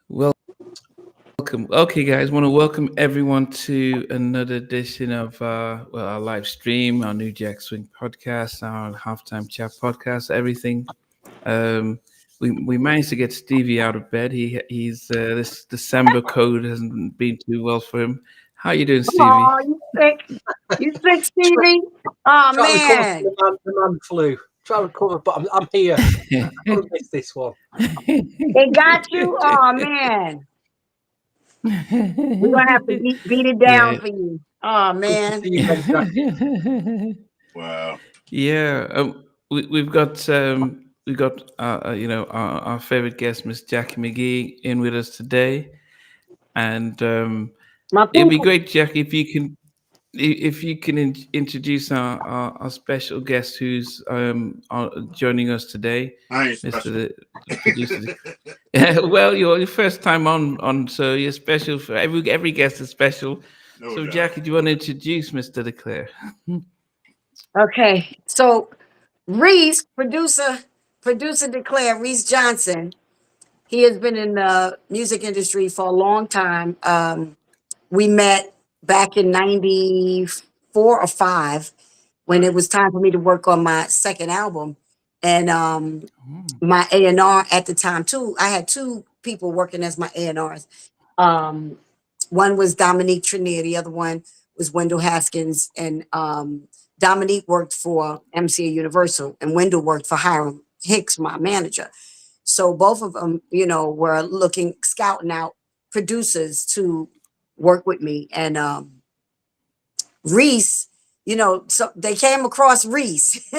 Well, welcome. Okay, guys, want to welcome everyone to another edition of our live stream, our new Jack Swing podcast, our halftime chat podcast, everything. Um, we managed to get Stevie out of bed. He's this December code hasn't been too well for him. How you doing, Stevie? Oh, you sick? You sick, Try, Stevie? Oh try to recover from man, the man flu. Try to recover, but I'm here. I couldn't miss this one. it got you. Oh man, we're gonna have to beat it down Yeah. for you. Oh Good to man, see you again, Jackie. Wow. Yeah, we've got our favorite guest, Miss Jackie McGhee, in with us today, and my it'd be people. great, Jackie, if you can introduce our special guest who's joining us today, I ain't Mister special. the producer. Yeah, well, you're your first time on, so you're special for every guest is special. No So, doubt. Jackie, do you want to introduce Mister Declare? Okay, so Reese, producer declare Reese Johnson. He has been in the music industry for a long time. We met back in '94 or '5 when Right. it was time for me to work on my second album. And Hmm. my A&R at the time too. I had two people working as my A&Rs. Um, one was Dominique Trenier, the other one was Wendell Haskins. And Dominique worked for MCA Universal, and Wendell worked for Hiram Hicks, my manager. So both of them, were looking, scouting out producers to work with me. And Reese, so they came across Reese.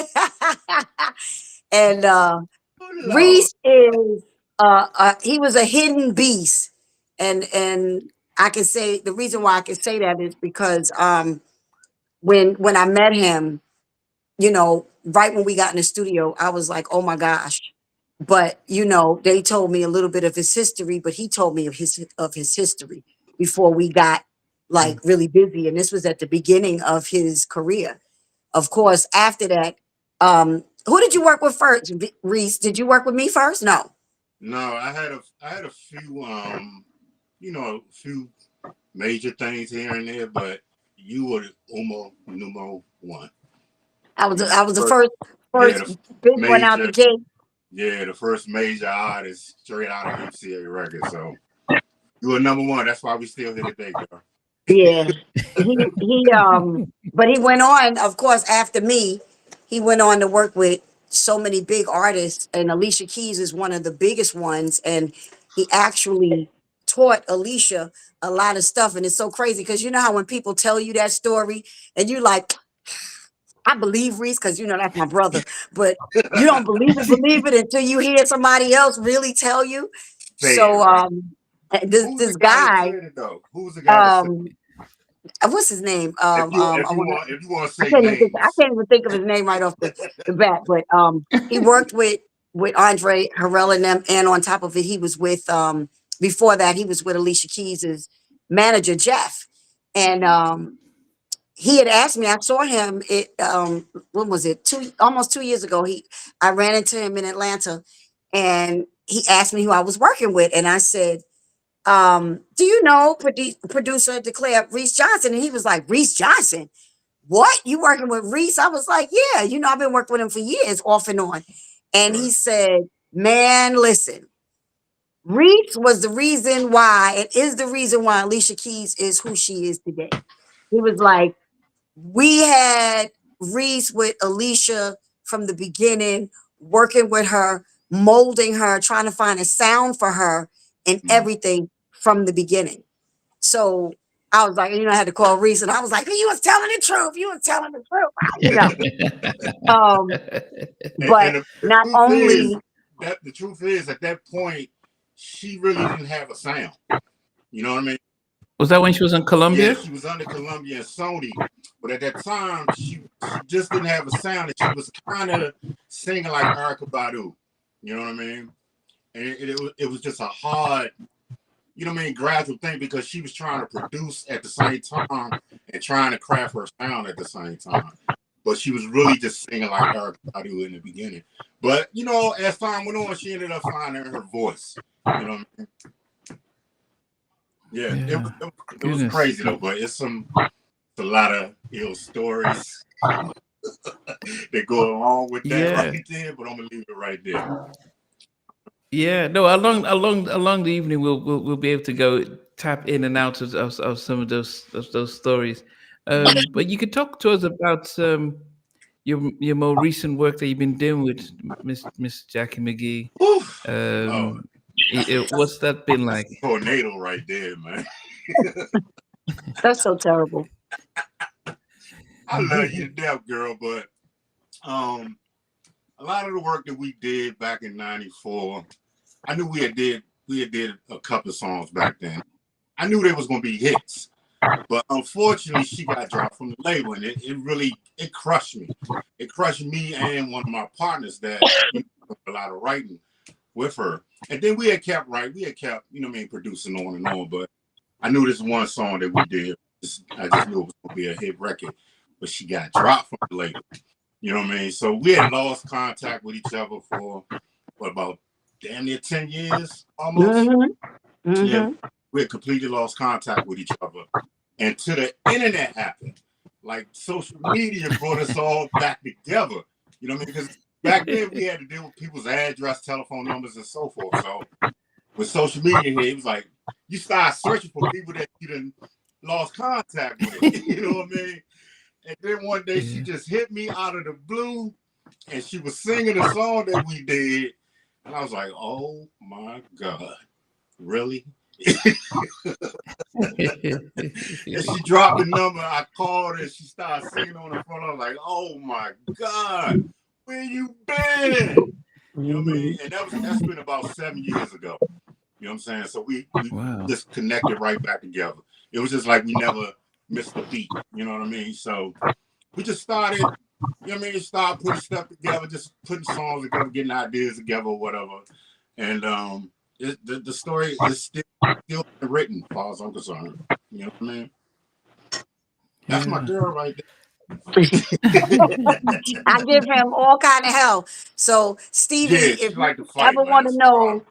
And Oh Lord. Reese is he was a hidden beast, and I can say the reason why I can say that is because when I met him, right when we got in the studio, I was like, oh my gosh. But they told me a little bit of his history, but he told me of his history before we got like really busy, and this was at the beginning of his career. Of course, after that, who did you work with first, Reese? Did you work with me first? No. No, I had a few a few major things here and there, but you were the numero one. You I was the first, first yeah, first the big one out the major, gate. yeah, the first major artist straight out of MCA Records. So you were number one. That's why we still here today, girl. Yeah. But he went on, of course, after me, he went on to work with so many big artists, and Alicia Keys is one of the biggest ones. And he actually taught Alicia a lot of stuff. And it's so crazy because you know how when people tell you that story and you like, I believe Reese because that's my brother, but you don't believe it until you hear somebody else really tell you. Say it So right. Who's the this guy that guy, said it though? Who's the guy that said um what's his name? if you if you want if you want to I say can't even think. I names? can't even think of his name right off the bat. But he worked with Andre Harrell and them, and on top of it, he was with before that he was with Alicia Keys's manager Jeff, and he had asked me. I saw him. When was it? Almost 2 years ago. I ran into him in Atlanta, and he asked me who I was working with, and I said, do you know producer declare Reese Johnson? And he was like, Reese Johnson? What? You working with Reese? I was like, yeah, I've been working with him for years, off and on. And Right. he said, man, listen, Reese was the reason why, it is the reason why Alicia Keys is who she is today. He was like, we had Reese with Alicia from the beginning, working with her, molding her, trying to find a sound for her and Mhm. everything from the beginning. So I was like, I had to call Reese, and I was like, you was telling the truth. You was telling the truth. Um, And but the not truth is only, that the truth is at that point she really didn't have a sound. You know what I mean? Was that when she was in Yeah, Colombia? she was under Columbia and Sony, but at that time she just didn't have a sound, and she was kind of singing like Erykah Badu. You know what I mean? And it was just a hard, gradual thing because she was trying to produce at the same time and trying to craft her sound at the same time. But she was really just singing like Erykah Badu in the beginning. But as time went on, she ended up finding her voice. You know what I mean? Yeah, Yeah. it was Goodness. crazy though, but it's a lot of ill stories that go along with that Yeah. right there. But I'm gonna leave it right there. Yeah, no. Along the evening, we'll be able to go tap in and out of some of those stories. But you could talk to us about your more recent work that you've been doing with Miss Jackie McGhee. Whew, Lord, Um, what's that been like? tornado right there, man. That's so terrible. I love you to death, girl, but um, a lot of the work that we did back in '94, I knew we had did a couple of songs back then. I knew they was gonna be hits, but unfortunately, she got dropped from the label, and it really it crushed me. It crushed me and one of my partners that a lot of writing with her, and then we had kept writing, we had kept producing on and on, but I knew this one song that we did. I just knew it was gonna be a hit record, but she got dropped from the label. You know what I mean? So we had lost contact with each other for what, about damn near 10 years almost. Hmm. Yeah, Hmm. we had completely lost contact with each other. And to the internet happened. Like social media brought us all back together. You know what I mean? Because back then we had to deal with people's address, telephone numbers, and so forth. So with social media here, it was like you start searching for people that you done lost contact with. You know what I mean? And then one day she Yeah. just hit me out of the blue and she was singing a song that we did. And I was like, oh my God, really? And she dropped the number. I called her and she started singing on the phone. I was like, oh my God, where you been? You know what I Hmm. mean? And that's been about 7 years ago. You know what I'm saying? So we Wow. just connected right back together. It was just like we never missed a beat. You know what I mean? So we just started, you know what I mean, start putting stuff together, just putting songs together, getting ideas together or whatever. And the story is still written, as far as I'm concerned. You know what I mean? That's my Yeah. girl right I give him all kind of hell. So there. Stevie, Yeah, if she you like to ever fight, man. want to That's the know problem.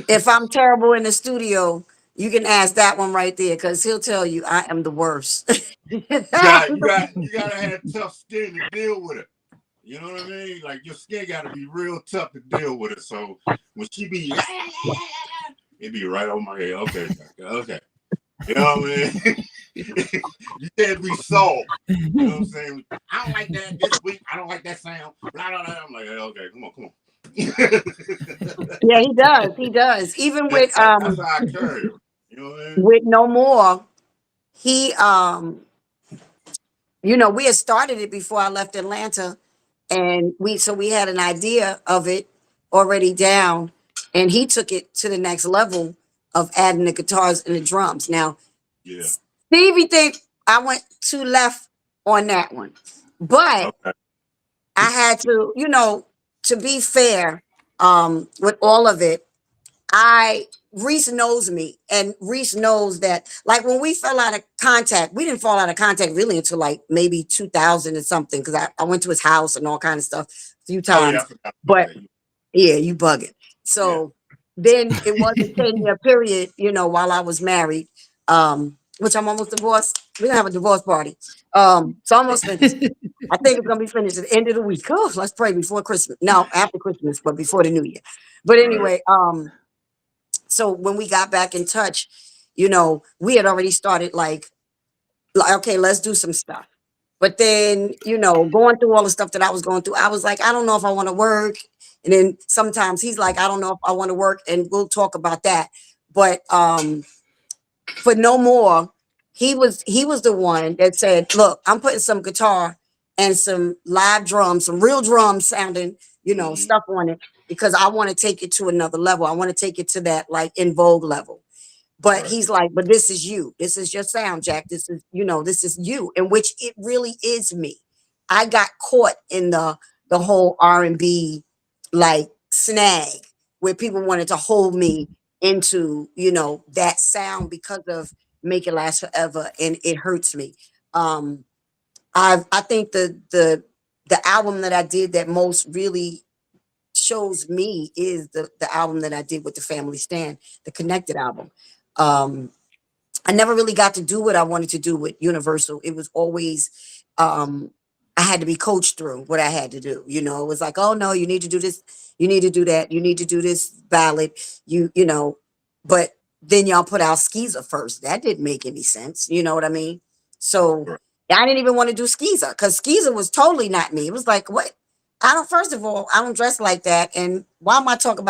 if I'm terrible in the studio, you can ask that one right there because he'll tell you I am the worst. You gotta have tough skin to deal with it. You know what I mean? Like your skin gotta be real tough to deal with it. So when she be it be right over my head. Okay, okay. You know what I mean? You can't be soft. You know what I'm saying? I don't like that this week. I don't like that sound. Blah blah blah. I'm like, hey, okay, come on, come on. Yeah, he does. He does. Even That's how I carry her. You know what I mean? with No More, he we had started it before I left Atlanta, and we had an idea of it already down, and he took it to the next level of adding the guitars and the drums. Now, Yeah. Stevie think I went too left on that one, but Okay. I had to, to be fair, with all of it, Reese knows me, and Reese knows that, like, when we fell out of contact, we didn't fall out of contact really until like maybe 2000 and something, because I went to his house and all kind of stuff a few Oh yeah, I times. forgot about But that. yeah, you bugging. Yeah. So then it was a 10-year period, while I was married, which I'm almost divorced. We don't have a divorce party. So almost finished. I think it's gonna be finished at the end of the week. Oh, let's pray before Christmas. No, after Christmas, but before the new year. But Right. anyway, so when we got back in touch, we had already started like, okay, let's do some stuff. But then, going through all the stuff that I was going through, I was like, I don't know if I want to work. And then sometimes he's like, I don't know if I want to work, and we'll talk about that. But for No More, he was the one that said, look, I'm putting some guitar and some live drums, some real drums sounding, Mm-hmm. stuff on it, because I want to take it to another level. I want to take it to that like In Vogue level. But Right. he's like, but this is you. This is your sound, Jack. This is you. In which it really is me. I got caught in the whole R&B like snag where people wanted to hold me into, that sound because of Make It Last Forever, and it hurts me. Um I think the album that I did that most really shows me is the album that I did with the Family Stand, the Connected album. Um I never really got to do what I wanted to do with Universal. It was always I had to be coached through what I had to do. You know, it was like, oh no, you need to do this, you need to do that, you need to do this ballad, you know, but then y'all put out Skeezer first. That didn't make any sense. You know what I mean? So Right. I didn't even want to do Skeezer because Skeezer was totally not me. It was like, what? I don't. First of all, I don't dress like that. And why am I talking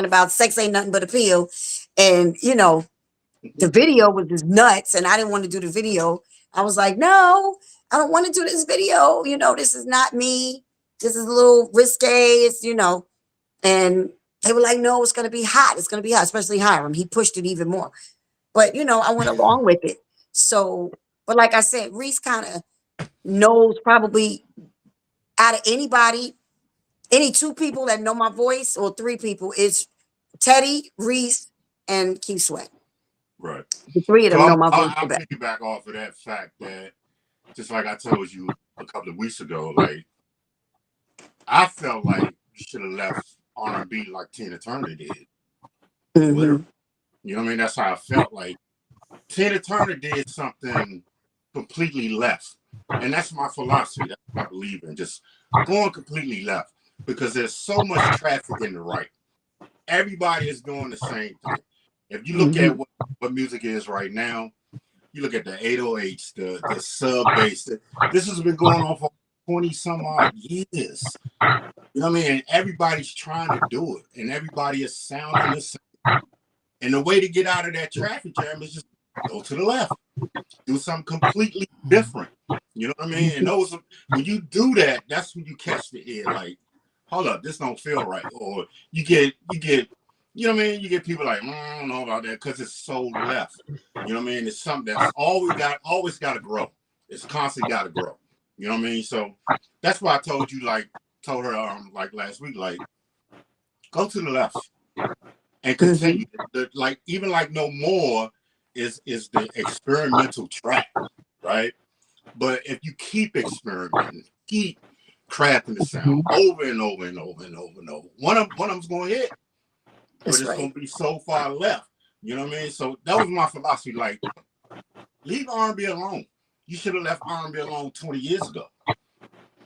about sex ain't nothing but a pill? And you know, the video was just nuts, and I didn't want to do the video. I was like, no, I don't want to do this video. You know, this is not me. This is a little risque. It's, you know, and they were like, no, it's going to be hot. It's going to be hot, especially Hiram. He pushed it even more. But, you know, I went along with it. So, but like I said, Reese kind of knows probably out of anybody, any two people that know my voice or three people, is Teddy, Reese, and Keith Sweat. Right. The three of So them know my voice the I'll best. piggyback off of that fact that, just like I told you a couple of weeks ago, like I felt like you should have left R&B like Tina Turner did. Mhm. Literally. You know what I mean? That's how I felt. Like Tina Turner did something completely left. And that's my philosophy. That's what I believe in. Just going completely left. Because there's so much traffic in the right. Everybody is doing the same thing. If you look at what music is right now, you look at the 808s, the sub bass. This has been going on for 20 some odd years. You know what I mean? And everybody's trying to do it, and everybody is sounding the same. And the way to get out of that traffic jam is just go to the left, do something completely different. You know what I mean? And those, when you do that, that's when you catch the ear. Like, hold up, this don't feel right. Or you get, you know what I mean? You get people like, I don't know about that because it's so left. You know what I mean? It's something that's always got to grow. It's constantly got to grow. You know what I mean? So that's why I told her like last week, like, go to the left and continue. Like even like No More is the experimental track, right? But if you keep experimenting, keep crafting the sound over and over and over and over and over, one of them's going to hit, but it's going to be so far left. You know what I mean? So that was my philosophy. Like, leave R&B alone. You should have left R&B alone 20 years ago.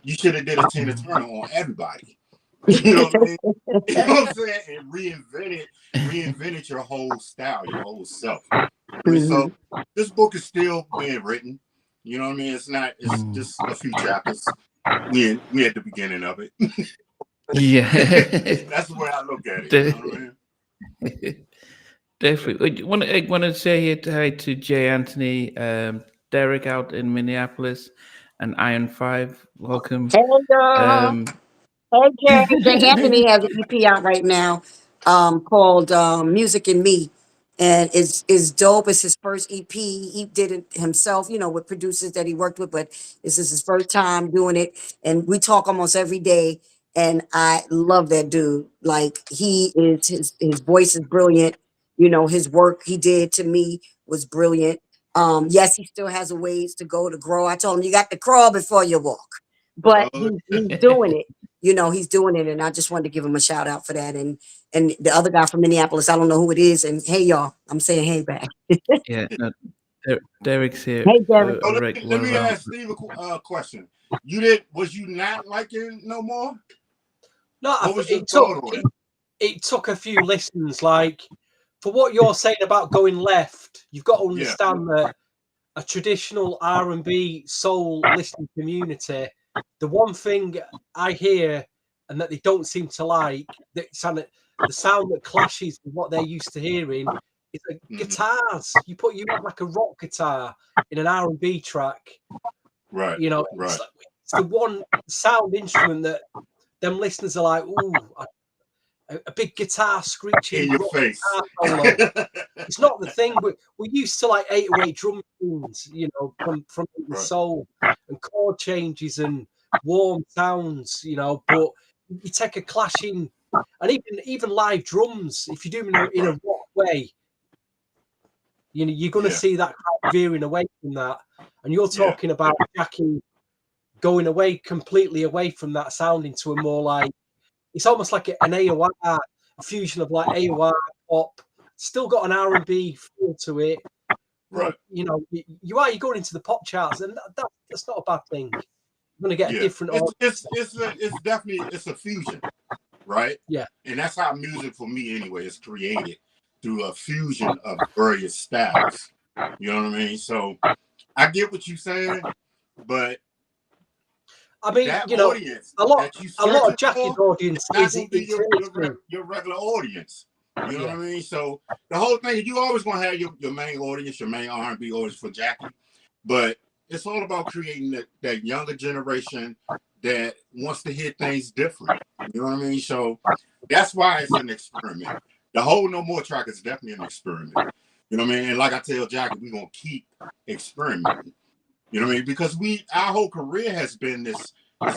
You should have did a Tina Turner on everybody. You know what I mean? You know what I'm saying? And reinvented your whole style, your whole self. I mean, so this book is still being written. You know what I mean? It's just a few chapters. We at the beginning of it. Yeah. That's the way I look at it. You know what I mean? Definitely. I want to say hi to Jay Anthony, Derek out in Minneapolis, and Iron 5. Welcome. Hey, hey, Jay Anthony has an EP out right now called Music and Me. And it's dope. It's his first EP. He did it himself, you know, with producers that he worked with, but this is his first time doing it. And we talk almost every day. And I love that dude. Like he is his voice is brilliant. You know, his work he did to me was brilliant. Yes, he still has a ways to go to grow. I told him you got to crawl before you walk. But he's doing it. You know, he's doing it. And I just wanted to give him a shout out for that. And the other guy from Minneapolis, I don't know who it is. And hey, y'all, I'm saying hey back. Yeah, no, Derek's here. Hey, Derek. So let me ask Steve a question. Was you not liking No More? No, what was your thought on it? It took a few listens. Like, for what you're saying about going left, you've got to understand that a traditional R&B soul listening community, the one thing I hear and that they don't seem to like, the sound that clashes with what they're used to hearing, is like guitars. You have like a rock guitar in an R&B track, right? You know, right. It's the one sound instrument that them listeners are like, ooh, a big guitar screeching in your face. It's not the thing. We're used to like 808 drum tunes, you know, from the soul and chord changes and warm sounds, you know. But you take a clashing, and even live drums, if you do them in a rock way, you know, you're going to see that crowd veering away from that. And you're talking about Jacci going away completely away from that sound into a more like, it's almost like an AOR, a fusion of like AOR pop, still got an R&B feel to it, Right. you know, you're going into the pop charts, and that's not a bad thing. You're going to get a different. It's definitely a fusion, right? Yeah. And that's how music for me anyway is created, through a fusion of various styles. You know what I mean? So I get what you're saying, but I mean, that you know, audience a lot that you of searching Jackie's for, audience not is gonna be it your regular audience. You know Yeah. what I mean? So the whole thing, you always gonna have your main audience, your main R&B audience for Jackie, but it's all about creating that younger generation that wants to hear things different. You know what I mean? So that's why it's an experiment. The whole No More track is definitely an experiment. You know what I mean? And like I tell Jackie, we're gonna keep experimenting. You know what I mean? Because our whole career has been this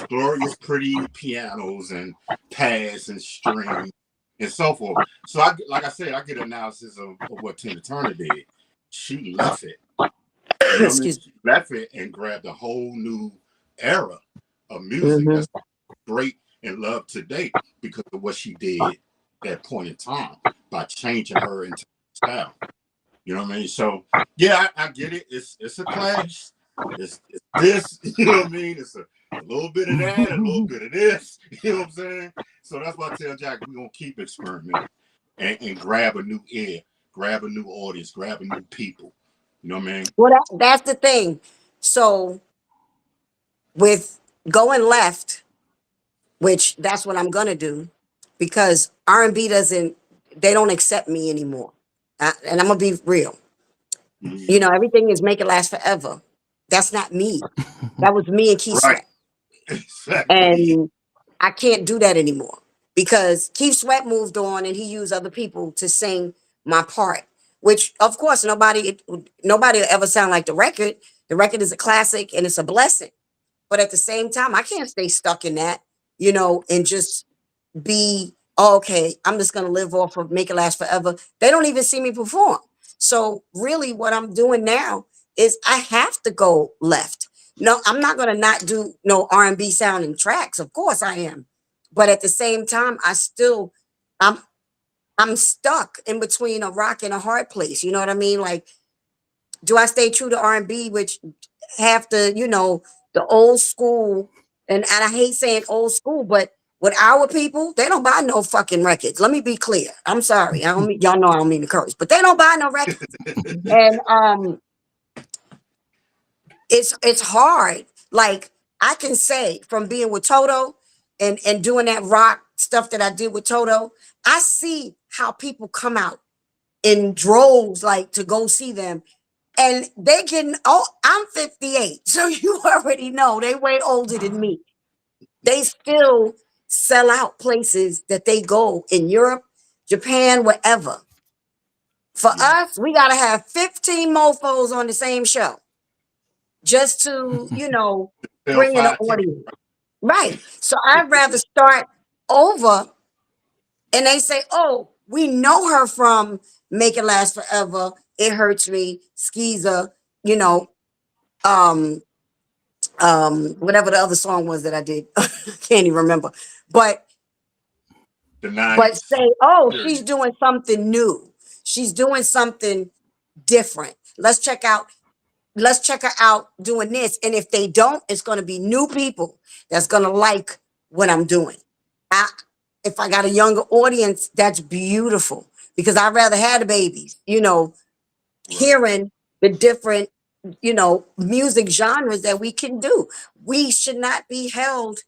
glorious, pretty pianos and pads and strings and so forth. So like I said, I get analysis of what Tina Turner did. She left it. You know what I mean? She left it and grabbed a whole new era of music that's great and loved today because of what she did at that point in time by changing her entire style. You know what I mean? So yeah, I get it. It's a clash. It's this, you know what I mean? It's a little bit of that, a little bit of this, you know what I'm saying? So that's why I tell Jack, we're gonna keep experimenting and grab a new ear, grab a new audience, grab a new people. You know what I mean? Well, that's the thing. So with going left, which that's what I'm gonna do, because R&B they don't accept me anymore. And I'm gonna be real. You know, everything is make it last forever. That's not me. That was me and Keith Right. Sweat. Exactly. And I can't do that anymore because Keith Sweat moved on and he used other people to sing my part, which of course nobody will ever sound like the record. The record is a classic and it's a blessing. But at the same time, I can't stay stuck in that, you know, and just be, oh, okay, I'm just going to live off of Make It Last Forever. They don't even see me perform. So really what I'm doing now is I have to go left. No, I'm not going to not do no R&B sounding tracks. Of course I am. But at the same time, I'm I'm stuck in between a rock and a hard place. You know what I mean? Like, do I stay true to R&B, which have to, you know, the old school, and I hate saying old school, but with our people, they don't buy no fucking records. Let me be clear. I'm sorry. Y'all know I don't mean to curse, but they don't buy no records. And it's hard. Like I can say from being with Toto and doing that rock stuff that I did with Toto, I see how people come out in droves like to go see them. And they getting, oh, I'm 58. So you already know they way older than me. They still sell out places that they go in Europe, Japan, wherever. For us, we got to have 15 mofos on the same show just to, you know, Sell bring in an 5 tickets. audience. Right. So I'd rather start over and they say, oh, we know her from Make It Last Forever. It Hurts Me, Skeezer, you know, um, whatever the other song was that I did. Can't even remember. But The but 90s. say, oh, she's Period. doing something new. She's doing something different. Let's check her out doing this. And if they don't, it's going to be new people that's going to like what I'm doing. If I got a younger audience, that's beautiful because I'd rather have the babies, you know, hearing the different, you know, music genres that we can do. We should not be held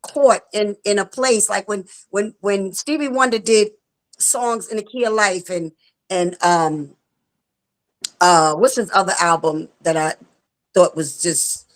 caught in a place like when Stevie Wonder did songs in the key of life and what's his other album that I thought was just,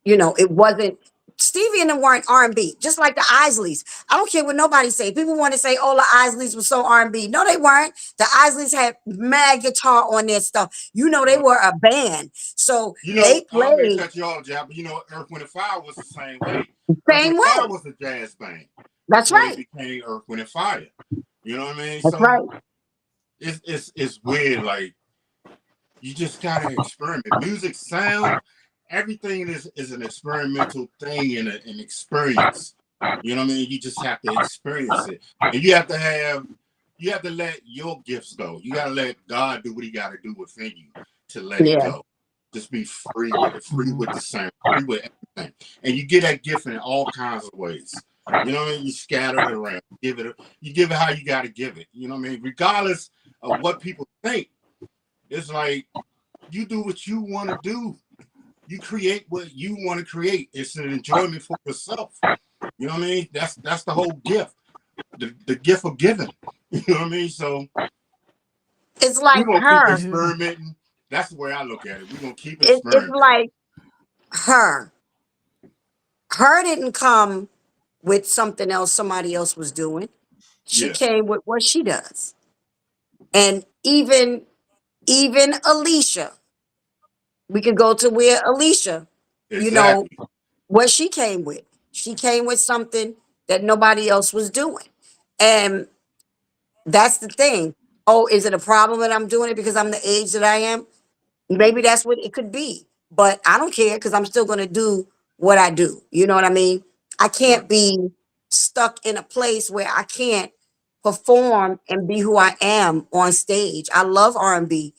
you know, it wasn't Stevie and them weren't R&B, just like the Isleys. I don't care what nobody say. People want to say, oh, the Isleys were so R&B. No, they weren't. The Isleys had mad guitar on their stuff. You know, they were a band. So You know, they I don't mean to played cut you off, Jack, but you know, Earth, Wind, and Fire was the same way. the Earth, Wind, same and Fire way. was a jazz band That's before they right. became Earth, Wind, and Fire. You know what I mean? That's So right. it's weird. Like you just gotta experiment. Music, sound, everything is an experimental thing and an experience. You know what I mean? You just have to experience it, and you have to have you have to let your gifts go. You gotta let God do what He got to do within you to let it Yeah. go. Just be free with it, free with the sound, free with everything, and you get that gift in all kinds of ways. You know what I mean? You scatter it around, you give it how you got to give it. You know what I mean? Regardless of what people think, it's like you do what you want to do. You create what you want to create. It's an enjoyment for yourself. You know what I mean? That's the whole gift. The gift of giving. You know what I mean? So It's we're like gonna keep her. experimenting. That's the way I look at it. We're gonna keep It's experimenting. like her. Her didn't come with something else somebody else was doing. She Yeah, came with what she does. And even Alicia, we could go to where Alicia, you know, exactly. what she came with. She came with something that nobody else was doing. And that's the thing. Oh, is it a problem that I'm doing it because I'm the age that I am? Maybe that's what it could be. But I don't care because I'm still going to do what I do. You know what I mean? I Right. can't be stuck in a place where I can't perform and be who I am on stage. I love R&B,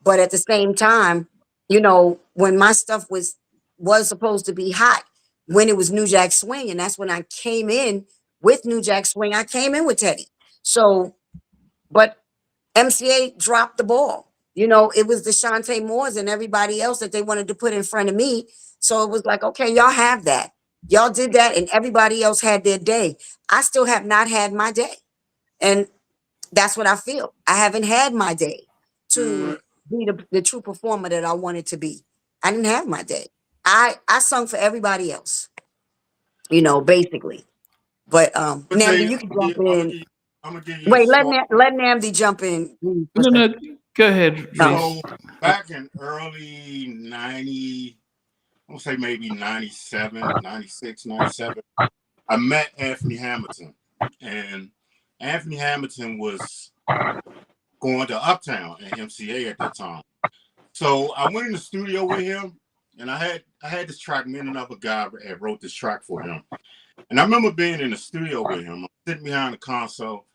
but at the same time, when my stuff was supposed to be hot, when it was New Jack Swing, and that's when I came in with New Jack Swing. I came in with Teddy. So, but MCA dropped the ball. It was the Shantae Moores and everybody else that they wanted to put in front of me. So it was like, okay, y'all have that. Y'all did that, and everybody else had their day. I still have not had my day. And that's what I feel. I haven't had my day Right. to be the true performer that I wanted to be. I didn't have my day. I sung for everybody else, basically. But But tell Namdi, you, you can jump in. I'm gonna give you a Wait, let story. let Namdi jump in for a No, second. no, go ahead, No. Reese. So back in early 90, I'm gonna say maybe 97, 96, 97. I met Anthony Hamilton, and Anthony Hamilton was going to Uptown and MCA at that time. So I went in the studio with him, and I had this track. Me and another guy had wrote this track for him, and I remember being in the studio with him. I'm sitting behind the console,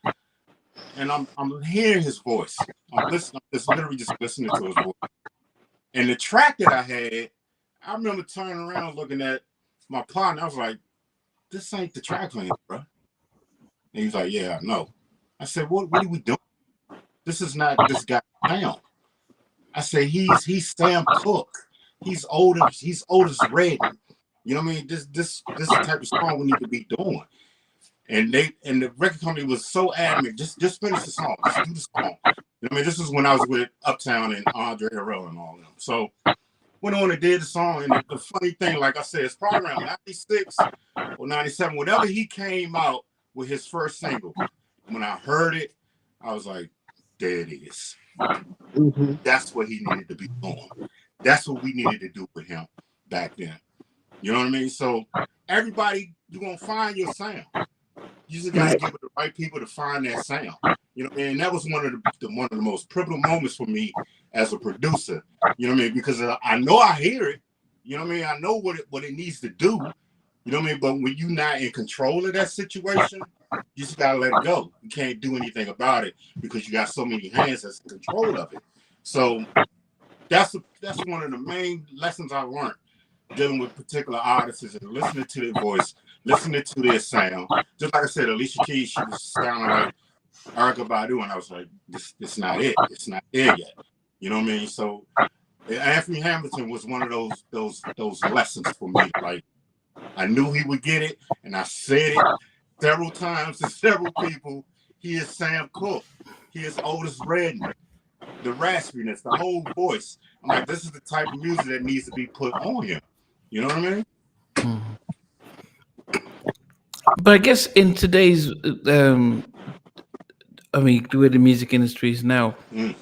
and I'm hearing his voice. I'm listening. I'm just literally just listening to his voice. And the track that I had, I remember turning around looking at my partner. I was like, "This ain't the track playing, bro." And he was like, "Yeah, I know." I said, "What are we doing? This is not this guy sound." I said, "He's Sam Cooke. He's older. He's Otis Redding. You know what I mean? This is the type of song we need to be doing." And the record company was so adamant, just finish the song, just do the song. You know what I mean? This is when I was with Uptown and Andre Harrell and all of them. So went on and did the song. And the funny thing, like I said, it's probably around 96 or 97, whenever he came out with his first single. When I heard it, I was like, there it is. Mhm. That's what he needed to be doing. That's what we needed to do with him back then. You know what I mean? So everybody, you're going to find your sound. You just got to Right. give it the right people to find that sound. You know what I mean? And that was one of the most pivotal moments for me as a producer. You know what I mean? Because I know I hear it. You know what I mean? I know what it needs to do. You know what I mean? But when you're not in control of that situation, you just gotta let it go. You can't do anything about it because you got so many hands that's in control of it. So that's one of the main lessons I learned dealing with particular artists is listening to their voice, listening to their sound. Just like I said, Alicia Keys, she was sounding like Erica Badu, and I was like, this not it. It's not there yet. You know what I mean? So Anthony Hamilton was one of those lessons for me. Like I knew he would get it, and I said it several times to several people. He is Sam Cooke. He is Otis Redding. The raspiness, the whole voice. I'm like, this is the type of music that needs to be put on him. You know what I mean? But I guess in today's, the way the music industry is now, Mm.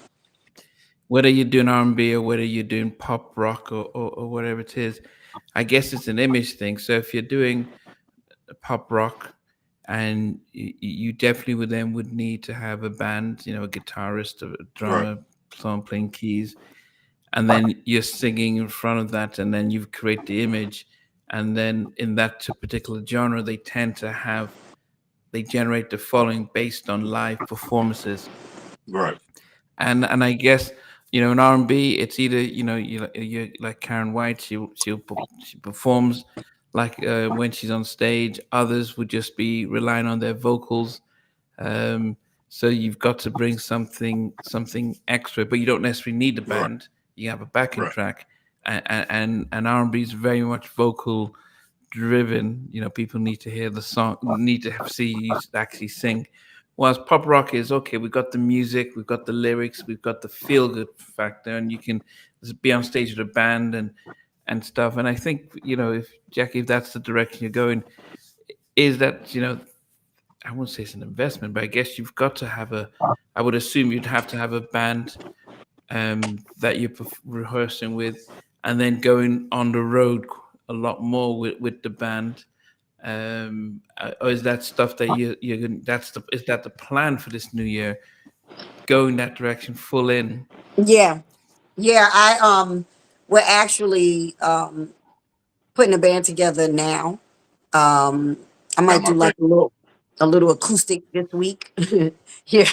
whether you're doing R&B or whether you're doing pop rock or whatever it is, I guess it's an image thing. So if you're doing pop rock, and you definitely would need to have a band, a guitarist, a Right. drummer, someone playing keys, and then you're singing in front of that, and then you create the image, and then in that particular genre, they tend to have they generate the following based on live performances. Right. And I guess, in R&B, it's either, you like Karen White, she performs like when she's on stage. Others would just be relying on their vocals. um so you've got to bring something extra, but you don't necessarily need the Right. band. You have a backing Right. track. And R&B is very much vocal driven. People need to hear the song, need to see you actually sing. Whilst pop rock is okay, we've got the music, we've got the lyrics, we've got the feel good factor, and you can just be on stage with a band and stuff. And I think, if Jackie, if that's the direction you're going, is that, I won't say it's an investment, but I guess you've got to have I would assume you'd have to have a band that you're rehearsing with, and then going on the road a lot more with the band. Or is that stuff that you're going? Is that the plan for this new year? Go in that direction, full in. Yeah, yeah. We're actually putting a band together now. Um, I Got might my do back. like a little acoustic this week. Yeah.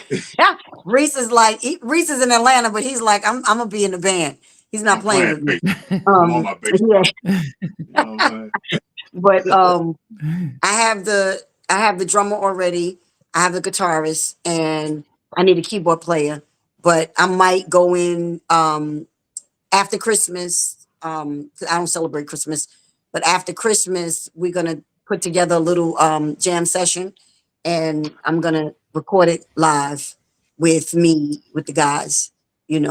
Reese is like Reese is in Atlanta, but he's like, I'm gonna be in the band. He's not I'm playing playing with me. bass. I'm on my bass. Yeah, You know what I'm but I have the drummer already. I have the guitarist, and I need a keyboard player. But I might go in after Christmas. 'Cause I don't celebrate Christmas, but after Christmas, we're gonna put together a little jam session, and I'm gonna record it live with me with the guys.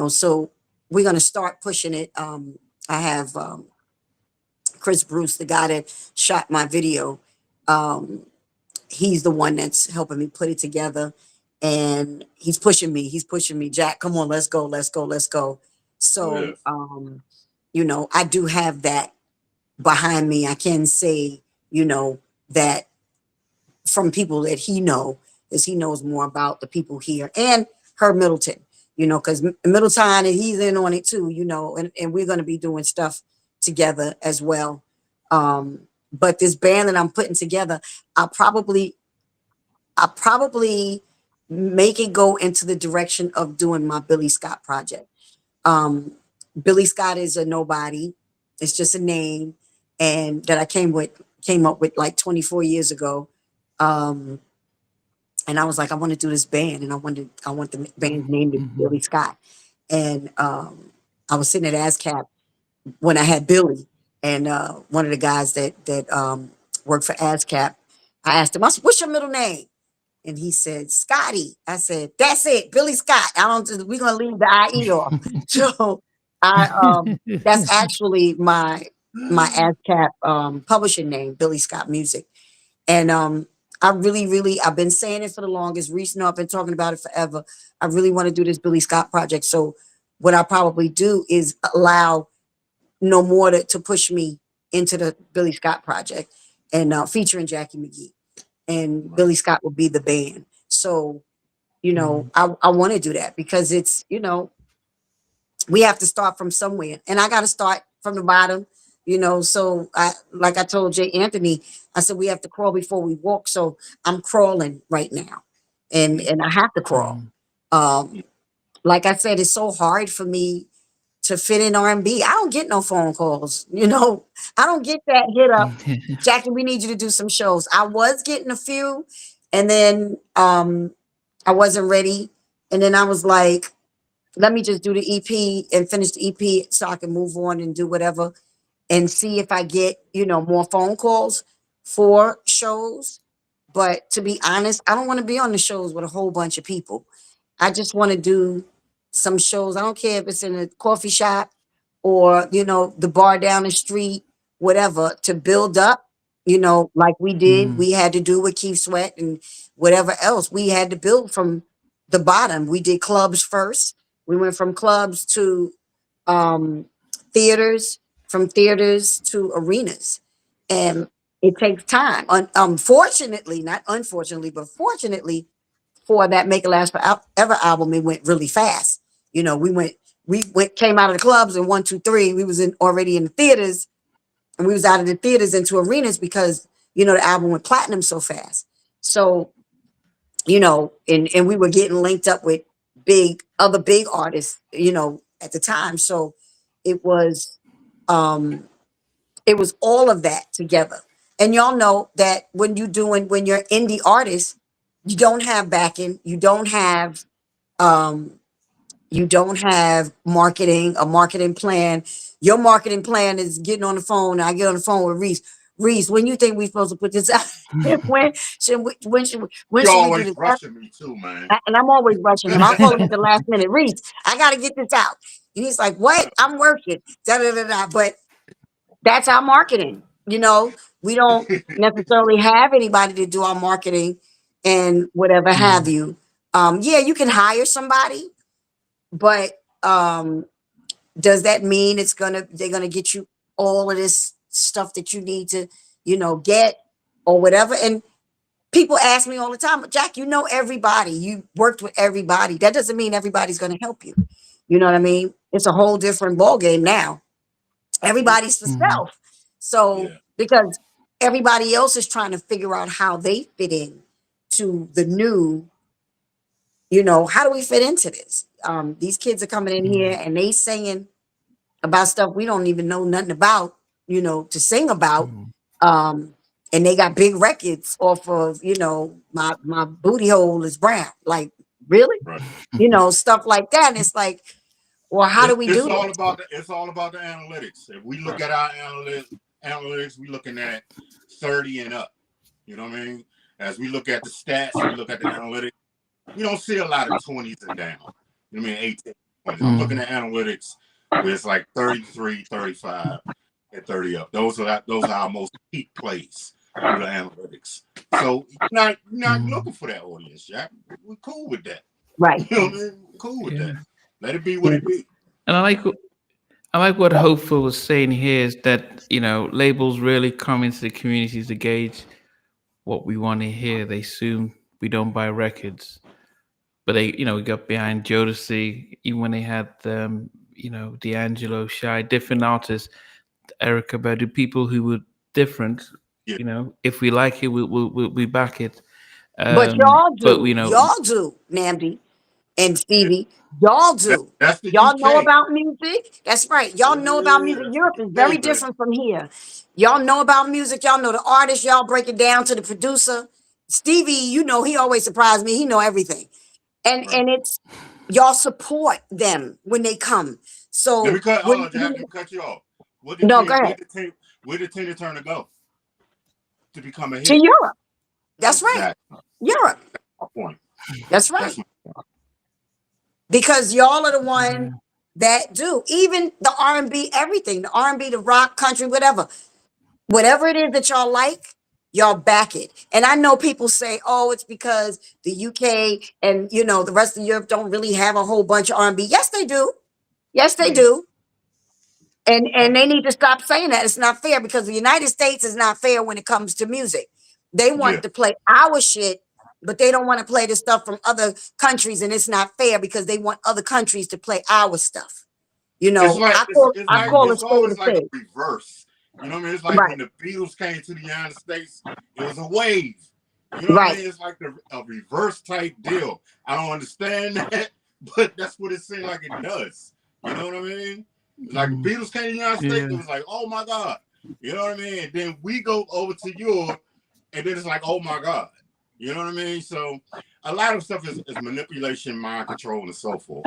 So we're gonna start pushing it. I have Chris Bruce, the guy that shot my video. Um, he's the one that's helping me put it together, and he's pushing me. He's pushing me. Jack, come on, let's go, let's go, let's go. saying? Oh So, yes. I do have that behind me. I can say, that from people that he know, as he knows more about the people here and Herb Middleton, because Middleton and he's in on it too, and we're going to be doing stuff together as well. But this band that I'm putting together, I'll probably I probably make it go into the direction of doing my Billy Scott project. Um, Billy Scott is a nobody. It's just a name, and that I came up with like 24 years ago. Um, and I was like, I want to do this band, and I want the band's name to be Mhm. Billy Scott. And I was sitting at ASCAP when I had Billy, and one of the guys that worked for ASCAP, I asked him, I said, "What's your middle name?" And he said, "Scotty." I said, "That's it, Billy Scott. I don't. We're gonna leave the IE off." So I that's actually my ASCAP publishing name, Billy Scott Music. And I really, really, I've been saying it for the longest. Reese, I've been talking about it forever. I really want to do this Billy Scott project. So what I probably do is allow no more to push me into the Billy Scott project, and featuring Jacci McGhee, and Right. Billy Scott will be the band. So Mhm. I want to do that because it's we have to start from somewhere, and I got to start from the bottom. So I like I told Jay Anthony, I said we have to crawl before we walk. So I'm crawling right now, and I have to crawl. Mhm. Um, like I said, it's so hard for me to fit in R&B. I don't get no phone calls. I don't get that hit up. Jackie, we need you to do some shows. I was getting a few, and then I wasn't ready. And then I was like, let me just do the EP and finish the EP so I can move on and do whatever and see if I get, more phone calls for shows. But to be honest, I don't want to be on the shows with a whole bunch of people. I just want to do some shows. I don't care if it's in a coffee shop or, the bar down the street, whatever, to build up, like we did. Mhm. We had to do with Keith Sweat and whatever else. We had to build from the bottom. We did clubs first. We went from clubs to um, theaters, from theaters to arenas. And it takes time. Unfortunately, not unfortunately, but fortunately, for that Make It Last Forever album, it went really fast. We came out of the clubs in 1, 2, 3. We was in already in the theaters, and we was out of the theaters into arenas because the album went platinum so fast. So and we were getting linked up with other big artists, at the time. So it was um it was all of that together. And y'all know that when you're indie artist, you don't have backing, um you don't have a marketing plan. Your marketing plan is getting on the phone. I get on the phone with Reese. Reese, when you think we're supposed to put this out? When You should we do always this? rushing me too, man. And I'm always rushing him. I'll call him at the last minute. Reese, I got to get this out. And he's like, what? I'm working. Da, da, da, da. But that's our marketing. We don't necessarily have anybody to do our marketing and whatever have you. Yeah, you can hire somebody, but does that mean they're gonna get you all of this stuff that you need to, get or whatever? And people ask me all the time, Jack, you know everybody, you worked with everybody. That doesn't mean everybody's gonna help you. You know what I mean? It's a whole different ball game now. Everybody's for self. So Yeah. because everybody else is trying to figure out how they fit in to the new, how do we fit into this? These kids are coming in here and they singing about stuff we don't even know nothing about, to sing about. Um, and they got big records off of, my booty hole is brown. Like, really? Right. Stuff like that. And it's like, well, how do we do this? It's all about the analytics. If we look at our analytics, we looking at 30 and up. You know what I mean? As we look at the stats, we look at the analytics. We don't see a lot of 20s and down. You know what I mean? 18. I'm looking at analytics where it's like 33, 35, and 30 up. Those are our most peak plays through the analytics. So you're not looking for that audience, Jack. We're cool with that. Right. You know what I mean? We're cool with that. Let it be what it be. And I like what Hopeful was saying here is that labels really come into the communities to gauge what we want to hear. They assume we don't buy records, but they we got behind Jodeci even when they had D'Angelo, Shy, different artists, Erica Badu, people who were different. Yeah. If we like it, we back it. But y'all But do. Y'all do, Namdi and Stevie. Y'all do. That's the Y'all know UK. about music. That's right. Y'all know about music. That's Europe the is UK, very baby. different from here. Y'all know about music. Y'all know the artist. Y'all break it down to the producer. Stevie, he always surprised me. He know everything. And Right. it's y'all support them when they come. Let me So cut. when Hold on, Jack. Let me cut you off. no, go ahead. Where did Tina Turner go to become a To hit? Europe. That's right. Exactly. Europe. My point. That's right. That's my point. Because y'all are the ones that do even the R&B, everything, the R&B, the rock, country, whatever it is that y'all like, y'all back it. And I know people say, oh, it's because the UK and the rest of Europe don't really have a whole bunch of R&B. Yes, they do. Yes, they do. And they need to stop saying that. It's not fair because the United States is not fair when it comes to music. They want Yeah. to play our shit, but they don't want to play the stuff from other countries, and it's not fair because they want other countries to play our stuff. It's like I call it it's spade a always like a spade. reverse. You know what I mean? It's like Right, when the Beatles came to the United States, it was a wave. You know what I right. mean? It's like a reverse type deal. I don't understand that, but that's what it seems like it does. You know what I mean? Like the Beatles came to the United States, it was like, oh my God. You know what I mean? And then we go over to Europe, and then it's like, oh my God. You know what I mean? So a lot of stuff is manipulation, mind control, and so forth.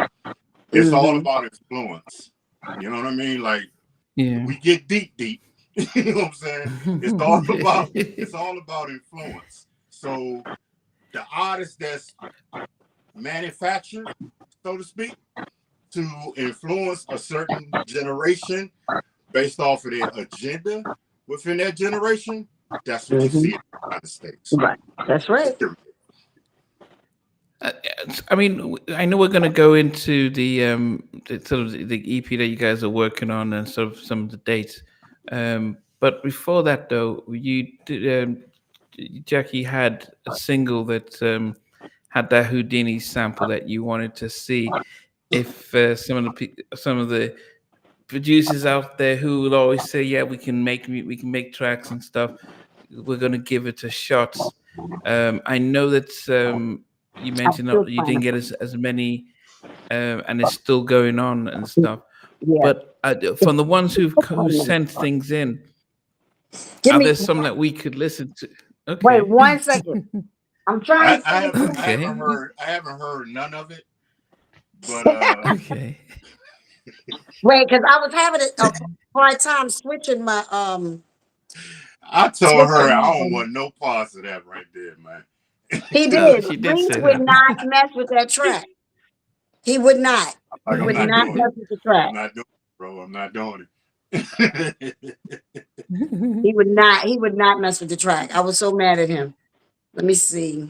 It's all about influence. You know what I mean? Like we get deep. You know what I'm saying? It's all about influence. So the artist that's manufactured, so to speak, to influence a certain generation based off of their agenda within that generation, that's what you see in the United States. Right. That's right. I mean, I know we're going to go into the sort of the EP that you guys are working on and sort of some of the dates. But before that, though, you did, Jackie had a single that had that Houdini sample that you wanted to see if some of the producers out there who will always say, "Yeah, we can make tracks and stuff. We're going to give it a shot." I know that you I'm mentioned still that you trying to didn't get as many, and it's still going on and stuff. yeah. But from the ones who Wait a minute. sent things in, Give are me there some that we could listen to? wait Okay. 1 second. I'm trying to I see. haven't Okay. I haven't heard none of it. But Okay. Wait, because I was having a hard time switching my I told her switching I my don't want no parts of that right there, man. he Oh, did. she did Reese say would that. not mess with that track. He would not. Like He I'm would not not doing mess it. with the track. I'm not doing it, bro. I'm not doing it. He would not. He would not mess with the track. I was so mad at him. Let me see.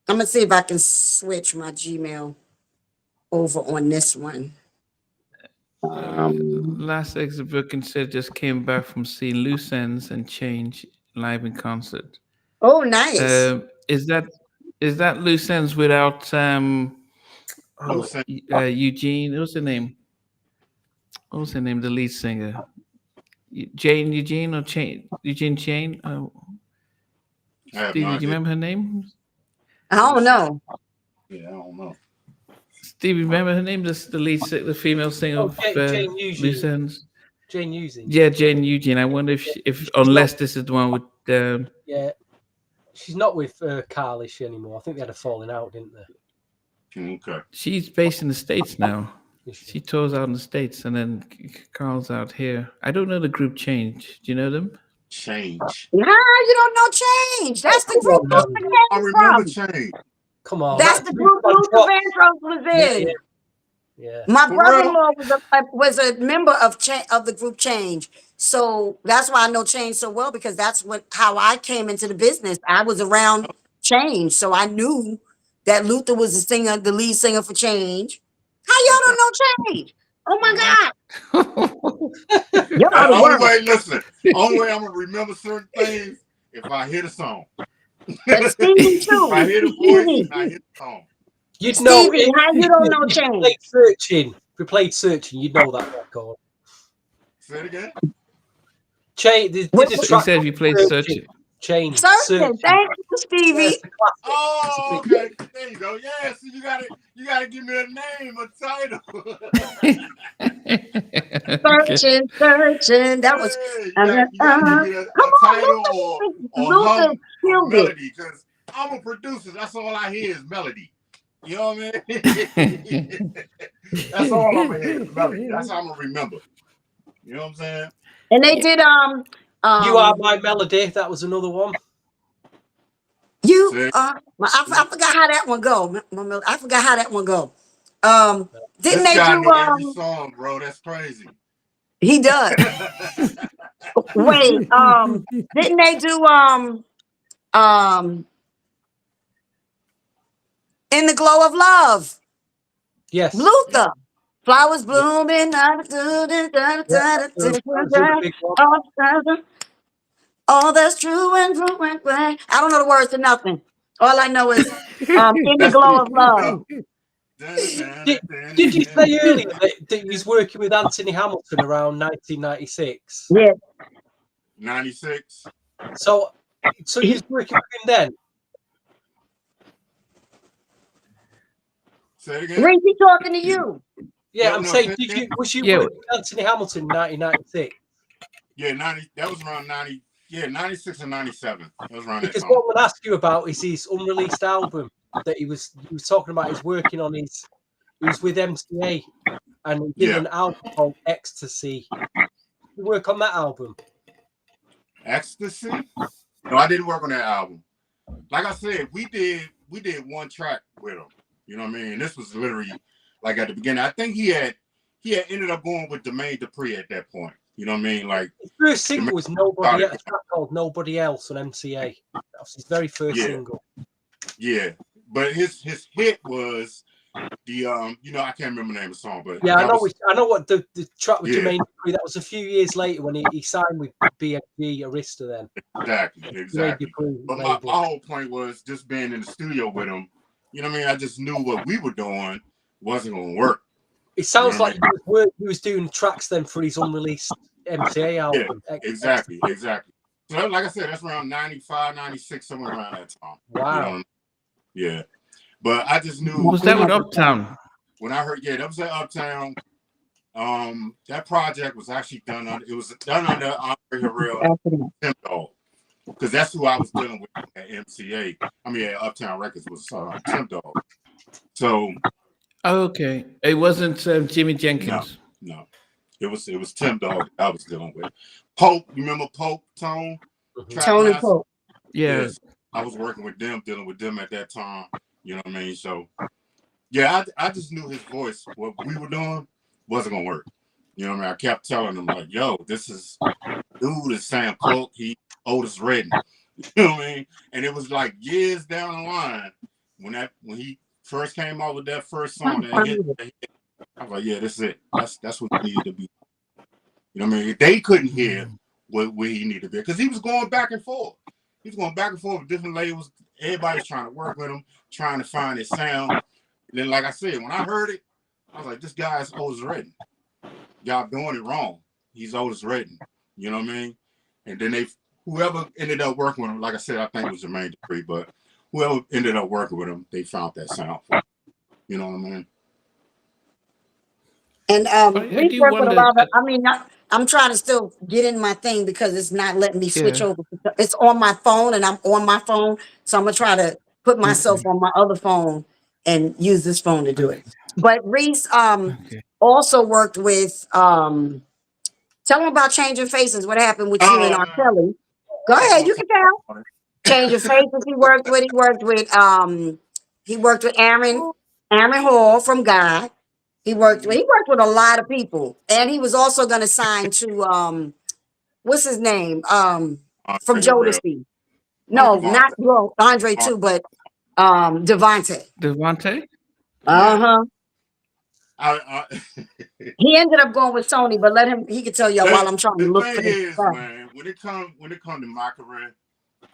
I'm gonna see if I can switch my Gmail over on this one. Last exit booking said just came back from seeing Loose Ends and Change live in concert. Oh, nice. Is that Loose Ends without Loose end. Eugene? What's the name? What was her name? The lead singer, Jane Eugene or Chain Eugene Chain? I have no Stevie, do you idea. remember her name? I don't know. Yeah, I don't know. Stevie, remember her name? The the female singer Oh, of Jane Loose Eugene. Ends. Jane Using. Yeah, Jane Eugene. I wonder if unless this is the one with Yeah. She's not with Carl, is she, anymore? I think they had a falling out, didn't they? Okay. she's based in the States now. Is She tours out in the States, and then Carl's out here. I don't know the group Change. Do you know them? Change. Nah, you don't know Change. That's the come group on, man. Luther I came remember from. change. Come on. That's the group Luther Vandross was Yeah, in. yeah. Yeah. My For real? brother-in-law was a member of the group Change, so that's why I know Change so well because that's how I came into the business. I was around Change, so I knew that Luther was the lead singer for Change. How y'all Okay. don't know Change? Oh my Yeah. God! Y'all The out of only work. way, listen, only way I'm gonna remember certain things if I hear the song. But Stevie If I too. hear the voice Stevie, and I hear the song. You'd know Stevie, how you don't know if Change? played Searching. If we played Searching, you'd know that record. Say it again. Did What- a He track said if you played Searching. Search. Searching. Thank you, Yeah, Stevie. it's a classic. Oh, okay. There you go. Yeah, so you gotta give me a name, a title. Okay. Searching. That was. Yeah, you gotta give me a Come title on, or Luther hum a killed it. melody, because I'm a producer. That's all I hear is melody. You know what I mean? That's all I'm gonna hear is melody. That's how I'm gonna remember. You know what I'm saying? And they did You Are My Melody. That was another one. you I forgot how that one go. I forgot how that one go. Didn't This they guy do know every song, bro. That's crazy. he does. Wait, didn't they do In the Glow of Love? Yes. Luther. Flowers blooming. All that's true and true and right. I don't know the words to nothing. All I know is In the That's Glow the of Love. Did you say earlier that he was working with Anthony Hamilton around 1996? Yeah. 96. So you was working with him then? Say it again. Reese, he talking to you. Yeah, No, I'm no, saying, say was you Yeah. working with Anthony Hamilton in 1996? Yeah, 90. That was around 90. Yeah, 96 and 97. That was around that Because time. what I'm going to ask you about is his unreleased album that he was talking about. He's working on his. He was with MCA and he did an album called Ecstasy. Did you work on that album? Ecstasy? No, I didn't work on that album. Like I said, we did one track with him. You know what I mean? This was literally like at the beginning. I think he had ended up going with Jermaine Dupri at that point. You know what I mean? Like his first single was Nobody Else, a track called Nobody Else on MCA. That was his very first single. Yeah. But his hit was the you know, I can't remember the name of the song, but yeah, I know what the track with Jermaine Dupri. That was a few years later when he signed with BMG Arista then. Exactly. But my whole point was just being in the studio with him. You know what I mean? I just knew what we were doing wasn't gonna work. It sounds like he was doing tracks then for his unreleased MCA album. Yeah, exactly. So like I said, that's around 95, 96, somewhere around that time. Wow. You know? Yeah. But I just knew Was that with Uptown? when I heard, yeah, that was at Uptown. That project was actually done under, it was done under Andre Harrell and Tim Dog, because that's who I was dealing with at MCA. I mean, at Uptown Records was Tim Dog. So, Okay, it wasn't Jimmy no, Jenkins. no, it was Tim Dog that I was dealing with. Pope, you remember Pope Tone? Tony Pope. Yeah. Yes, I was working with them, dealing with them at that time. You know what I mean? So, yeah, I just knew his voice. What we were doing wasn't gonna work. You know what I mean? I kept telling him like, "Yo, this is dude is Sam Cooke. He Otis Redding." You know what I mean? And it was like years down the line when he first came out with that first song that hit, I was like, "Yeah, this is it. That's what he needed to be." You know what I mean? They couldn't hear where he needed to be because he was going back and forth. He was going back and forth with different labels. Everybody's trying to work with him, trying to find his sound. And then, like I said, when I heard it, I was like, "This guy's Otis Redding. Y'all doing it wrong. He's Otis Redding." You know what I mean? And then whoever ended up working with him, like I said, I think it was Jermaine Dupri, but whoever ended up working with him, they found that sound for him. You know what I mean? And I we do work with a wonder. lot of. I mean, I'm trying to still get in my thing because it's not letting me switch Yeah. over. It's on my phone, and I'm on my phone, so I'm gonna try to put myself Okay. on my other phone and use this phone to do it. Okay. But Reese Okay. also worked with tell them about Changing Faces. What happened with you and Oh, R. man. Kelly? Go I ahead, don't you can tell. want Changing Faces. He worked with Aaron Hall from God. He worked with a lot of people. And he was also gonna sign to what's his name? From Andre Harrell. Jodeci. Oh, No, not Devontae. well, Andre too, but Devontae. Devontae? Uh Yeah. huh. I, He ended up going with Sony, but he could tell y'all while I'm trying to the look thing for this is, stuff. man, when it come to my career,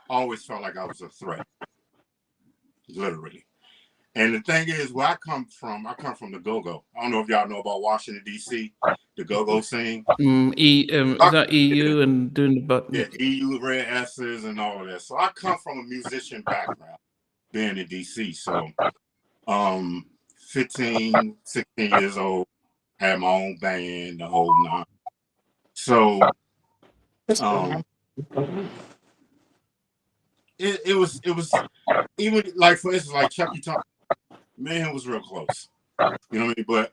I always felt like I was a threat, literally. And the thing is, where I come from the go-go. I don't know if y'all know about Washington D.C., the go-go scene. Is that EU and doing the button? Yeah, EU, Red S's, and all of that. So I come from a musician background, being in D.C. So, 15, 16 years old, had my own band, the whole nine. So, it was even like, for instance, like Chucky Thompson, man, was real close. You know what I mean? But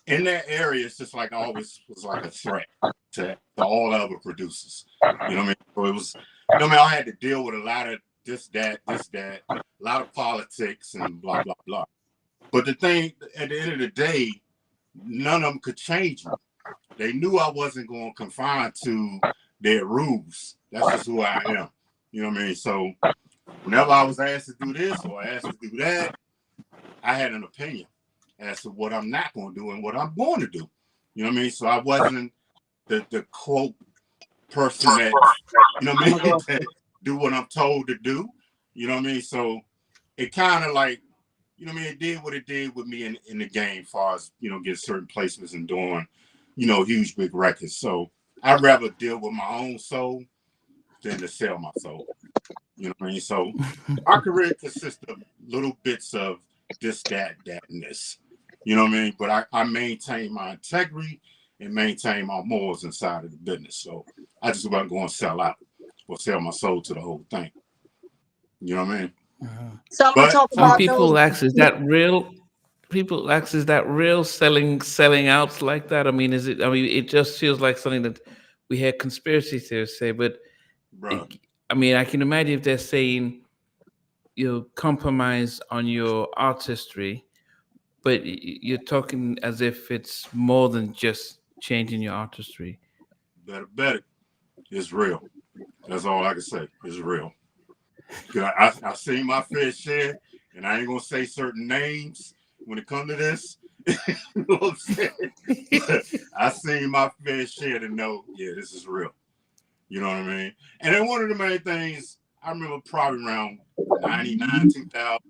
in that area, it's just like I always was like a threat to all other producers. You know what I mean? So it was, you know what I mean? I had to deal with a lot of this, that, a lot of politics and blah, blah, blah. But the thing, at the end of the day, none of them could change me. They knew I wasn't going to confine to their rules. That's just who I am. You know what I mean? So whenever I was asked to do this or asked to do that, I had an opinion as to what I'm not going to do and what I'm going to do. You know what I mean? So I wasn't the quote person that, you know what I mean, that do what I'm told to do. You know what I mean? So it kind of like, you know what I mean, it did what it did with me in the game as far as, you know, get certain placements and doing, you know, huge, big records. So I'd rather deal with my own soul than to sell my soul. You know what I mean? So our career consists of little bits of this, that, and this. You know what I mean? But I maintain my integrity and maintain my morals inside of the business. So I just wasn't going to sell out or sell my soul to the whole thing. You know what I mean? So I'm gonna talk Some about people those. ask, is that real? People ask, is that real selling out like that? I mean, is it? I mean, it just feels like something that we hear conspiracy theorists say, but Bro. I mean, I can imagine if they're saying, you know, compromise on your artistry, but you're talking as if it's more than just changing your artistry. Better bet it. It's real. That's all I can say. It's real. I've seen my fair share, and I ain't gonna say certain names when it comes to this. You know what I'm saying? I seen my fair share to know, yeah, this is real. You know what I mean? And then one of the main things I remember probably around 99, 2000.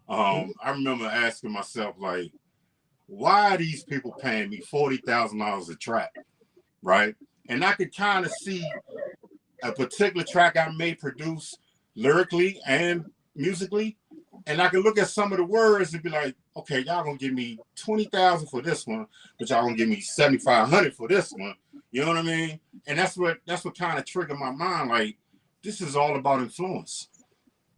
I remember asking myself, like, why are these people paying me $40,000 a track, right? And I could kind of see a particular track I may produce lyrically and musically And I can look at some of the words and be like, okay, y'all gonna give me 20,000 for this one, but y'all gonna give me 7,500 for this one. You know what I mean? And that's what kind of triggered my mind. Like, this is all about influence.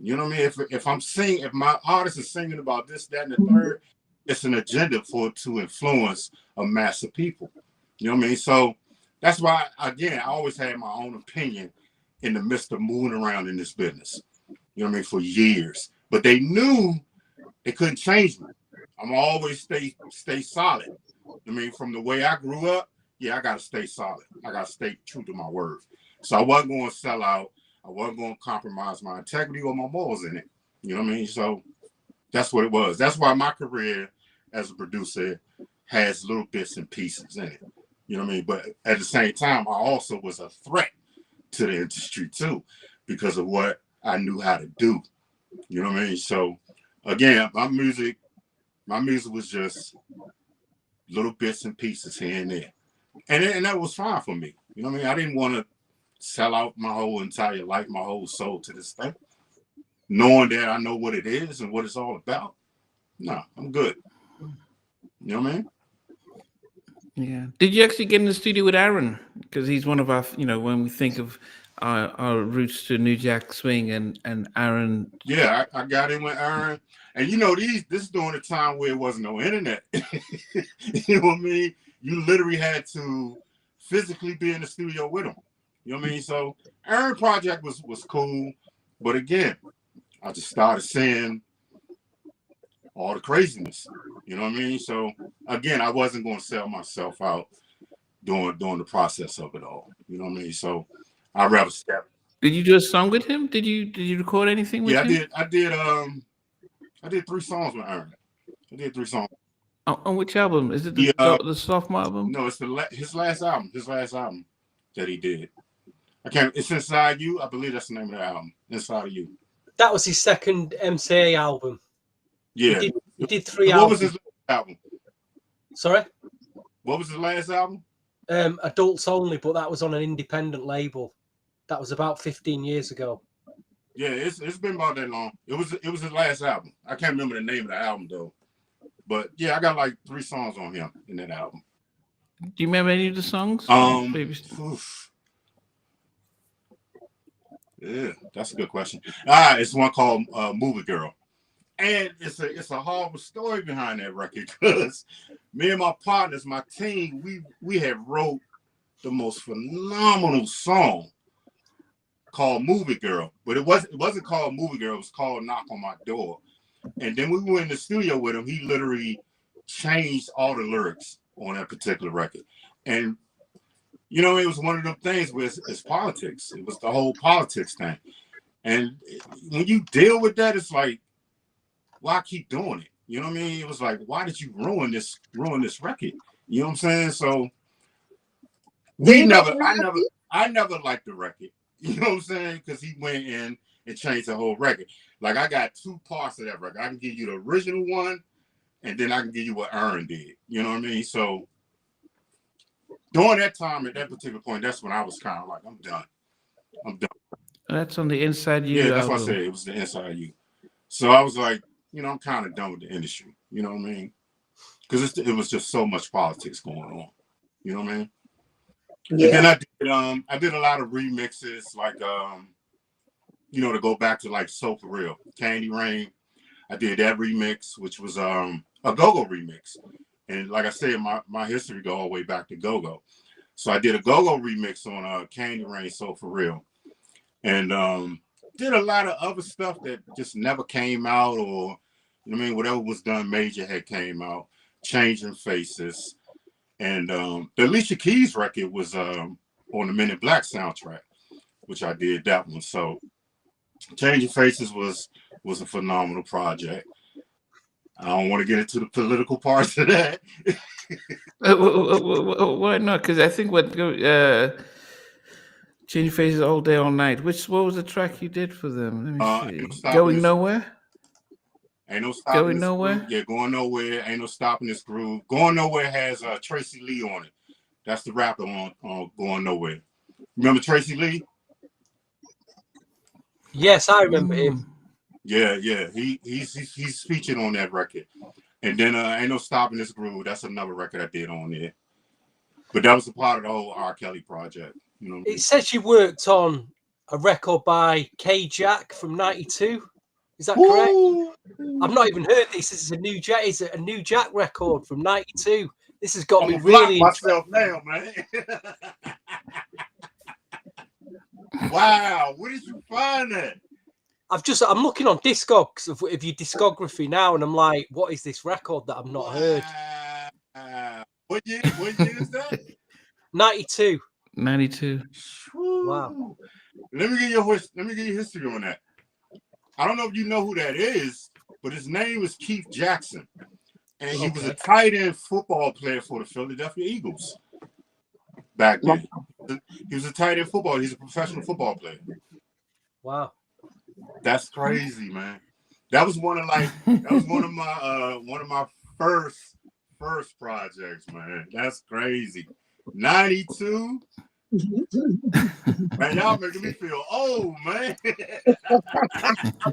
You know what I mean? If my artist is singing about this, that, and the third, it's an agenda for it to influence a mass of people. You know what I mean? So that's why, again, I always had my own opinion in the midst of moving around in this business. You know what I mean? For years. But they knew they couldn't change me. I'm always stay solid. I mean, from the way I grew up, yeah, I gotta stay solid. I gotta stay true to my word. So I wasn't going to sell out. I wasn't going to compromise my integrity or my morals in it. You know what I mean? So that's what it was. That's why my career as a producer has little bits and pieces in it. You know what I mean? But at the same time, I also was a threat to the industry too, because of what I knew how to do. You know what I mean? So again, my music was just little bits and pieces here and there. And that was fine for me. You know what I mean? I didn't want to sell out my whole entire life, my whole soul to this thing, knowing that I know what it is and what it's all about. No, I'm good. You know what I mean? Yeah. Did you actually get in the studio with Aaron? Because he's one of our, when we think of our roots to New Jack Swing and Aaron. Yeah, I got in with Aaron. And this is during a time where it wasn't no internet. You know what I mean? You literally had to physically be in the studio with him. You know what I mean? So Aaron project was cool. But again, I just started seeing all the craziness. You know what I mean? So again, I wasn't going to sell myself out during the process of it all. You know what I mean? So I'd rather step. Did you do a song with him? Did you record anything with him? Yeah, I did 3 songs with Aaron. I did 3 songs. On which album? Is it the sophomore album? No, it's his last album. His last album that he did. It's Inside You. I believe that's the name of the album. Inside of You. That was his second MCA album. Yeah. He did 3 albums. What was his last album? Sorry? What was his last album? Adults Only, but that was on an independent label. That was about 15 years ago. Yeah, it's been about that long. It was his last album. I can't remember the name of the album though. But yeah, I got like 3 songs on him in that album. Do you remember any of the songs? Yeah, that's a good question. It's one called Movie Girl. And it's a horrible story behind that record because me and my partners, my team, we had wrote the most phenomenal song called Movie Girl. But it wasn't called Movie Girl, it was called Knock on My Door. And then we went in the studio with him. He literally changed all the lyrics on that particular record. And, it was one of them things where it's politics. It was the whole politics thing. And when you deal with that, it's like, why keep doing it? You know what I mean? It was like, why did you ruin this record? You know what I'm saying? So I never liked the record. You know what I'm saying? Because he went in and changed the whole record. Like I got 2 parts of that record. I can give you the original one, and then I can give you what Aaron did. You know what I mean? So during that time, at that particular point, that's when I was kind of like, I'm done. That's on the Inside You. Yeah, that's what I said. It was the Inside You. So I was like, I'm kind of done with the industry. You know what I mean? Because it was just so much politics going on. You know what I mean? Yeah. And then I did a lot of remixes, like to go back to like So For Real, Candy Rain. I did that remix, which was a go-go remix. And like I said, my history go all the way back to go-go. So I did a go-go remix on Candy Rain, So For Real. And did a lot of other stuff that just never came out, or whatever was done major had came out. Changing Faces. And the Alicia Keys record was on the Men in Black soundtrack, which I did that one. So Changing Faces was a phenomenal project. I don't want to get into the political parts of that. Why not? Because I think Changing Faces All Day, All Night. What was the track you did for them? Let me see. Going Nowhere? Ain't no stopping Going Nowhere? Groove. Yeah, Going Nowhere. Ain't no stopping this groove. Going Nowhere has Tracy Lee on it. That's the rapper on Going Nowhere. Remember Tracy Lee? Yes, I remember him. Yeah, yeah. He's featured on that record. And then Ain't No Stopping This Groove. That's another record I did on there. But that was a part of the whole R. Kelly project. You know what I mean? It says you worked on a record by K Jack from '92. Is that correct? Ooh. I've not even heard this. This is a new Jack. Is it a new Jack record from '92? This has got I'm me gonna block really myself now, man. Wow, where did you find that? I'm looking on Discogs of your discography now, and I'm like, what is this record that I've not heard? What year is that? 92. 92. Wow. Let me give you history on that. I don't know if you know who that is, but his name is Keith Jackson. And he was a tight end football player for the Philadelphia Eagles back then. He was a tight end football. He's a professional football player. Wow. That's crazy, man. That was one of my first projects, man. That's crazy. 92. Man, y'all making me feel old, man. I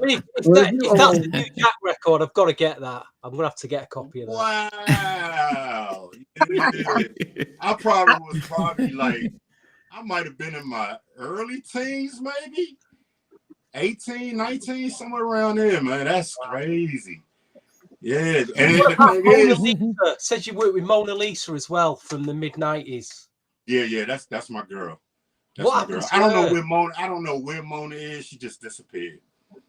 mean, if that's a new Jack record, I've got to get that. I'm gonna have to get a copy of that. Wow. Yeah. I was like, I might have been in my early teens, maybe 18, 19, somewhere around there, man. That's crazy. Yeah. And the thing is, Lisa says you worked with Mona Lisa as well from the mid-90s. yeah, that's my girl. That's What my girl. happened to I her? don't know where Mona is. She just disappeared.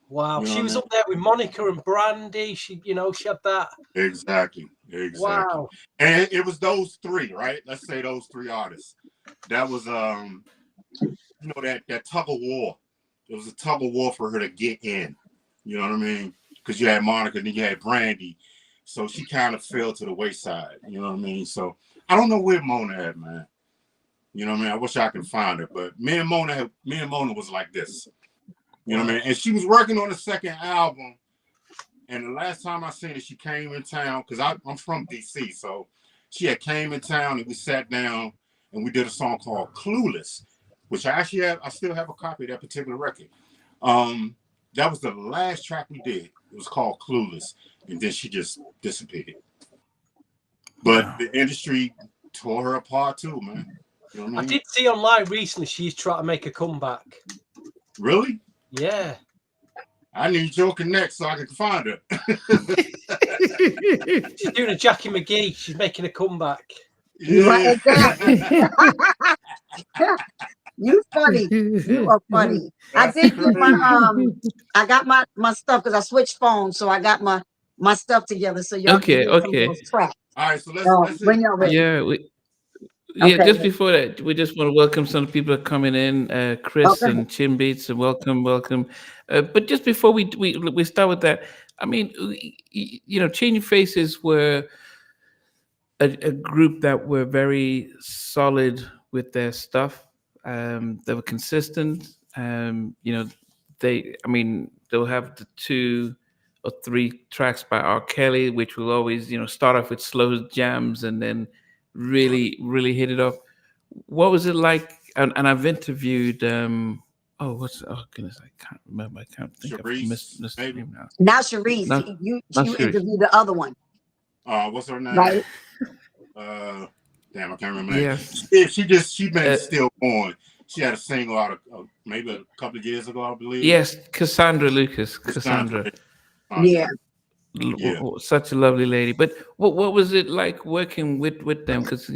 Wow, You know she was what I mean? up there with Monica and Brandy. She had that. Exactly. Wow. And it was those three, right? Let's say those three artists. That was that tug of war. It was a tug of war for her to get in. You know what I mean? Because you had Monica and then you had Brandy. So she kind of fell to the wayside. You know what I mean? So I don't know where Mona at, man. You know what I mean? I wish I could find her, but me and Mona was like this. You know what I mean? And she was working on the second album. And the last time I seen her, she came in town because I'm from DC. So she had came in town and we sat down and we did a song called Clueless, which I still have a copy of that particular record. That was the last track we did. It was called Clueless. And then she just disappeared. But the industry tore her apart too, man. You know what I mean? I did see online recently she's trying to make a comeback. Really? Yeah. I need your connect so I can find her. She's doing a Jacci McGhee. She's making a comeback. Yeah. Right, exactly. You funny. You are funny. That's I did get my crazy. I got my stuff because I switched phones, so I got my stuff together so y'all can hear some of those tracks. All right, so let's When y'all ready. Yeah, Okay. just before that, we just want to welcome some people that are coming in, Chris Okay. and Chin Beats, and welcome. But just before we start with that, I mean, Changing Faces were a group that were very solid with their stuff. They were consistent. They'll have the 2 or 3 tracks by R. Kelly, which will always, start off with slow jams and then really, really hit it off. What was it like? And I've interviewed. Oh goodness, I can't remember. I can't think. I've missed the name now. Now Sharice, Not you Sharice. interviewed the other one. What's her name? Right. Damn, I can't remember. Her name. Yes. She been still on. She had a single out of maybe a couple of years ago, I believe. Yes, Cassandra Lucas. Cassandra. Yeah. Such a lovely lady. But what was it like working with them? Because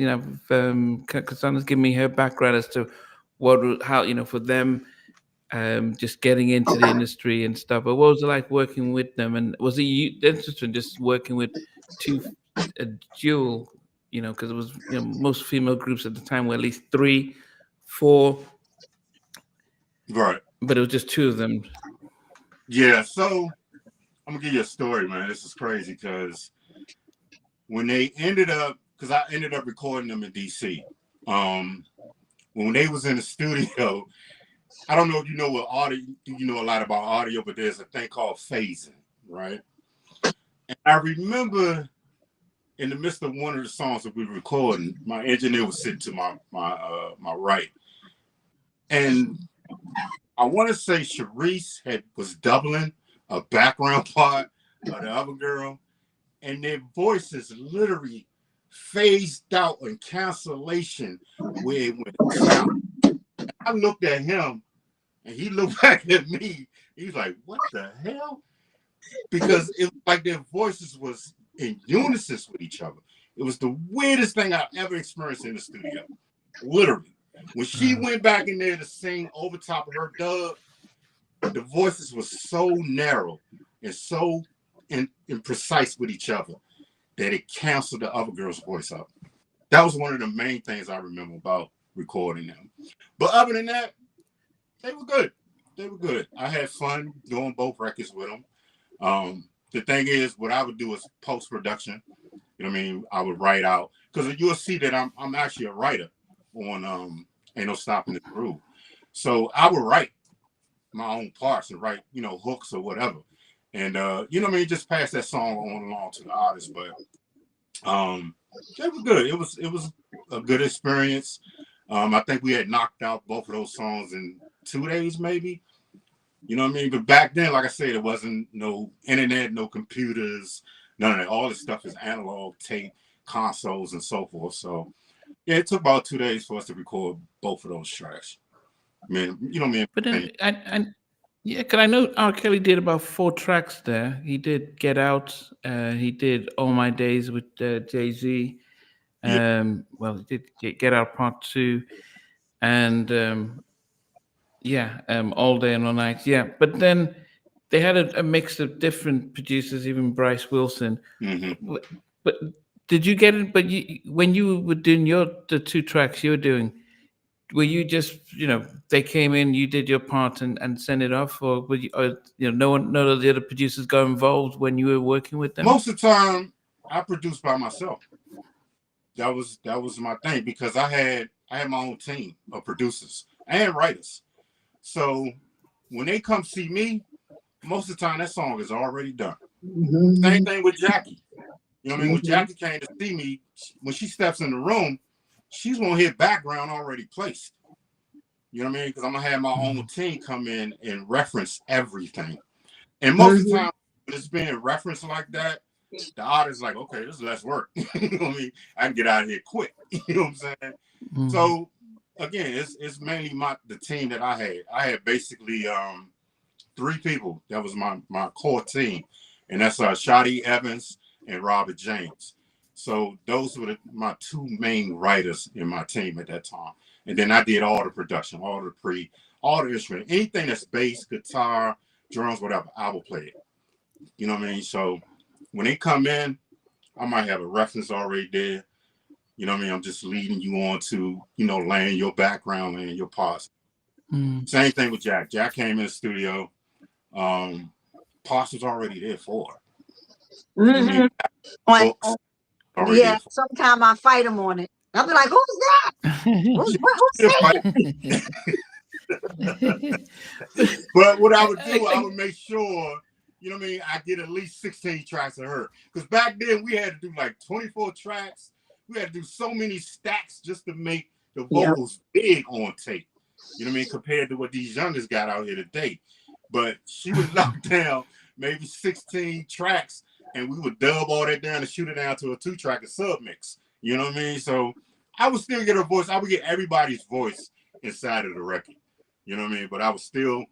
Cassandra's given me her background as to how for them just getting into the industry and stuff. But what was it like working with them? And was it interesting just working with a dual? Because it was most female groups at the time were at least 3, 4. Right. But it was just 2 of them. Yeah. So I'm gonna give you a story, man. This is crazy because when they ended up, because I ended up recording them in DC. When they was in the studio, I don't know if you know what audio, you know a lot about audio, but there's a thing called phasing, right? And I remember in the midst of one of the songs that we were recording, my engineer was sitting to my right, and I want to say Reese was doubling a background part of the other girl, and their voices literally phased out in cancellation where it went down. I looked at him and he looked back at me. He's like, what the hell? Because it was like their voices was in unison with each other. It was the weirdest thing I've ever experienced in the studio. Literally. When she went back in there to sing over top of her dub, the voices were so narrow and so imprecise with each other that it canceled the other girl's voice out. That was one of the main things I remember about recording them. But other than that, they were good. They were good. I had fun doing both records with them. The thing is, what I would do is post-production. You know what I mean? I would write out, because you'll see that I'm actually a writer on Ain't No Stopping the Groove. So I would write my own parts and write, hooks or whatever. And you know what I mean, just pass that song on along to the artist. But they were good. It was a good experience. I think we had knocked out both of those songs in 2 days, maybe. You know what I mean? But back then, like I said, there wasn't no internet, no computers, none of that. All this stuff is analog, tape, consoles, and so forth. So yeah, it took about 2 days for us to record both of those tracks. I mean, you know what I mean? But then, yeah, because I know R. Kelly did about 4 tracks there. He did Get Out. He did All My Days with Jay-Z. Well, he did Get Out Part 2. And All Day and All Night. Yeah, but then they had a mix of different producers, even Bryce Wilson. Mm-hmm. But did you get it? But when you were doing the 2 tracks you were doing, were you just, they came in, you did your part and sent it off, or were you, none of the other producers got involved when you were working with them? Most of the time, I produced by myself. That was my thing, because I had my own team of producers and writers. So when they come see me, most of the time that song is already done. Mm-hmm. Same thing with Jacci. You know what I mean? When Jacci came to see me, when she steps in the room, she's gonna hit background already placed. You know what I mean? Because I'm gonna have my own team come in and reference everything. And most of the time, when it's being referenced like that, the artist's like, okay, this is less work. You know what I mean? I can get out of here quick. You know what I'm saying? Mm. So again, it's mainly the team that I had. I had basically 3 people. That was my core team, and that's Shadi Evans and Robert James. So those were my 2 main writers in my team at that time. And then I did all the production, all the instrument, anything that's bass, guitar, drums, whatever, I will play it. You know what I mean? So when they come in, I might have a reference already there. You know what I mean? I'm just leading you on to, laying your background, laying your parts. Same thing with Jack. Jack came in the studio. Parts was already there for her. You know what I mean? Books already there for sometimes I fight him on it. I'll be like, who's that? Who's saying? But what I would do, I would make sure, you know what I mean, I get at least 16 tracks of her. Because back then we had to do like 24 tracks. We had to do so many stacks just to make the vocals big on tape. You know what I mean? Compared to what these youngers got out here today. But she would knock down maybe 16 tracks, and we would dub all that down and shoot it down to a 2-track sub mix. You know what I mean? So I would still get her voice. I would get everybody's voice inside of the record. You know what I mean? But I was still,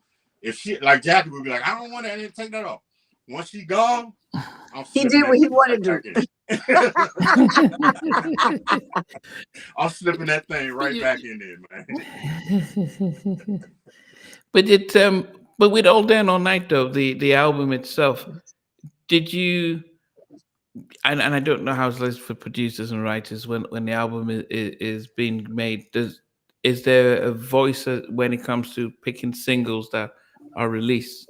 if she, like Jackie would be like, I don't want that, I didn't take that off. Once she gone, he did what he wanted to do. I'm slipping that thing right back in there, man. But with All Day and All Night, though, the album itself, did you? And I don't know how it's for producers and writers when the album is being made. Is there a voice when it comes to picking singles that are released?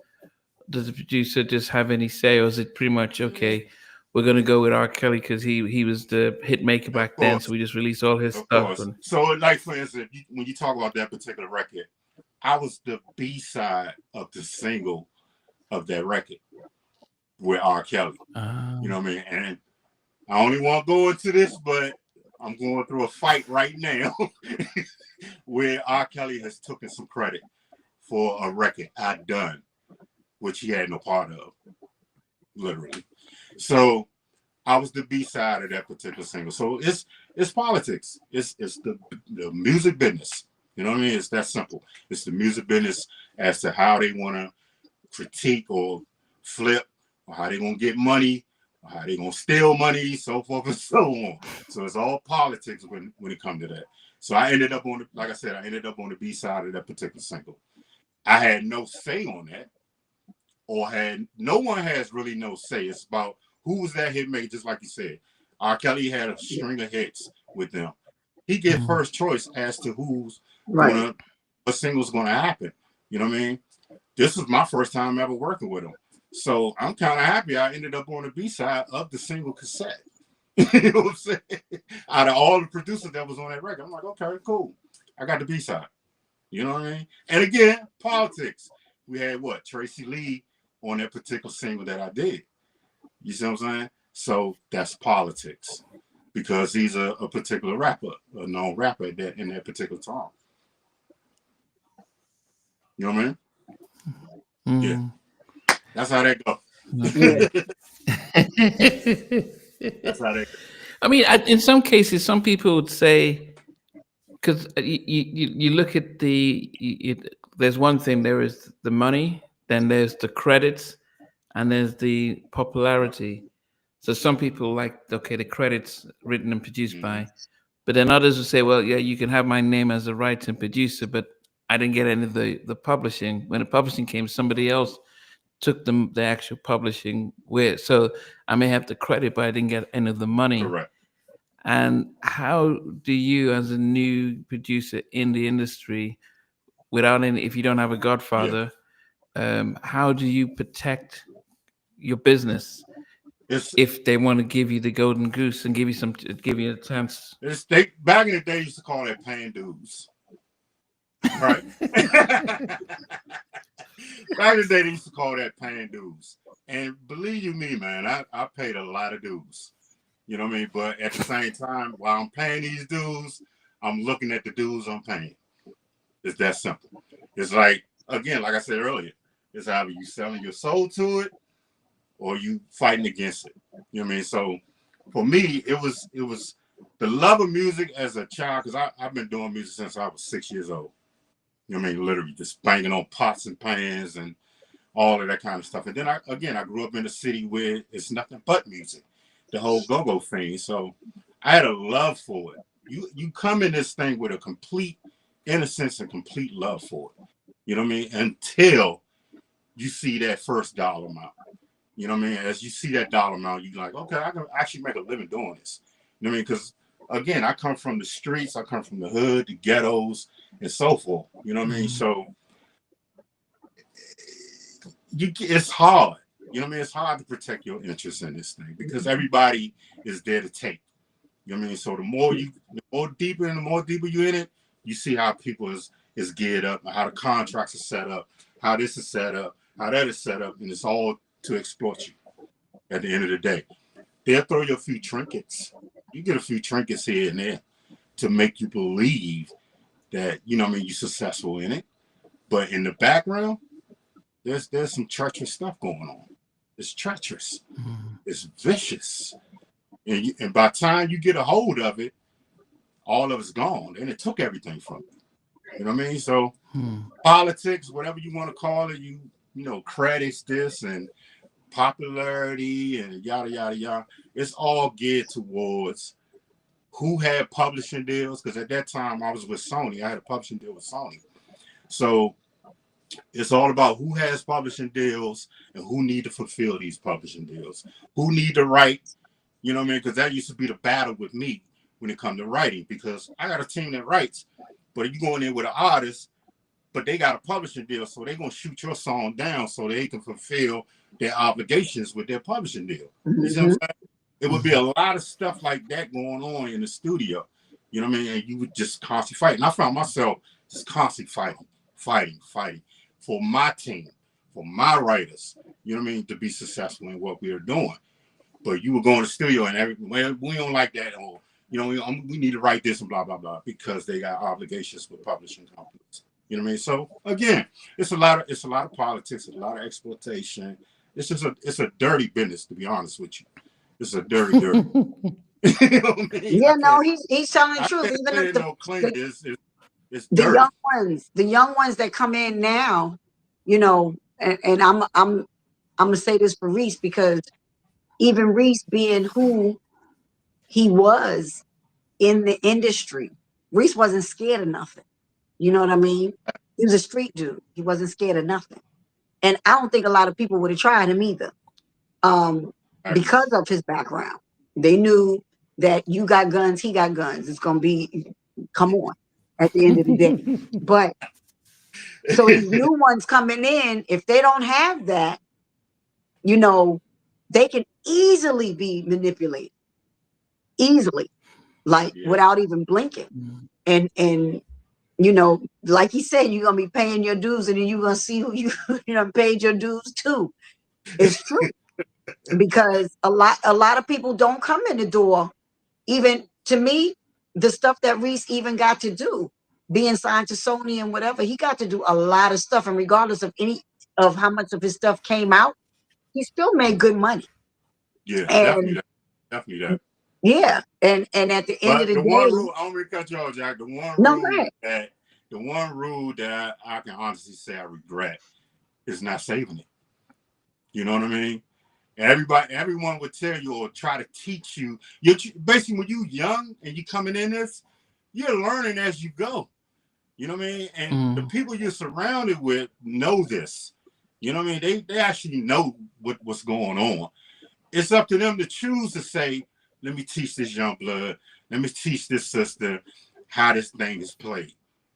Does the producer just have any say, or is it pretty much okay? We're gonna go with R. Kelly because he was the hit maker back then, so we just released all his stuff. And... So, like for instance, when you talk about that particular record, I was the B-side of the single of that record with R. Kelly. You know what I mean? And I only want to go into this, but I'm going through a fight right now where R. Kelly has taken some credit for a record I done which he had no part of, literally. So I was the B-side of that particular single. So it's politics. It's the music business. You know what I mean? It's that simple. It's the music business as to how they want to critique or flip, or how they gonna get money, or how they gonna steal money, so forth and so on. So it's all politics when it comes to that. So I ended up on like I said, I ended up on the B side of that particular single. I had no say on that, or no one has really no say. It's about who was that hit maker, just like you said. R. Kelly had a string of hits with them. He get first choice as to who's what single's gonna happen. You know what I mean? This was my first time ever working with him. So I'm kind of happy I ended up on the B side of the single cassette. You know what I'm saying? Out of all the producers that was on that record, I'm like, okay, cool. I got the B side. You know what I mean? And again, politics. We had Tracy Lee on that particular single that I did. You see what I'm saying? So that's politics. Because he's a particular rapper, a known rapper in that particular time. You know what I mean? Yeah, that's how that goes. That's how that goes. I mean, in some cases, some people would say, because you look at there's one thing, there is the money, then there's the credits, and there's the popularity. So some people like, okay, the credits written and produced by, but then others will say, well, yeah, you can have my name as a writer and producer, but I didn't get any of the publishing. When the publishing came, somebody else took the actual publishing with. So I may have the credit, but I didn't get any of the money. Correct. And how do you, as a new producer in the industry, without any, if you don't have a godfather, how do you protect your business if they want to give you the golden goose and give you a chance? Back in the day, used to call that paying dues. Right. Back in the day, they used to call that paying dues. And believe you me, man, I paid a lot of dues. You know what I mean? But at the same time, while I'm paying these dues, I'm looking at the dues I'm paying. It's that simple. It's like, again, like I said earlier, it's either you selling your soul to it or you fighting against it. You know what I mean? So for me, it was the love of music as a child, because I've been doing music since I was 6 years old. You know what I mean? Literally just banging on pots and pans and all of that kind of stuff. And then I grew up in a city where it's nothing but music, the whole go-go thing. So I had a love for it. You come in this thing with a complete innocence and complete love for it. You know what I mean? Until you see that first dollar amount. You know what I mean? As you see that dollar amount, you're like, okay, I can actually make a living doing this. You know what I mean? Because again, I come from the streets, I come from the hood, the ghettos, and so forth. You know what I mean? So it's hard. You know what I mean? It's hard to protect your interests in this thing because everybody is there to take. You know what I mean? So the more deeper you're in it, you see how people is geared up, how the contracts are set up, how this is set up, how that is set up, and it's all to exploit you at the end of the day. They'll throw you a few trinkets. You get a few trinkets here and there to make you believe that, you know what I mean, you're successful in it. But in the background, there's some treacherous stuff going on. It's treacherous. It's vicious. And by the time you get a hold of it, all of it's gone. And it took everything from you. You know what I mean? So politics, whatever you want to call it, you know, credits this and popularity and yada, yada, yada. It's all geared towards who had publishing deals. Because at that time, I was with Sony. I had a publishing deal with Sony. So it's all about who has publishing deals and who need to fulfill these publishing deals. Who need to write, you know what I mean? Because that used to be the battle with me when it comes to writing. Because I got a team that writes, but you go in there with an artist, but they got a publishing deal, so they're going to shoot your song down so they can fulfill their obligations with their publishing deal. You see what I'm saying? It would be a lot of stuff like that going on in the studio. You know what I mean? And you would just constantly fight. And I found myself just constantly fighting for my team, for my writers, you know what I mean, to be successful in what we are doing. But you were going to the studio and everything, we don't like that, or, you know, we need to write this and blah, blah, blah, because they got obligations with publishing companies. You know what I mean? So again, it's a lot of politics, a lot of exploitation. It's a dirty business, to be honest with you. It's a dirty. You know what I mean? Yeah, no, he's telling the I truth. can't Even say it the, no clean. the It's the young dirty. ones that come in now, you know, and I'm gonna say this for Reese, because even Reese being who he was in the industry, Reese wasn't scared of nothing. You know what I mean? He was a street dude. He wasn't scared of nothing. And I don't think a lot of people would have tried him either. Um, Exactly. because of his background. They knew that you got guns, he got guns. It's gonna be, come on, at the end of the day. But so these new ones coming in, if they don't have that, you know, they can easily be manipulated, easily, like Yeah. without even blinking. And you know, like he said, you're gonna be paying your dues, and then you're gonna see who you know paid your dues to. It's true, because a lot of people don't come in the door. Even to me, the stuff that Reese even got to do, being signed to Sony and whatever, he got to do a lot of stuff, and regardless of any of how much of his stuff came out, he still made good money. Yeah, definitely And that. Definitely that. yeah, and at the end of But the the one day, rule, I'm gonna cut you off, Jack. no, go ahead. The one rule that I can honestly say I regret is not saving it. You know what I mean? Everyone would tell you or try to teach you. You basically when you young and you coming in this, you're learning as you go. You know what I mean? And the people you're surrounded with know this. You know what I mean? They actually know what's going on. It's up to them to choose to say, let me teach this young blood, let me teach this sister how this thing is played.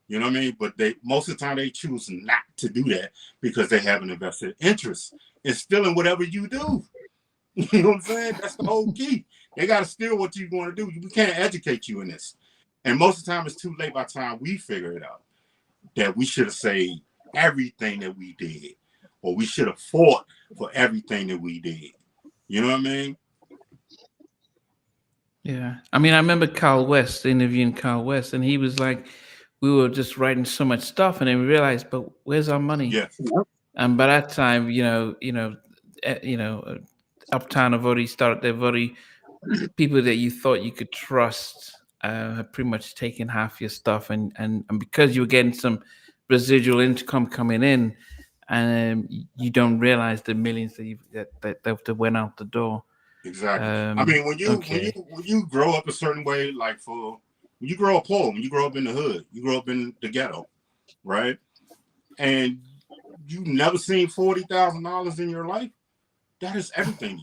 You know what I mean? But they most of the time they choose not to do that because they have an invested interest in stealing whatever you do. You know what I'm saying? That's the whole key. They got to steal what you want to do. We can't educate you in this. And most of the time, it's too late by the time we figure it out that we should have saved everything that we did, or we should have fought for everything that we did. You know what I mean? Yeah. I mean, I remember Carl West interviewing Carl West, and he was like, we were just writing so much stuff, and then we realized, but where's our money? Yes. Yep. And by that time, Uptown have already started. They've already people that you thought you could trust have pretty much taken half your stuff, and because you were getting some residual income coming in, and you don't realize the millions that went out the door. Exactly. I mean, Okay. when you grow up a certain way, like when you grow up poor, when you grow up in the hood, you grow up in the ghetto, right? And you never seen $40,000 in your life. That is everything.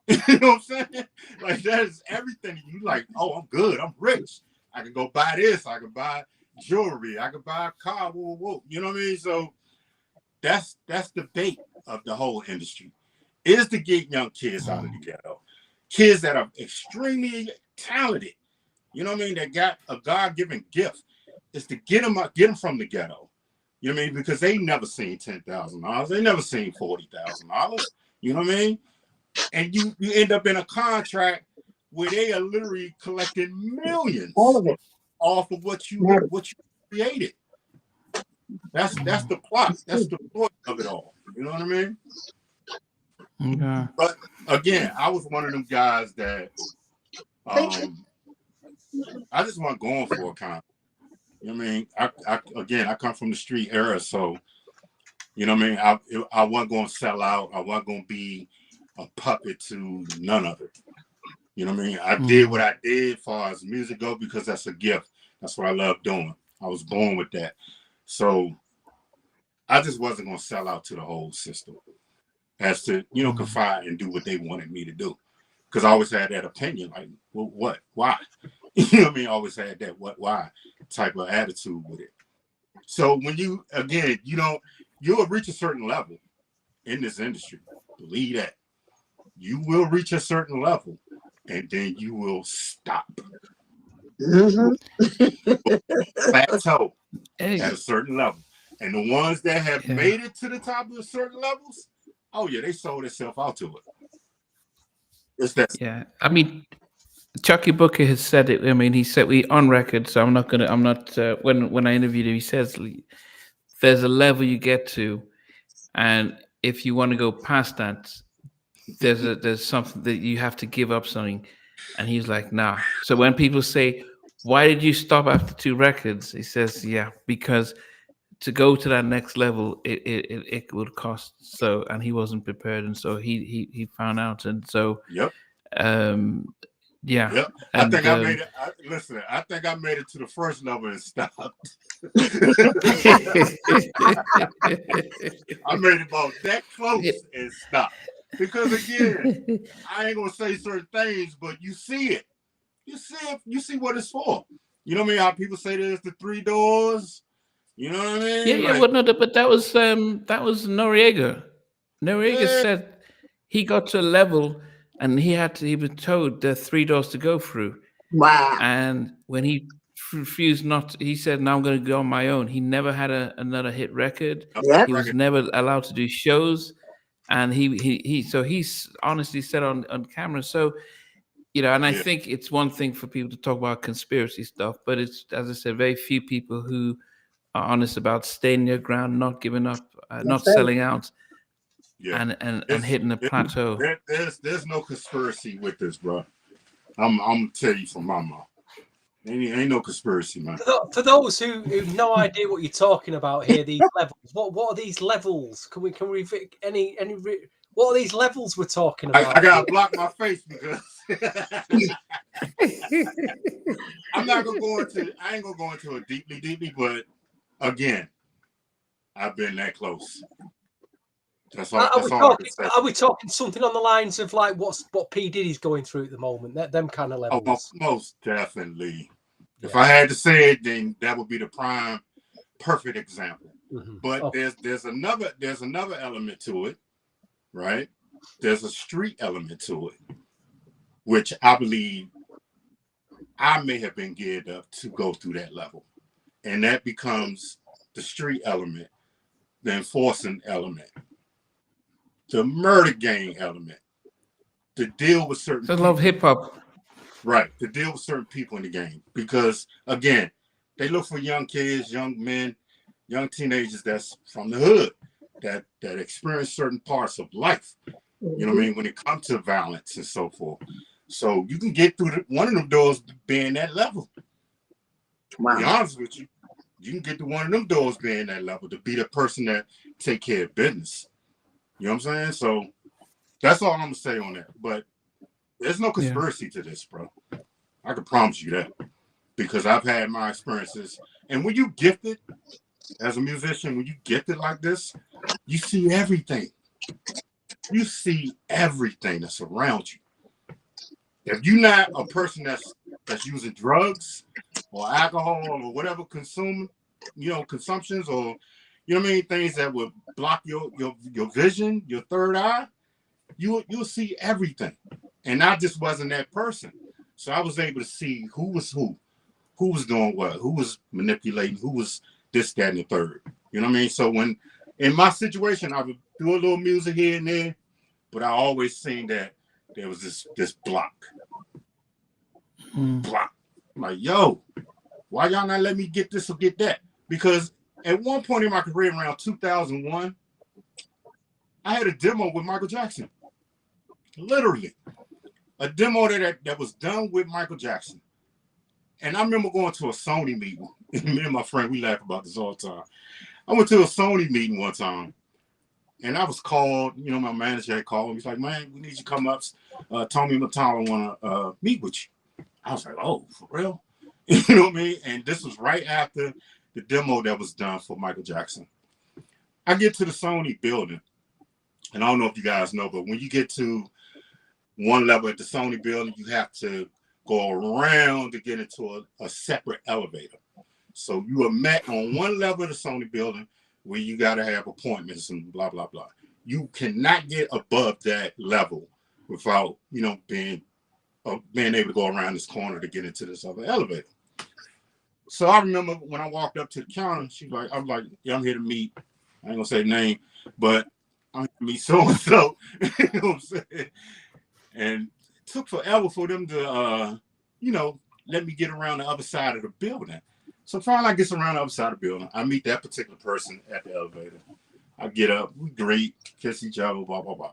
You know what I'm saying? Like that is everything. You like, oh, I'm good. I'm rich. I can go buy this. I can buy jewelry. I can buy a car. Whoa, whoa, whoa. You know what I mean? So that's the bait of the whole industry is to get young kids out of the ghetto, kids that are extremely talented. You know what I mean? That got a God-given gift. Is to get them from the ghetto. You know what I mean? Because they never seen $10,000. They never seen $40,000. You know what I mean? And you end up in a contract where they are literally collecting All millions of it. off of what you created. That's the plot. That's the point of it all. You know what I mean? Okay. But again, I was one of them guys that I just wasn't going for a contract. You know what I mean? I come from the street era, so you know what I mean? I wasn't going to sell out. I wasn't going to be a puppet to none of it. You know what I mean? I did what I did as far as music go because that's a gift. That's what I love doing. I was born with that. So I just wasn't going to sell out to the whole system as to, confide and do what they wanted me to do. Because I always had that opinion, like, well, what? Why? You know what I mean? I always had that why type of attitude with it. So when you'll reach a certain level in this industry. Believe that. You will reach a certain level and then you will stop. Plateau at a certain level. And the ones that have made it to the top of certain levels, oh yeah, they sold themselves out to it. It's that. Yeah. I mean, Chucky Booker has said it. I mean, he said we on record, so I'm not. When I interviewed him, he says there's a level you get to, and if you want to go past that, there's something that you have to give up something. And he's like, nah. So when people say, why did you stop after 2 records? He says, yeah, because to go to that next level, it would cost. So, and he wasn't prepared, and so he found out, and so Yep. Yeah. Yep. And, I think I made it. Listen, I think I made it to the first level and stopped. I made it about that close and stopped. Because again, I ain't gonna say certain things, but you see it. You see what it's for. You know what I mean? How people say there's the 3 doors. You know what I mean? Yeah, Like, well, no, but that was Noriega. Noriega yeah. said he got to a level and he was told there are 3 doors to go through. Wow. And when he refused not, he said, "Now I'm going to go on my own." He never had another hit record. Yep. He was never allowed to do shows, and he's honestly said on camera. So, you know, and I think it's one thing for people to talk about conspiracy stuff, but it's, as I said, very few people who are honest about staying their ground, not giving up, not selling out, and hitting a plateau. There's no conspiracy with this, bro. I'm gonna tell you from my mouth. Ain't no conspiracy, man. For those who have no idea what you're talking about here, these levels. What are these levels? Can we any what are these levels we're talking about? I gotta block my face because I'm not gonna go into. I ain't gonna go into it deeply, but again, I've been that close. That's all. I can say. Are we talking something on the lines of like what P Diddy's going through at the moment? Them kind of levels. Oh, most definitely. Yeah. If I had to say it, then that would be the perfect example. Mm-hmm. But there's another element to it, right? There's a street element to it, which I believe I may have been geared up to go through that level, and that becomes the street element, the enforcing element, the murder gang element, to deal with certain people. I love hip hop. Right, to deal with certain people in the game. Because, again, they look for young kids, young men, young teenagers that's from the hood, that experience certain parts of life. You know what I mean? When it comes to violence and so forth. So you can get through one of them doors being that level. Wow. To be honest with you, you can get to one of them doors being that level, to be the person that take care of business. You know what I'm saying? So that's all I'm going to say on that. But there's no conspiracy to this, bro. I can promise you that, because I've had my experiences. And when you gifted as a musician, when you gifted like this, you see everything. You see everything that's around you. If you're not a person that's using drugs or alcohol or whatever consumptions, or you know what I mean, things that would block your vision, your third eye, you'll see everything. And I just wasn't that person. So I was able to see who was doing what, who was manipulating, who was this, that, and the third. You know what I mean? So when in my situation, I would do a little music here and there, but I always seen that there was this block. Block. I'm like, yo, why y'all not let me get this or get that? Because at one point in my career, around 2001, I had a demo with Michael Jackson. Literally. A demo that was done with Michael Jackson. And I remember going to a Sony meeting. Me and my friend, we laugh about this all the time. I went to a Sony meeting one time, and I was called, my manager had called me. He's like, man, we need you to come up. Tommy Matala want to meet with you. I was like, oh, for real? You know what I mean? And this was right after the demo that was done for Michael Jackson. I get to the Sony building, and I don't know if you guys know, but when you get to one level at the Sony building, you have to go around to get into a separate elevator. So you are met on one level of the Sony building where you got to have appointments and blah, blah, blah. You cannot get above that level without, being able to go around this corner to get into this other elevator. So I remember when I walked up to the counter, I'm like, yeah, I'm here to meet, I ain't gonna say name, but I'm here to meet so-and-so. You know what I'm saying? And it took forever for them to, let me get around the other side of the building. So finally, I get around the other side of the building. I meet that particular person at the elevator. I get up, we greet, kiss each other, blah, blah, blah.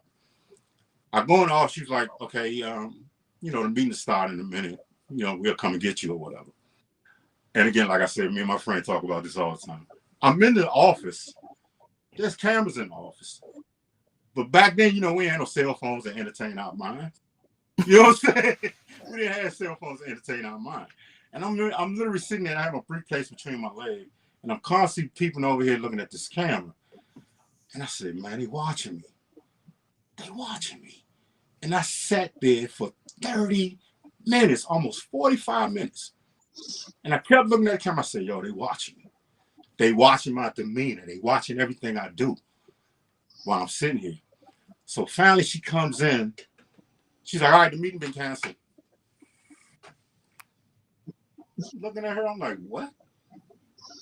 I go in the office, she's like, okay, you know, the meeting will start in a minute. You know, we'll come and get you or whatever. And again, like I said, me and my friend talk about this all the time. I'm in the office. There's cameras in the office. But back then, you know, we had no cell phones to entertain our minds. You know what I'm saying? We didn't have cell phones to entertain our mind. And I'm literally sitting there and I have a briefcase between my legs. And I'm constantly peeping over here looking at this camera. And I said, man, they watching me. They watching me. And I sat there for 30 minutes, almost 45 minutes. And I kept looking at the camera. I said, yo, they watching me. They watching my demeanor. They watching everything I do while I'm sitting here. So finally she comes in. She's like, all right, the meeting been canceled. Looking at her, I'm like, what?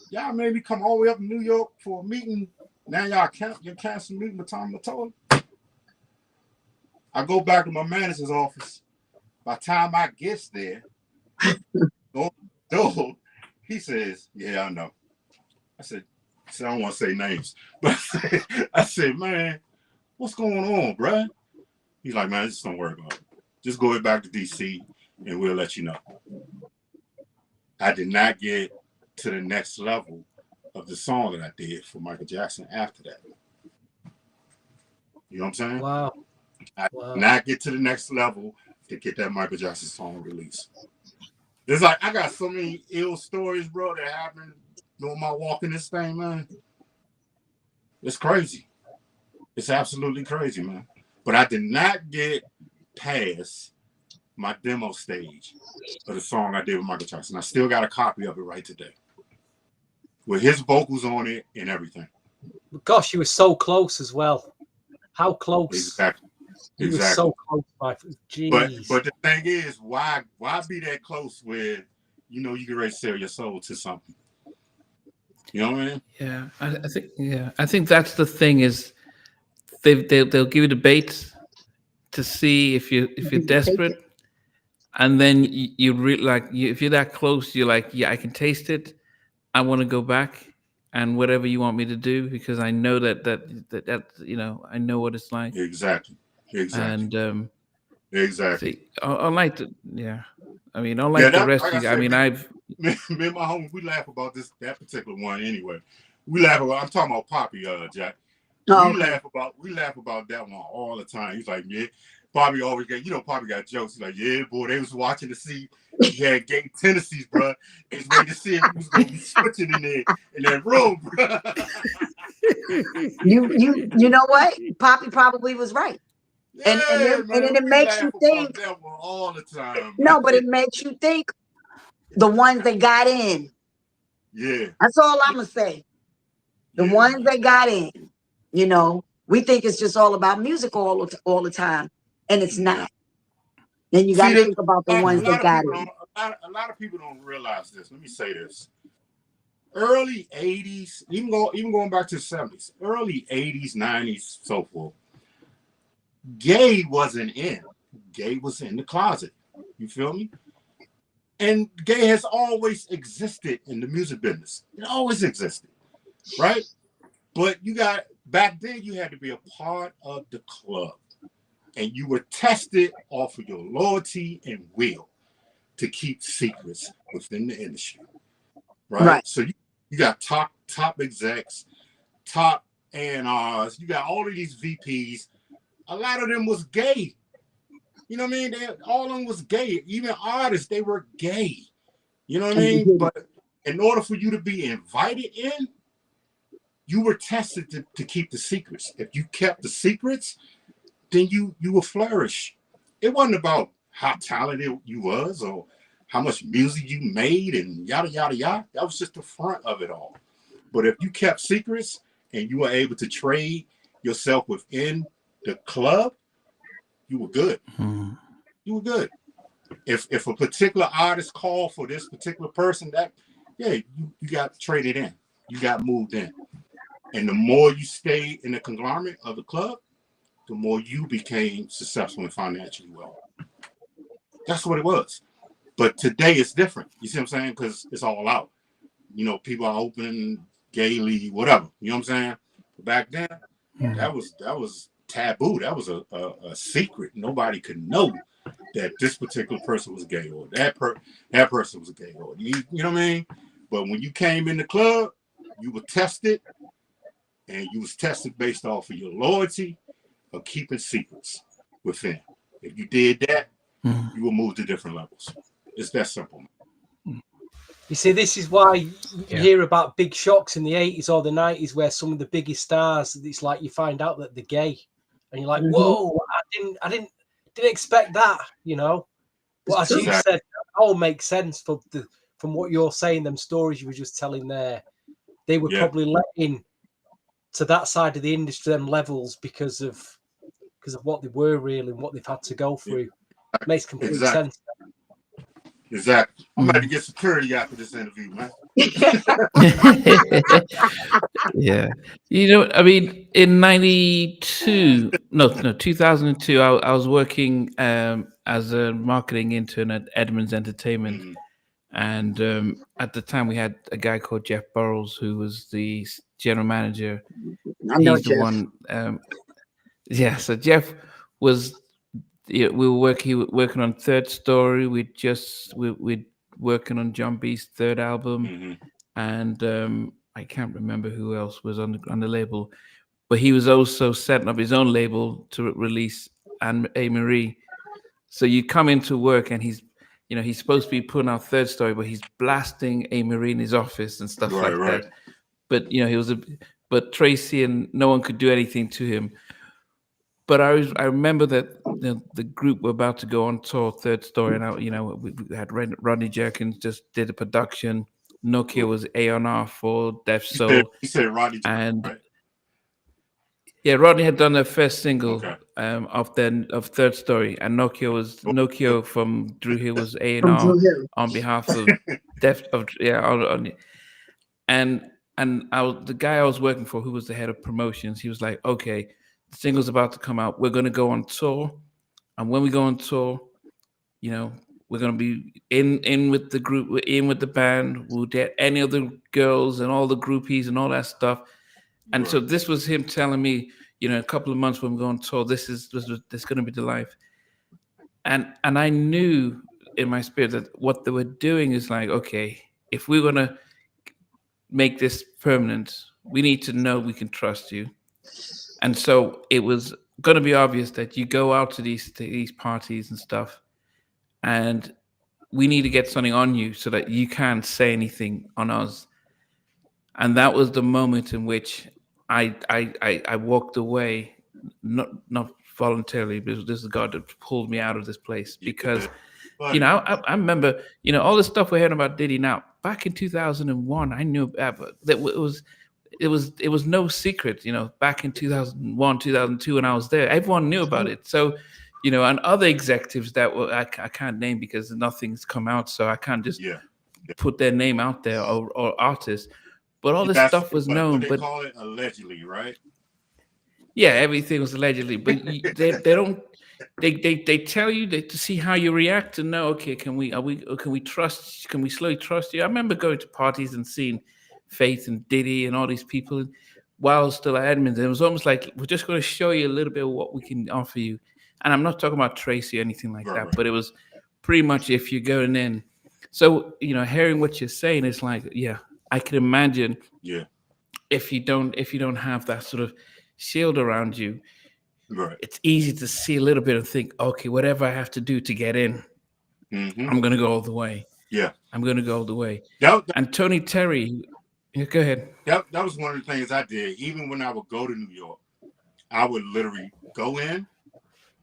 Y'all made me come all the way up to New York for a meeting. Now y'all cancel meeting with Tom Latoya. I go back to my manager's office. By the time I gets there, he says, yeah, I know. I said, I don't want to say names, but I said, man, what's going on, bruh? He's like, man, just don't worry about it. Just go back to DC and we'll let you know. I did not get to the next level of the song that I did for Michael Jackson after that. You know what I'm saying? Wow. I did not get to the next level to get that Michael Jackson song released. It's like, I got so many ill stories, bro, that happened during my walk in this thing, man. It's crazy. It's absolutely crazy, man. But I did not get past my demo stage of the song I did with Michael Jackson. I still got a copy of it right today with his vocals on it and everything. Gosh, you were so close as well. How close? Exactly. You were so close. But the thing is, why be that close where you know you can ready to sell your soul to something? You know what I mean? Yeah, I think that's the thing is they'll give you the bait to see if you're desperate, and then if you're that close, you're like, yeah, I can taste it. I want to go back and whatever you want me to do because I know that you know I know what it's like. Exactly. And exactly. See, unlike the rest of you, I mean, me and my homie, we laugh about that particular one anyway. We laugh about. I'm talking about Poppy, Jack. Oh, We laugh about that one all the time. He's like, yeah. Poppy always got, you know, Poppy got jokes. He's like, yeah, boy, they was watching to see he had gay tendencies, bro. They was waiting to see if he was gonna be switching in that room, bro. you know what? Poppy probably was right. Yeah, and then it makes you think that one all the time. No, but it makes you think the ones that got in. Yeah. That's all I'm gonna say. The ones that got in, you know, we think it's just all about music all the time. And it's not. Then you got to think about the ones that got in. A lot of people don't realize this. Let me say this. Early 80s, even going back to the 70s, early 80s, 90s, so forth. Gay wasn't in. Gay was in the closet. You feel me? And gay has always existed in the music business. It always existed, right? But back then you had to be a part of the club. And you were tested off of your loyalty and will to keep secrets within the industry, right? So you got top execs, top A&Rs, you got all of these VPs. A lot of them was gay. You know what I mean? All of them was gay. Even artists, they were gay. You know what I mean? But in order for you to be invited in, you were tested to keep the secrets. If you kept the secrets, then you will flourish. It wasn't about how talented you was or how much music you made and yada, yada, yada. That was just the front of it all. But if you kept secrets and you were able to trade yourself within the club, you were good. Mm-hmm. You were good. If a particular artist called for this particular person, you got traded in. You got moved in. And the more you stayed in the conglomerate of the club, the more you became successful and financially well. That's what it was. But today it's different. You see what I'm saying? Because it's all out. you know, people are opening gaily, whatever. You know what I'm saying? But back then, that was taboo. That was a secret. Nobody could know that this particular person was gay or that person was gay or you know what I mean? But when you came in the club, you were tested, and you was tested based off of your loyalty or keeping secrets within. If you did that, you will move to different levels. It's that simple. You see, this is why you hear about big shocks in the 80s or the 90s where some of the biggest stars, it's like you find out that they're gay. And you're like, whoa, I didn't expect that, you know. But as you said, that all makes sense from what you're saying, them stories you were just telling there. They were probably let in to that side of the industry, them levels, because of what they were really and what they've had to go through. Makes complete sense. Exactly. I'm about to get security after this interview, man. Yeah. You know, I mean, in 2002, I was working as a marketing intern at Edmonds Entertainment. And at the time, we had a guy called Jeff Burrows, who was the general manager. He's the one. So Jeff was. We were working on Third Story. We'd working on John B's third album, and I can't remember who else was on the label, but he was also setting up his own label to release A. Marie. So you come into work and he's supposed to be putting out Third Story, but he's blasting A. Marie in his office and stuff like that. But but Tracy and no one could do anything to him. But I remember that the group were about to go on tour, Third Story, and we had Rodney Jerkins just did a production. Nokia was A&R for Def Soul. You said Rodney, and right? Yeah, Rodney had done their first single of Third Story, and Nokia from Drew Hill was A&R on behalf of and the guy I was working for, who was the head of promotions, he was like, okay, the single's about to come out. We're going to go on tour. And when we go on tour, we're going to be in with the group, we're in with the band. We'll get any of the girls and all the groupies and all that stuff. And so this was him telling me, a couple of months when we go on tour, this going to be the life. And I knew in my spirit that what they were doing is like, okay, if we're going to make this permanent, we need to know we can trust you. And so it was going to be obvious that you go out to these parties and stuff, and we need to get something on you so that you can't say anything on us. And that was the moment in which I walked away, not voluntarily, but this is God that pulled me out of this place. Because I remember all the stuff we're hearing about Diddy now. Back in 2001, I knew that it was no secret, back in 2001, 2002, when I was there, everyone knew about it. So, and other executives that I can't name because nothing's come out, so I can't just put their name out there, or artists. But all this stuff was known. But they call it allegedly, right? Yeah, everything was allegedly. But they don't. They tell you to see how you react and know. Okay, can we trust? Can we slowly trust you? I remember going to parties and seeing Faith and Diddy and all these people while I was still at Edmonds. It was almost like, we're just going to show you a little bit of what we can offer you. And I'm not talking about Tracy or anything like that, but it was pretty much if you're going in. So, hearing what you're saying is like, I can imagine if you don't have that sort of shield around you, it's easy to see a little bit and think, okay, whatever I have to do to get in, I'm going to go all the way. Yeah. I'm going to go all the way. And Tony Terry, go ahead. That was one of the things I did. Even when I would go to New York, I would literally go in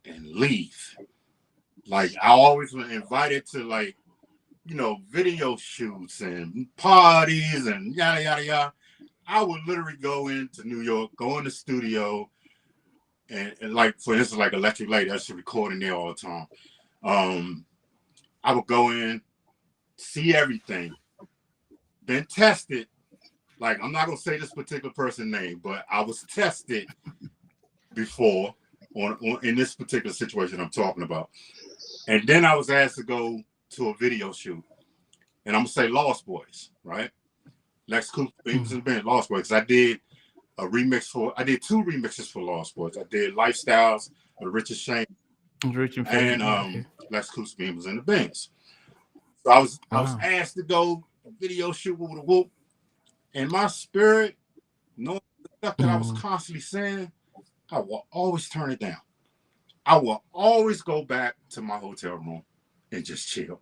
and leave. Like, I always was invited to, video shoots and parties and yada, yada, yada. I would literally go into New York, go in the studio, and like, for instance, like Electric Light, that's recording there all the time. I would go in, see everything, been tested. Like, I'm not gonna say this particular person's name, but I was tested before on in this particular situation I'm talking about. And then I was asked to go to a video shoot, and I'm gonna say Lost Boys, right? Lex Cooper, he was in the band Lost Boys. I did a remix for. I did 2 remixes for Lost Boys. I did Lifestyles of Richard Shane, Richard and okay. Lex Cooper was in the bands. So I was Wow. asked to go video shoot with a whoop, and my spirit, knowing the stuff that I was constantly saying, I will always turn it down. I will always go back to my hotel room and just chill.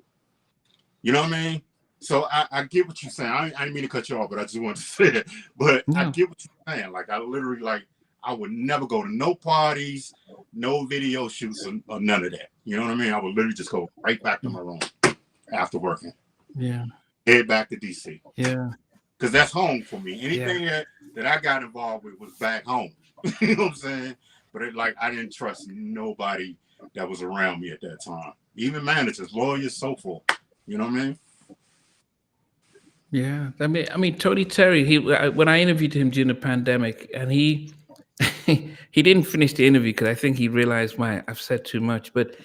You know what I mean? So I get what you're saying. I didn't mean to cut you off, but I just wanted to say it. But I get what you're saying. Like, I literally, like, I would never go to no parties, no video shoots, or none of that. You know what I mean? I would literally just go right back to my room after working. Yeah. Head back to DC. Yeah. Because that's home for me. Anything that I got involved with was back home. You know what I'm saying? But I didn't trust nobody that was around me at that time. Even managers, lawyers, so forth. You know what I mean? Yeah, I mean, Tony Terry. When I interviewed him during the pandemic, and he he didn't finish the interview because I think he realized, I've said too much. But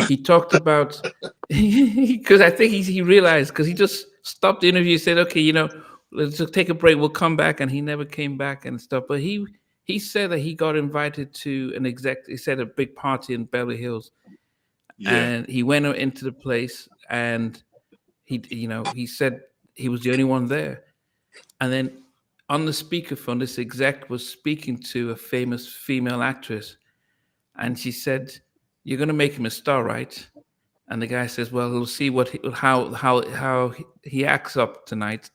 he talked about because I think he realized because he just stopped the interview, said, "Okay, let's just take a break. We'll come back," and he never came back and stuff. But he said that he got invited to an he said a big party in Beverly Hills, and he went into the place and he said he was the only one there. And then on the speakerphone, this exec was speaking to a famous female actress. And she said, "You're going to make him a star, right?" And the guy says, "Well, we'll see how he acts up tonight."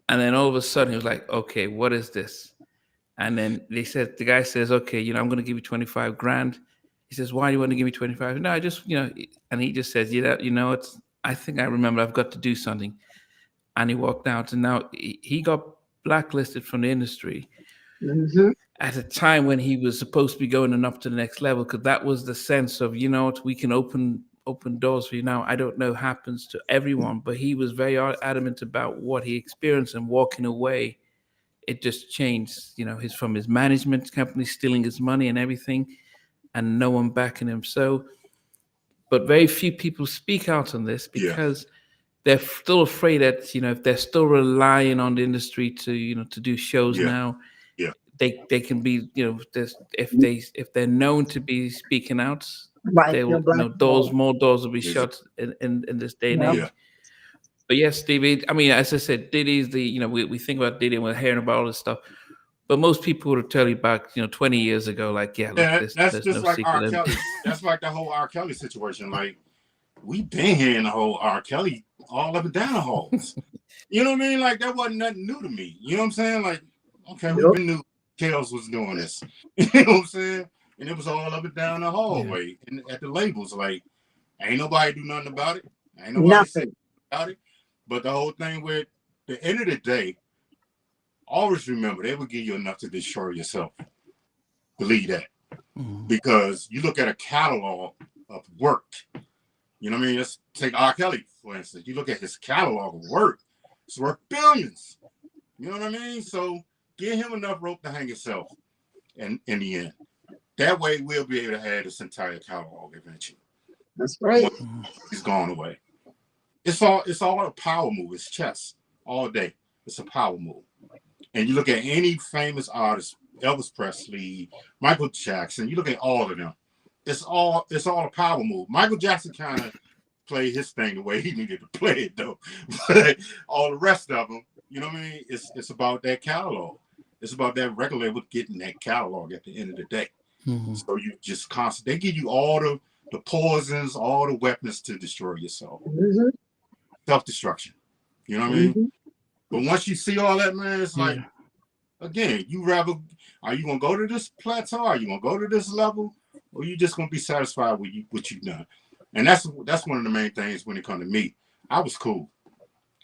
And then all of a sudden he was like, "Okay, what is this?" And then the guy says, "Okay, I'm going to give you 25 grand." He says, "Why do you want to give me 25?" "No, I just, and he just says, it's, I think I remember I've got to do something." And he walked out, and now he got blacklisted from the industry at a time when he was supposed to be going up to the next level, because that was the sense of, we can open doors for you now. I don't know happens to everyone, but he was very adamant about what he experienced, and walking away, it just changed, from his management company stealing his money and everything, and no one backing him. So, but very few people speak out on this because they're still afraid that if they're still relying on the industry to to do shows now, they can be if they're known to be speaking out, Right. they will more doors will be shut in this day and age. But yes, Stevie, I mean, as I said, Diddy's we think about Diddy and we're hearing about all this stuff, but most people would tell you back 20 years ago, like, look, that's there's just no like R. secret. Kelly. That's like the whole R. Kelly situation. Like, we've been hearing the whole R. Kelly all up and down the halls. You know what I mean? Like, that wasn't nothing new to me. You know what I'm saying? Like, okay, we been knew Kells was doing this. You know what I'm saying? And it was all up and down the hallway and at the labels. Like, ain't nobody do nothing about it. Ain't nobody say about it. But the whole thing with the end of the day, always remember they will give you enough to destroy yourself. Believe that. Because you look at a catalog of work. You know what I mean? Let's take R. Kelly, for instance. You look at his catalog of work. It's worth billions. You know what I mean? So give him enough rope to hang himself in the end. That way we'll be able to have this entire catalog eventually. That's right. He's gone away. It's all a power move. It's chess all day. It's a power move. And you look at any famous artist, Elvis Presley, Michael Jackson, you look at all of them. It's all a power move. Michael Jackson kind of played his thing the way he needed to play it, though. But all the rest of them, you know what I mean? It's about that catalog. It's about that record label getting that catalog at the end of the day. So you just they give you all the poisons, all the weapons to destroy yourself. Self-destruction. You know what I mean? But once you see all that, man, it's like, again, are you gonna go to this plateau? Are you gonna go to this level? Or you just gonna be satisfied with what you've done? And that's one of the main things when it comes to me. I was cool.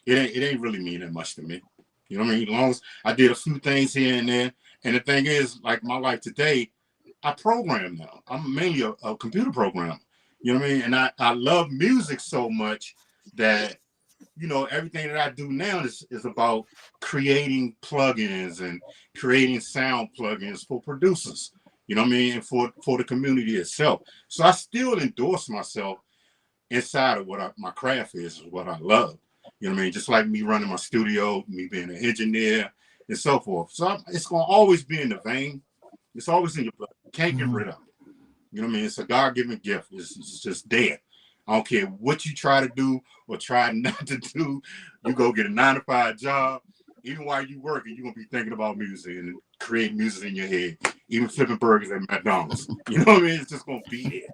It ain't really mean that much to me. You know what I mean? As long as I did a few things here and there. And the thing is, like my life today, I program now. I'm mainly a computer programmer. You know what I mean? And I love music so much that, everything that I do now is about creating plugins and creating sound plugins for producers. You know what I mean? And for the community itself. So I still endorse myself inside of what my craft is what I love. You know what I mean? Just like me running my studio, me being an engineer, and so forth. So it's gonna always be in the vein. It's always in your blood. You can't get rid of it. You know what I mean? It's a God-given gift. It's just there. I don't care what you try to do or try not to do. You go get a 9-to-5 job. Even while you working, you're gonna be thinking about music and creating music in your head. Even flipping burgers at McDonald's. You know what I mean? It's just gonna be there.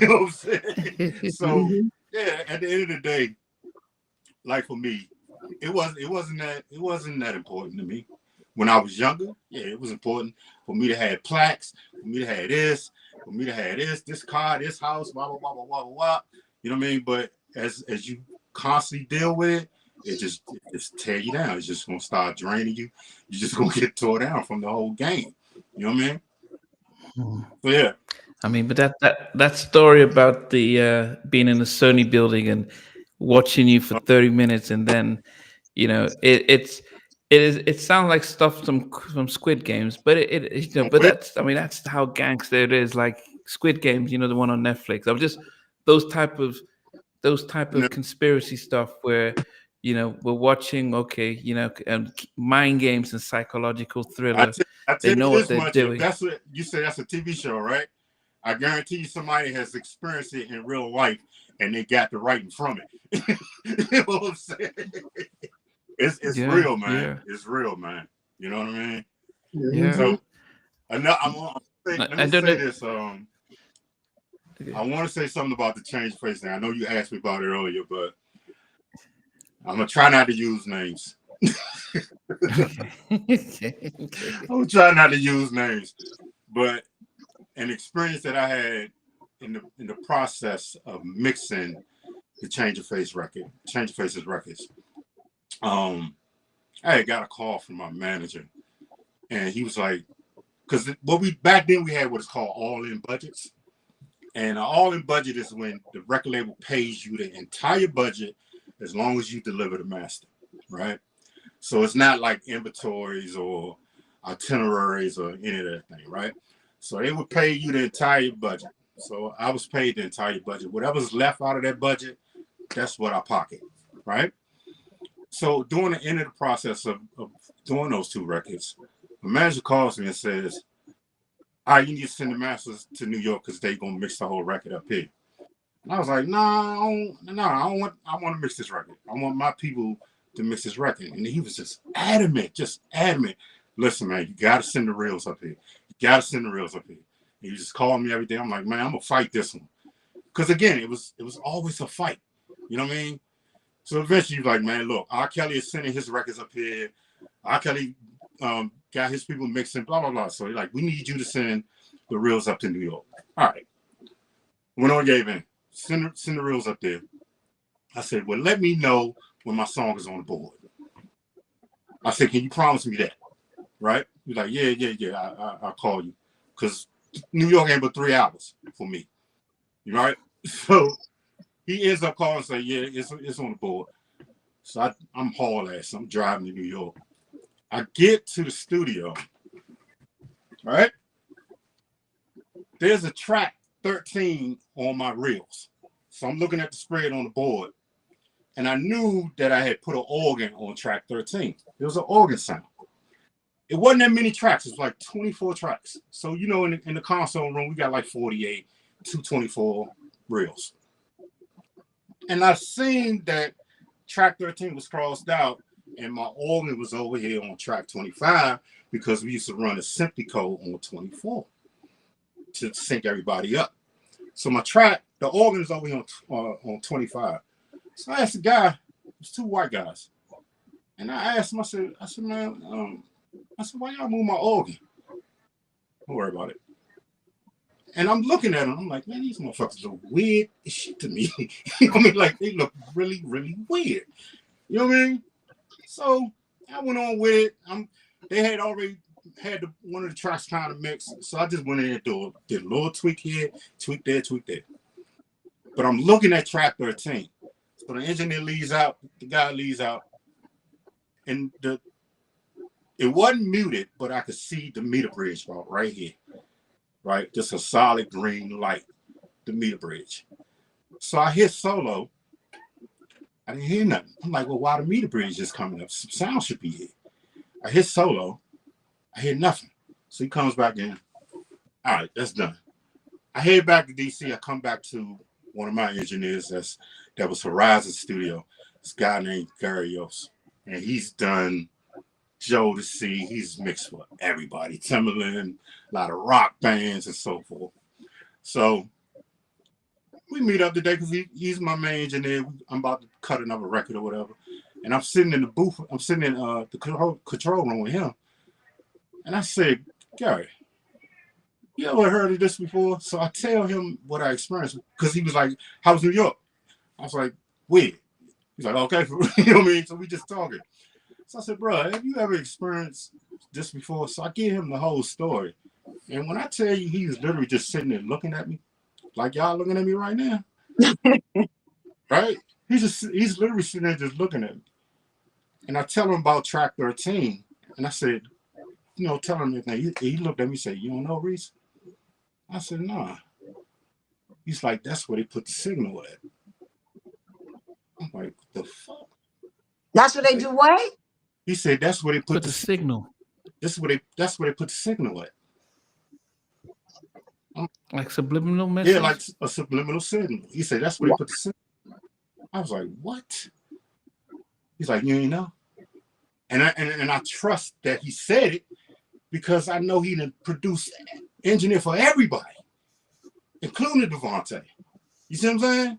You know what I'm saying? So yeah, at the end of the day, like for me, it wasn't that important to me. When I was younger, yeah, it was important for me to have plaques, for me to have this, for me to have this car, this house, blah blah blah blah blah blah. You know what I mean? But as you constantly deal with it, it just tear you down. It's just gonna start draining you. You're just gonna get tore down from the whole game. You know what I mean? So yeah. I mean, but that story about the being in the Sony building and watching you for 30 minutes, and then it sounds like stuff from Squid Games, but but that's how gangster it is. Like Squid Games, the one on Netflix. I'm just those type of conspiracy stuff where we're watching, mind games and psychological thriller. I They tell know you what this they're much, if doing. that's what you say, that's a TV show, right? I guarantee you somebody has experienced it in real life and they got the writing from it. You know what I'm saying? It's real, man. Yeah. It's real, man. You know what I mean? Yeah. So let me don't say know. this. I want to say something about the change face thing. I know you asked me about it earlier, but I'm gonna try not to use names. Okay. I'm gonna try not to use names, but an experience that I had in the process of mixing the Change of Faces records. I had got a call from my manager, and he was like, because back then we had what is called all-in budgets, and an all-in budget is when the record label pays you the entire budget as long as you deliver the master, right? So it's not like inventories or itineraries or any of that thing, right? So they would pay you the entire budget. So I was paid the entire budget. Whatever's left out of that budget, that's what I pocket, right? So during the end of the process of doing those two records, the manager calls me and says, all right, you need to send the masters to New York because they're going to mix the whole record up here. And I was like, I want to mix this record. I want my people to mix this record. And he was just adamant. Listen, man, you got to send the reels up here. And he just called me every day. I'm like, man, I'm going to fight this one. Because again, it was always a fight. You know what I mean? So eventually, like, man, look, R. Kelly is sending his records up here. R. Kelly got his people mixing, blah, blah, blah. So like, we need you to send the reels up to New York. All right. Went on, gave in. Send the reels up there. I said, well, let me know when my song is on the board. I said, can you promise me that? Right? He's like, yeah. I'll call you. Because New York ain't but 3 hours for me. You know, right? So he ends up calling and say, yeah, it's on the board. So I'm haul ass. I'm driving to New York. I get to the studio. Right? There's a track 13 on my reels. So I'm looking at the spread on the board. And I knew that I had put an organ on track 13. It was an organ sound. It wasn't that many tracks. It was like 24 tracks. So, in the console room, we got like 48, 224 reels. And I seen that track 13 was crossed out and my organ was over here on track 25 because we used to run a Simply code on 24 to sync everybody up. So the organ is over here on 25. So I asked the guy, it was 2 white guys. And I asked him, I said, man, why y'all move my organ? Don't worry about it. And I'm looking at them, I'm like, man, these motherfuckers look weird as shit to me. You know what I mean? Like, they look really, really weird. You know what I mean? So I went on with it. They had already had one of the tracks kind of mixed. So I just went in and did a little tweak here, tweak there. But I'm looking at track 13. So the engineer leaves out, the guy leaves out. And it wasn't muted, but I could see the meter bridge right here. Right? Just a solid green light, the meter bridge. So I hit solo, I didn't hear nothing. I'm like, well, why the meter bridge just coming up? Some sound should be here. I hit solo. I hear nothing. So he comes back in. All right, that's done. I head back to DC. I come back to one of my engineers that was Horizon Studio. This guy named Gary Yost. And he's done Joe to See. He's mixed for everybody. Timberland, a lot of rock bands and so forth. So we meet up today because he's my main engineer. I'm about to cut another record or whatever. And I'm sitting in the booth. I'm sitting in the control room with him. And I said, Gary, you ever heard of this before? So I tell him what I experienced because he was like, how's New York? I was like, weird. He's like, okay, you know what I mean? So we just talking. So I said, bro, have you ever experienced this before? So I give him the whole story. And when I tell you he was literally just sitting there looking at me, like y'all looking at me right now, right? He's literally sitting there just looking at me. And I tell him about track 13. And I said, tell him everything. He looked at me and said, you don't know, Reese? I said, nah. He's like, that's where they put the signal at. I'm like, what the fuck? That's what they do what? He said, that's where they put the signal. That's where they put the signal at. Like subliminal message? Yeah, like a subliminal signal. He said, that's where they put the signal. I was like, what? He's like, you ain't know? And I trust that he said it because I know he done produced engineer for everybody, including Devontae. You see what I'm saying?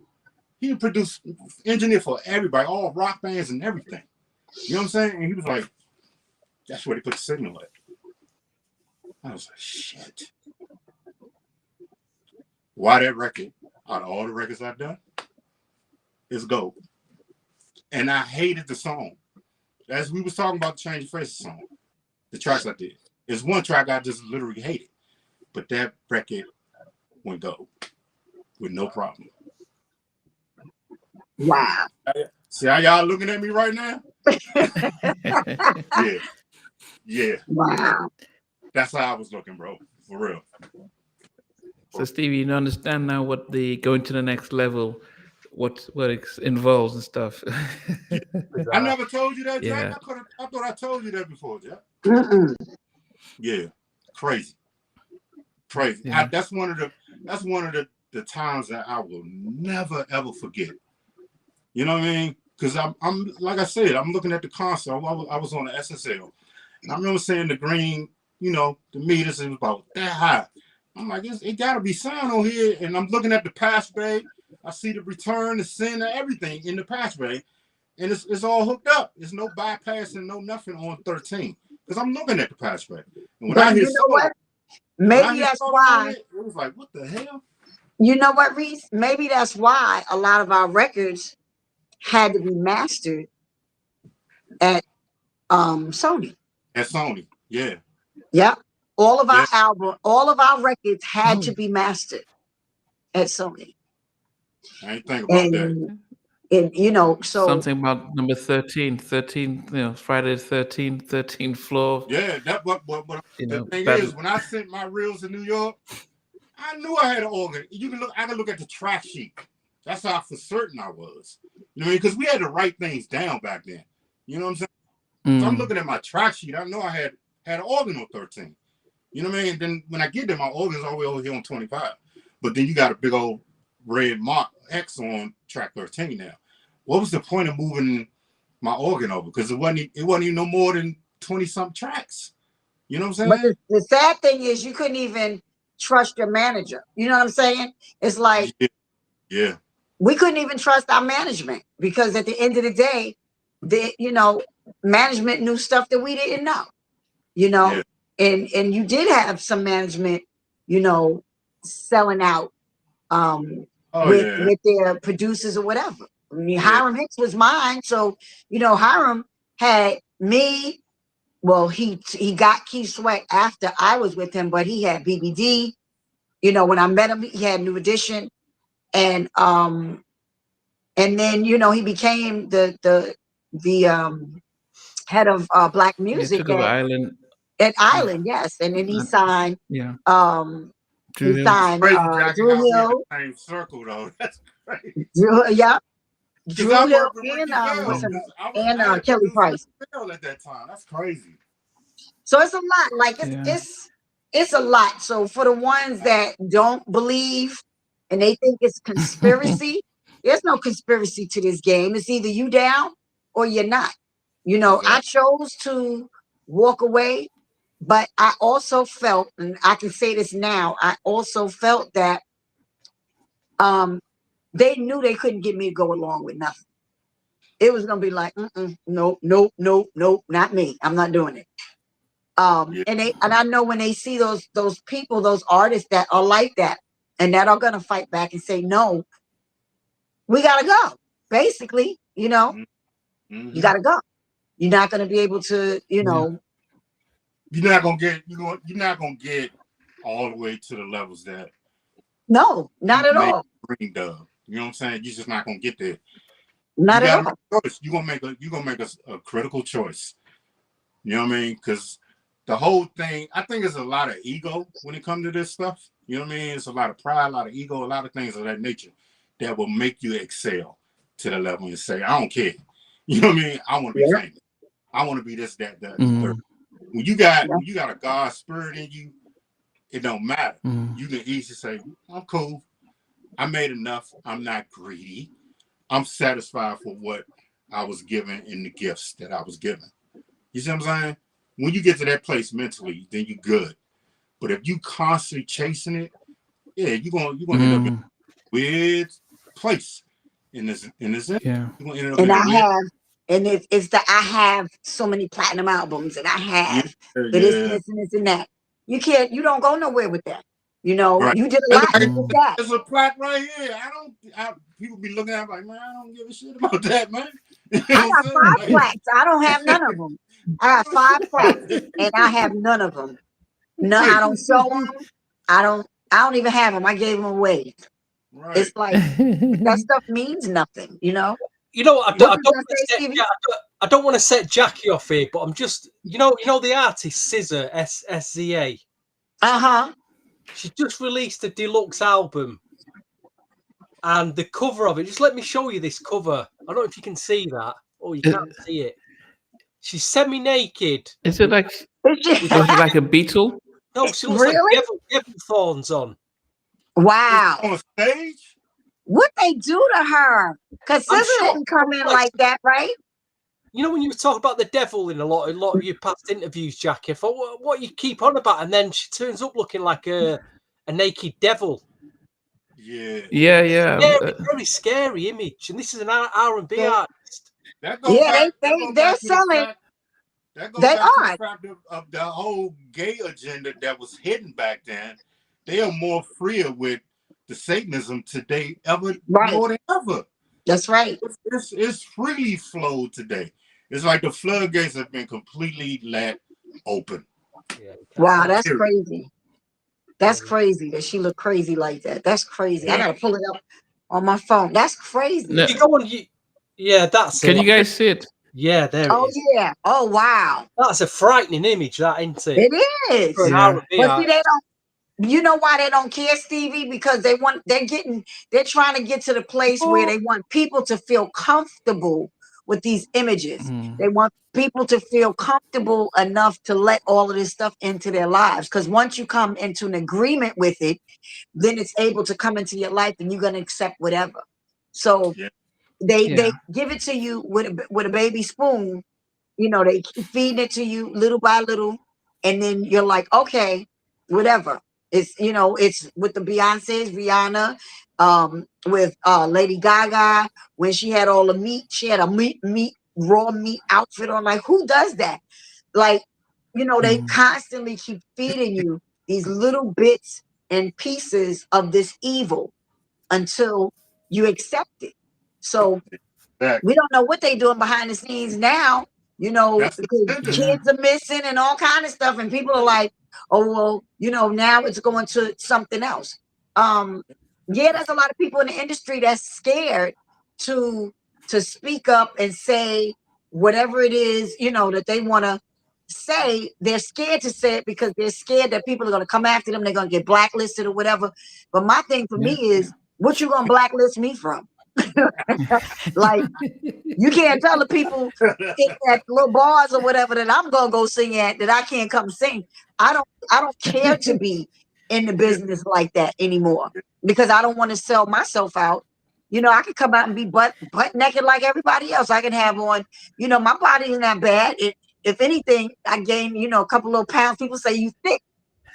He done produced engineer for everybody, all rock bands and everything. You know what I'm saying? And he was like, that's where they put the signal at. I was like, shit. Why that record, out of all the records I've done, is gold. And I hated the song. As we was talking about the Change of Faces song, the tracks I did. There's one track I just literally hated. But that record went gold with no problem. Wow. See how y'all looking at me right now? Yeah. Wow. That's how I was looking, bro. For real. So Stevie, you understand now what the going to the next level, what it involves and stuff. I never told you that, Yeah. Jack. I thought I told you that before, Jack. Yeah, crazy. Yeah. That's one of the times that I will never ever forget. You know what I mean? Because I'm like I said, I'm looking at the console. I was on the SSL, and I remember seeing the green, the meters, it was about that high. I'm like, it gotta be sound on here, and I'm looking at the patch bay. I see the return, the send, and everything in the patch bay, and it's all hooked up. There's no bypassing, no nothing on 13 because I'm looking at the patch bay. And when But I hear you know what? Maybe that's why. It was like, what the hell? You know what, Reese? Maybe that's why a lot of our records had to be mastered at Sony. At Sony, yeah. Yep. All of our records had to be mastered at Sony. I ain't think about that. And so something about number 13, Friday the 13th floor. Yeah, that what the thing is, when I sent my reels to New York, I knew I had an organ. I can look at the track sheet. That's how for certain I was. You know what I mean? Because we had to write things down back then. You know what I'm saying? So I'm looking at my track sheet. I know I had an organ on 13. You know what I mean? And then when I get there, my organ's all the way over here on 25. But then you got a big old red mark X on track 13 now. What was the point of moving my organ over? Because it wasn't even no more than 20-something tracks. You know what I'm saying? But the sad thing is you couldn't even trust your manager. You know what I'm saying? It's like yeah. We couldn't even trust our management because at the end of the day, management knew stuff that we didn't know. Yeah. And you did have some management, selling out with their producers or whatever. I mean, Hiram Hicks was mine. So, Hiram had me. Well, he got Keith Sweat after I was with him, but he had BBD. When I met him, he had New Edition. And then, he became the head of Black music took over Island. at Island, yes. And then he signed Drew he signed crazy, Drew Hill. Same circle though. That's crazy. Yeah. Because I Drew Hill worked with and Ricky Bell. what's her Because name? I And had Kelly produced Price. Ricky Bell at that time. That's crazy. So it's a lot. Like Yeah. it's a lot. So for the ones that don't believe and they think it's conspiracy, there's no conspiracy to this game. It's either you down or you're not. You know, I Exactly. chose to walk away, but I also felt, and I can say this now, I also felt that they knew they couldn't get me to go along with nothing. It was gonna be like, nope, nope, nope, nope, not me. I'm not doing it. Yeah. And I know when they see those people, those artists that are like that, and that are gonna fight back and say, no, we gotta go. Basically, you know, Mm-hmm. you gotta go. You're not gonna be able to, You're not gonna get you're not gonna get all the way to the levels that no, not you at may all. dreamed of. You know what I'm saying? You're just not gonna get there. You Not at gotta make all. a choice. You're gonna make a critical choice. You know what I mean? Because the whole thing, I think there's a lot of ego when it comes to this stuff. You know what I mean? It's a lot of pride, a lot of ego, a lot of things of that nature that will make you excel to the level and say, I don't care. You know what I mean? I want to be Yeah. famous. I want to be this, that, the third. When you got a God spirit in you, it don't matter. You can easily say, I'm cool. I made enough. I'm not greedy. I'm satisfied for what I was given in the gifts that I was given. You see what I'm saying? When you get to that place mentally, then you're good. But if you constantly chasing it, yeah, you're gonna end up in a weird place in this Yeah. You're gonna end up And in a I weird. have, and it's that I have so many platinum albums, and I Yeah, have the this, yeah. this, and this, and that. You don't go nowhere with that. You know, Right. you did a lot with that. There's a plaque right here. People be looking at me like, man, I don't give a shit about that, man. You know I what got I'm 5 saying? plaques. I don't have none of them. I got 5 plaques, and I have none of them. No, I Right. don't show them. I don't even have them. I gave them away. Right. It's like that stuff means nothing, you know. You know, I What don't, you gonna say, Stevie? I don't want to set Jackie off here, but I'm just, you know the artist SZA, SZA. Uh-huh. She just released a deluxe album, and the cover of it. Just let me show you this cover. I don't know if you can see that. Oh, you can't see it. She's semi-naked. Is it like a beetle? No, she looks like Really? devil thorns on. Wow. On stage? What they do to her? Because I'm SZA sure. didn't come in like that, right? You know when you talk about the devil in a lot of your past interviews, Jackie, I thought, what you keep on about, and then she turns up looking like a naked devil. Yeah. Yeah. Scary, very scary image, and this is an R&B artist. That goes back. They're selling. That goes They back to the are. fact of the whole gay agenda that was hidden back then. They are more freer with the Satanism today, more than ever. That's right. It's freely flowed today. It's like the floodgates have been completely let open. Yeah, wow, that's crazy. That's crazy that she looked crazy like that. That's crazy. Yeah. I gotta pull it up on my phone. That's crazy. No. You go on, yeah, that's Can it. you guys see it? Yeah, there it is. Yeah. Oh wow. That's a frightening image, that, isn't it? It is. For an Yeah. R&B But see, artist. they don't. You know why they don't care, Stevie? Because they're trying to get to the place where they want people to feel comfortable with these images. They want people to feel comfortable enough to let all of this stuff into their lives. Because once you come into an agreement with it, then it's able to come into your life and you're going to accept whatever. So they give it to you with a baby spoon. You know, they keep feeding it to you little by little. And then you're like, okay, whatever. It's with the Beyonce's, Rihanna, with Lady Gaga, when she had all the meat, she had a raw meat outfit on. Like, who does that? Like, they constantly keep feeding you these little bits and pieces of this evil until you accept it. So we don't know what they're doing behind the scenes now. That's Kids are missing and all kind of stuff, and people are like, "Oh well, now it's going to something else." There's a lot of people in the industry that's scared to speak up and say whatever it is, that they want to say. They're scared to say it because they're scared that people are going to come after them. They're going to get blacklisted or whatever. But my thing for me is, what you going to blacklist me from? Like, you can't tell the people at little bars or whatever that I'm gonna go sing at that I can't come sing. I don't care to be in the business like that anymore because I don't want to sell myself out. You know, I can come out and be butt naked like everybody else. I can have on, you know, my body is not bad. If anything, I gain, you know, a couple little pounds. People say you thick.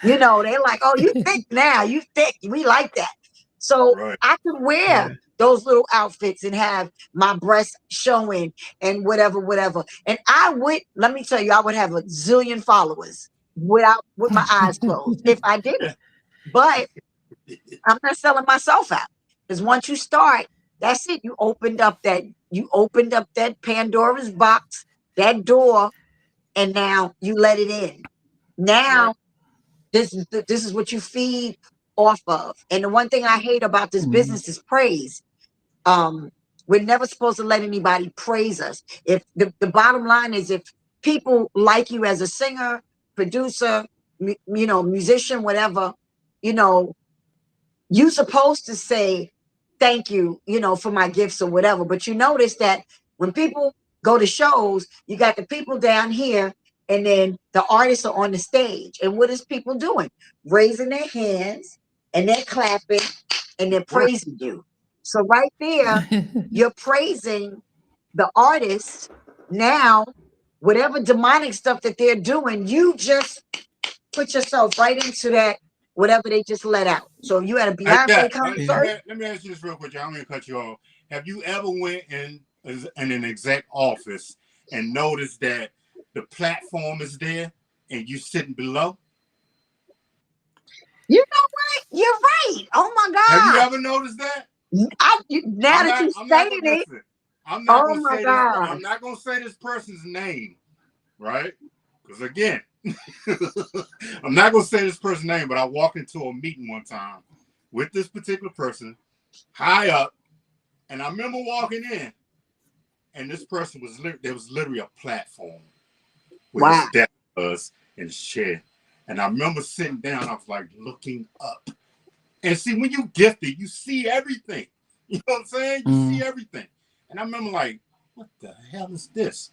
You know, they're like, oh, you thick now. You thick. We like that. So Right. I can wear those little outfits and have my breasts showing and whatever. And I would, let me tell you, I would have a zillion followers with my eyes closed if I did it. But I'm not selling myself out. Because once you start, that's it. You opened up that Pandora's box, that door, and now you let it in. Now Right. this is what you feed off of. And the one thing I hate about this business is praise. We're never supposed to let anybody praise us. If the bottom line is, if people like you as a singer, producer, you know, musician, whatever, you know, you're supposed to say thank you, you know, for my gifts or whatever. But you notice that when people go to shows, you got the people down here and then the artists are on the stage. And what is people doing? Raising their hands and they're clapping and they're praising you. So right there, you're praising the artist. Now, whatever demonic stuff that they're doing, you just put yourself right into that, whatever they just let out. So you at a Beyonce concert. Let me ask you this real quick. I'm going to cut you off. Have you ever went in an exec office and noticed that the platform is there and you sitting below? You know what? You're right. Oh my God. Have you ever noticed that? Now that you stated it. I'm not Oh my God. I'm not going to say this person's name, right? Because again, I'm not going to say this person's name, but I walked into a meeting one time with this particular person high up, and I remember walking in, and this person there was literally a platform where his desk was in his chair. And I remember sitting down, I was like looking up. And see, when you gifted, you see everything. You know what I'm saying? You see everything. And I remember like, what the hell is this?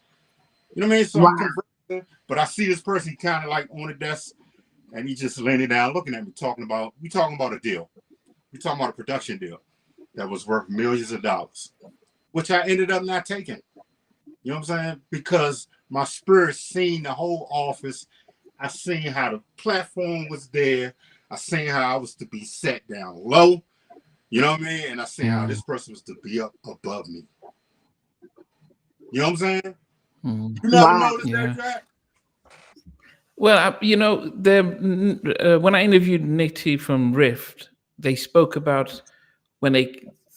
You know what I mean? So I'm conversing, but I see this person kind of like on the desk, and he just leaning down, looking at me, talking about a deal. We're talking about a production deal that was worth millions of dollars, which I ended up not taking. You know what I'm saying? Because my spirit seen the whole office. I seen how the platform was there. I seen how I was to be set down low. You know what I mean? And I seen how this person was to be up above me. You know what I'm saying? You never noticed that, Jack? Well, you know, when I interviewed Nick T from Rift, they spoke about when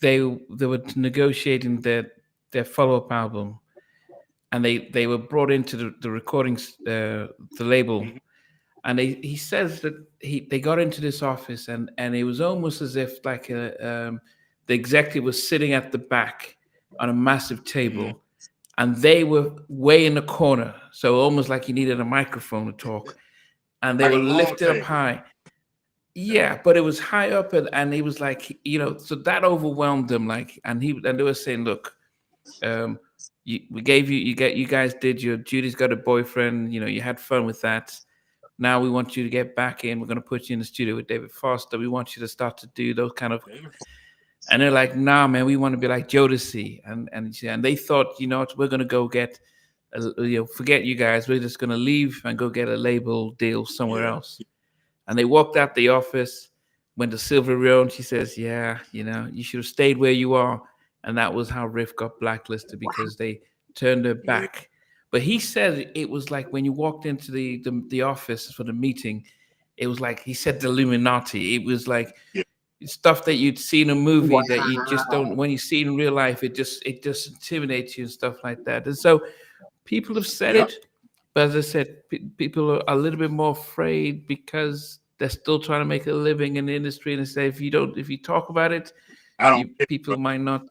they were negotiating their follow-up album, and they were brought into the recordings, the label, and he says that they got into this office, and it was almost as if like the executive was sitting at the back on a massive table, and they were way in the corner, so almost like he needed a microphone to talk, and they Like were a long lifted up table. high. Yeah, but it was high up, and he was like, you know, so that overwhelmed them. Like, and they were saying, look, we gave you guys did your Judy's got a boyfriend. You know, you had fun with that. Now we want you to get back in. We're going to put you in the studio with David Foster. We want you to start to do those kind of. And they're like, nah, man, we want to be like Jodeci. And they thought, you know what, we're going to go get, forget you guys. We're just going to leave and go get a label deal somewhere else. And they walked out the office, went to Sylvia Rhone. She says, yeah, you know, you should have stayed where you are. And that was how Riff got blacklisted, because they turned her back. But he said it was like when you walked into the office for the meeting, it was like, he said, the Illuminati. It was like stuff that you'd see in a movie that you just don't, when you see it in real life, it just intimidates you and stuff like that. And so people have said it, but as I said, people are a little bit more afraid because they're still trying to make a living in the industry. And they say, if you talk about it, people might not.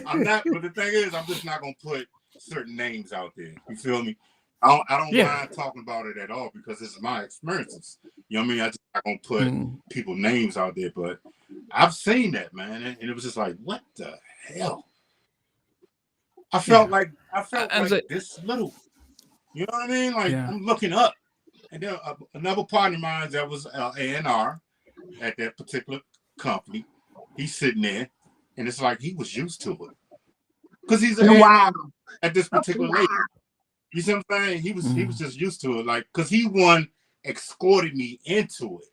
I'm not, but the thing is, I'm just not going to put certain names out there. You feel me? I don't mind talking about it at all because it's my experiences. You know what I mean? I just not going to put people's names out there, but I've seen that, man. And it was just like, what the hell? I felt Yeah. like this little. You know what I mean? Like Yeah. I'm looking up, and then another partner of mine that was A&R at that particular company. He's sitting there, and it's like he was used to it because he's an Wow. A&R at this particular Wow. label. You see what I'm saying? He was just used to it, like because he escorted me into it.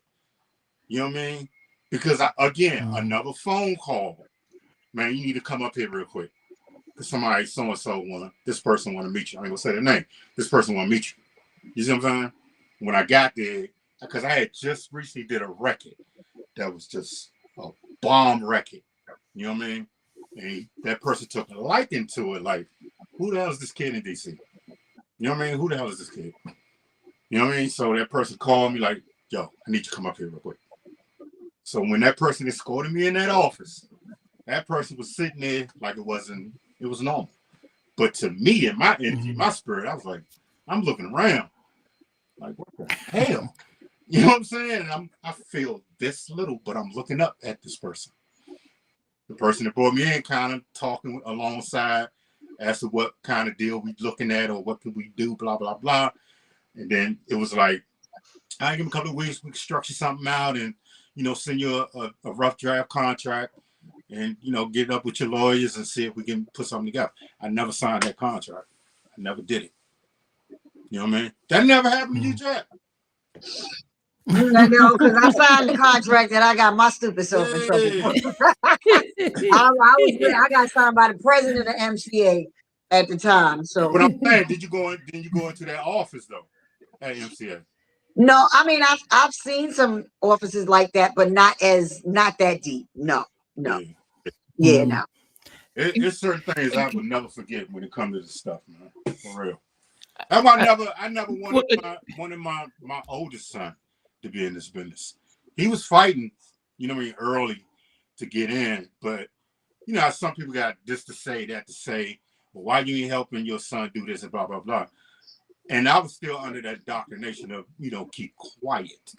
You know what I mean? Because another phone call. Man, you need to come up here real quick. Because somebody, so-and-so this person want to meet you. I ain't gonna say their name. This person want to meet you. You see what I'm saying? When I got there, because I had just recently did a record that was just a bomb record. You know what I mean? And that person took a liking to it. Like, who the hell is this kid in DC? You know what I mean? Who the hell is this kid? You know what I mean? So that person called me like, yo, I need you to come up here real quick. So when that person escorted me in that office, that person was sitting there like it was normal. But to me, in my energy, my spirit, I was like, I'm looking around. Like, what the hell? You know what I'm saying? And I feel this little, but I'm looking up at this person. The person that brought me in kind of talking alongside as to what kind of deal we looking at or what can we do, blah, blah, blah. And then it was like, I give him a couple of weeks, we can structure something out and, send you a rough draft contract and, get up with your lawyers and see if we can put something together. I never signed that contract. I never did it. You know what I mean? That never happened to you, Jack. No, because I signed the contract and I got my stupid self in trouble. I got signed by the president of MCA at the time. So, but I'm saying, did you go into that office though at MCA? No, I mean I've seen some offices like that, but not that deep. No. No. It's certain things I would never forget when it comes to this stuff, man. For real. That's why I never wanted my oldest son to be in this business. He was fighting, early to get in, but how some people got this to say, that to say, well, why you ain't helping your son do this and blah blah blah. And I was still under that indoctrination of, keep quiet.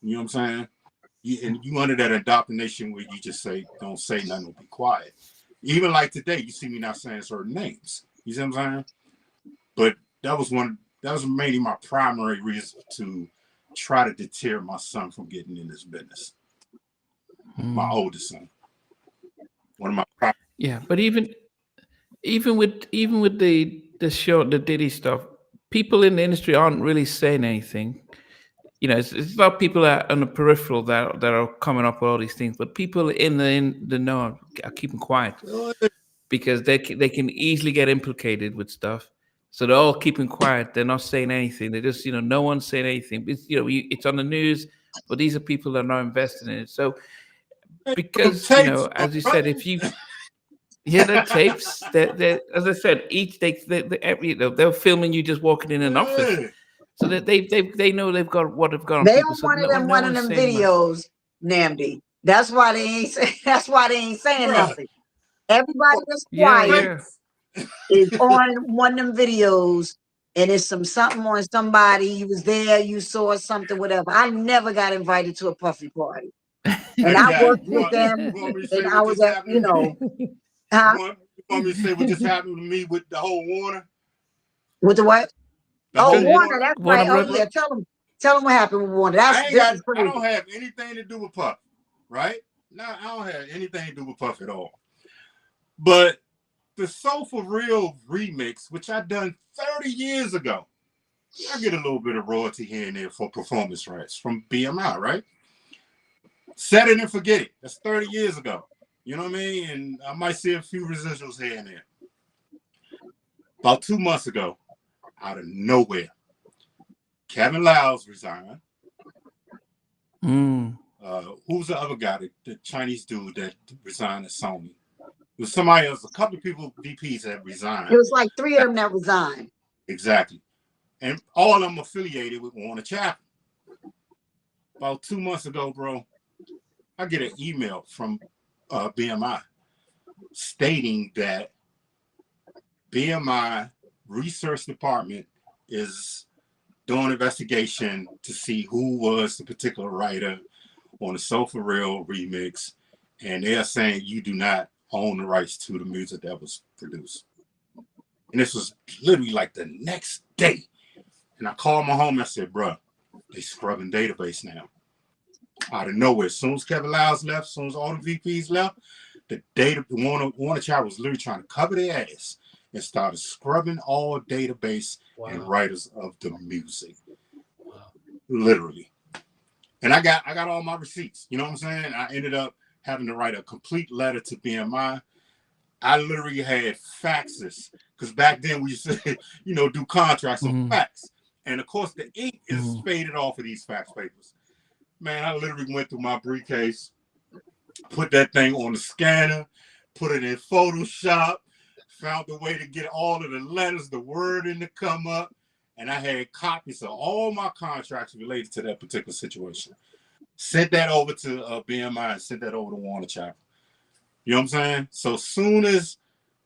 You know what I'm saying? You under that indoctrination where you just say, don't say nothing, be quiet. Even like today, you see me not saying certain names. You see what I'm saying? But that was mainly my primary reason to try to deter my son from getting in this business. My oldest son. One of my but even with the Diddy stuff, people in the industry aren't really saying anything. It's not people that are on the peripheral that are coming up with all these things, but people in the know are keeping quiet because they can easily get implicated with stuff. So they're all keeping quiet. They're not saying anything. They just, no one's saying anything. It's, it's on the news, but these are people that are not invested in it. So because, as you said, if you the tapes. They as I said, each they're filming you just walking in an office, so that they know they've got what they've got on they people. don't want one of them videos, Namdi. That's why they ain't. That's why they ain't saying nothing. Everybody that's quiet is on one of them videos, and it's something on somebody. You was there, you saw something, whatever. I never got invited to a Puffy party, and I worked with them, and I was at, Huh? You want me to say what just happened to me with the whole Warner? With the what? Warner, that's right. Oh yeah, tell them what happened with Warner. I don't have anything to do with Puff, right? No, I don't have anything to do with Puff at all. But the Soul for Real remix, which I done 30 years ago, I get a little bit of royalty here and there for performance rights from BMI, right? Set It and Forget It. That's 30 years ago. You know what I mean? And I might see a few residuals here and there. About 2 months ago, out of nowhere, Kevin Lyles resigned. Who's the other guy, the Chinese dude that resigned at Sony? It was somebody else, a couple of people, VPs that resigned. It was like 3 of them that resigned. Exactly. And all of them affiliated with Warner Chappell. About 2 months ago, bro, I get an email from BMI stating that BMI research department is doing an investigation to see who was the particular writer on the Soul for Real remix, and they are saying you do not own the rights to the music that was produced. And this was literally like the next day. And I called my home and I said, bro, they scrubbing database now. Out of nowhere, as soon as Kevin Lyles left, as soon as all the VPs left, the Warner Child was literally trying to cover their ass and started scrubbing all database and writers of the music. Wow. Literally. And I got all my receipts. You know what I'm saying? I ended up having to write a complete letter to BMI. I literally had faxes because back then we used to, do contracts on fax. And of course, the ink is faded off of these fax papers. Man, I literally went through my briefcase, put that thing on the scanner, put it in Photoshop, found the way to get all of the letters, the wording to come up. And I had copies of all my contracts related to that particular situation. Sent that over to BMI and sent that over to Warner Chapel. You know what I'm saying? So soon as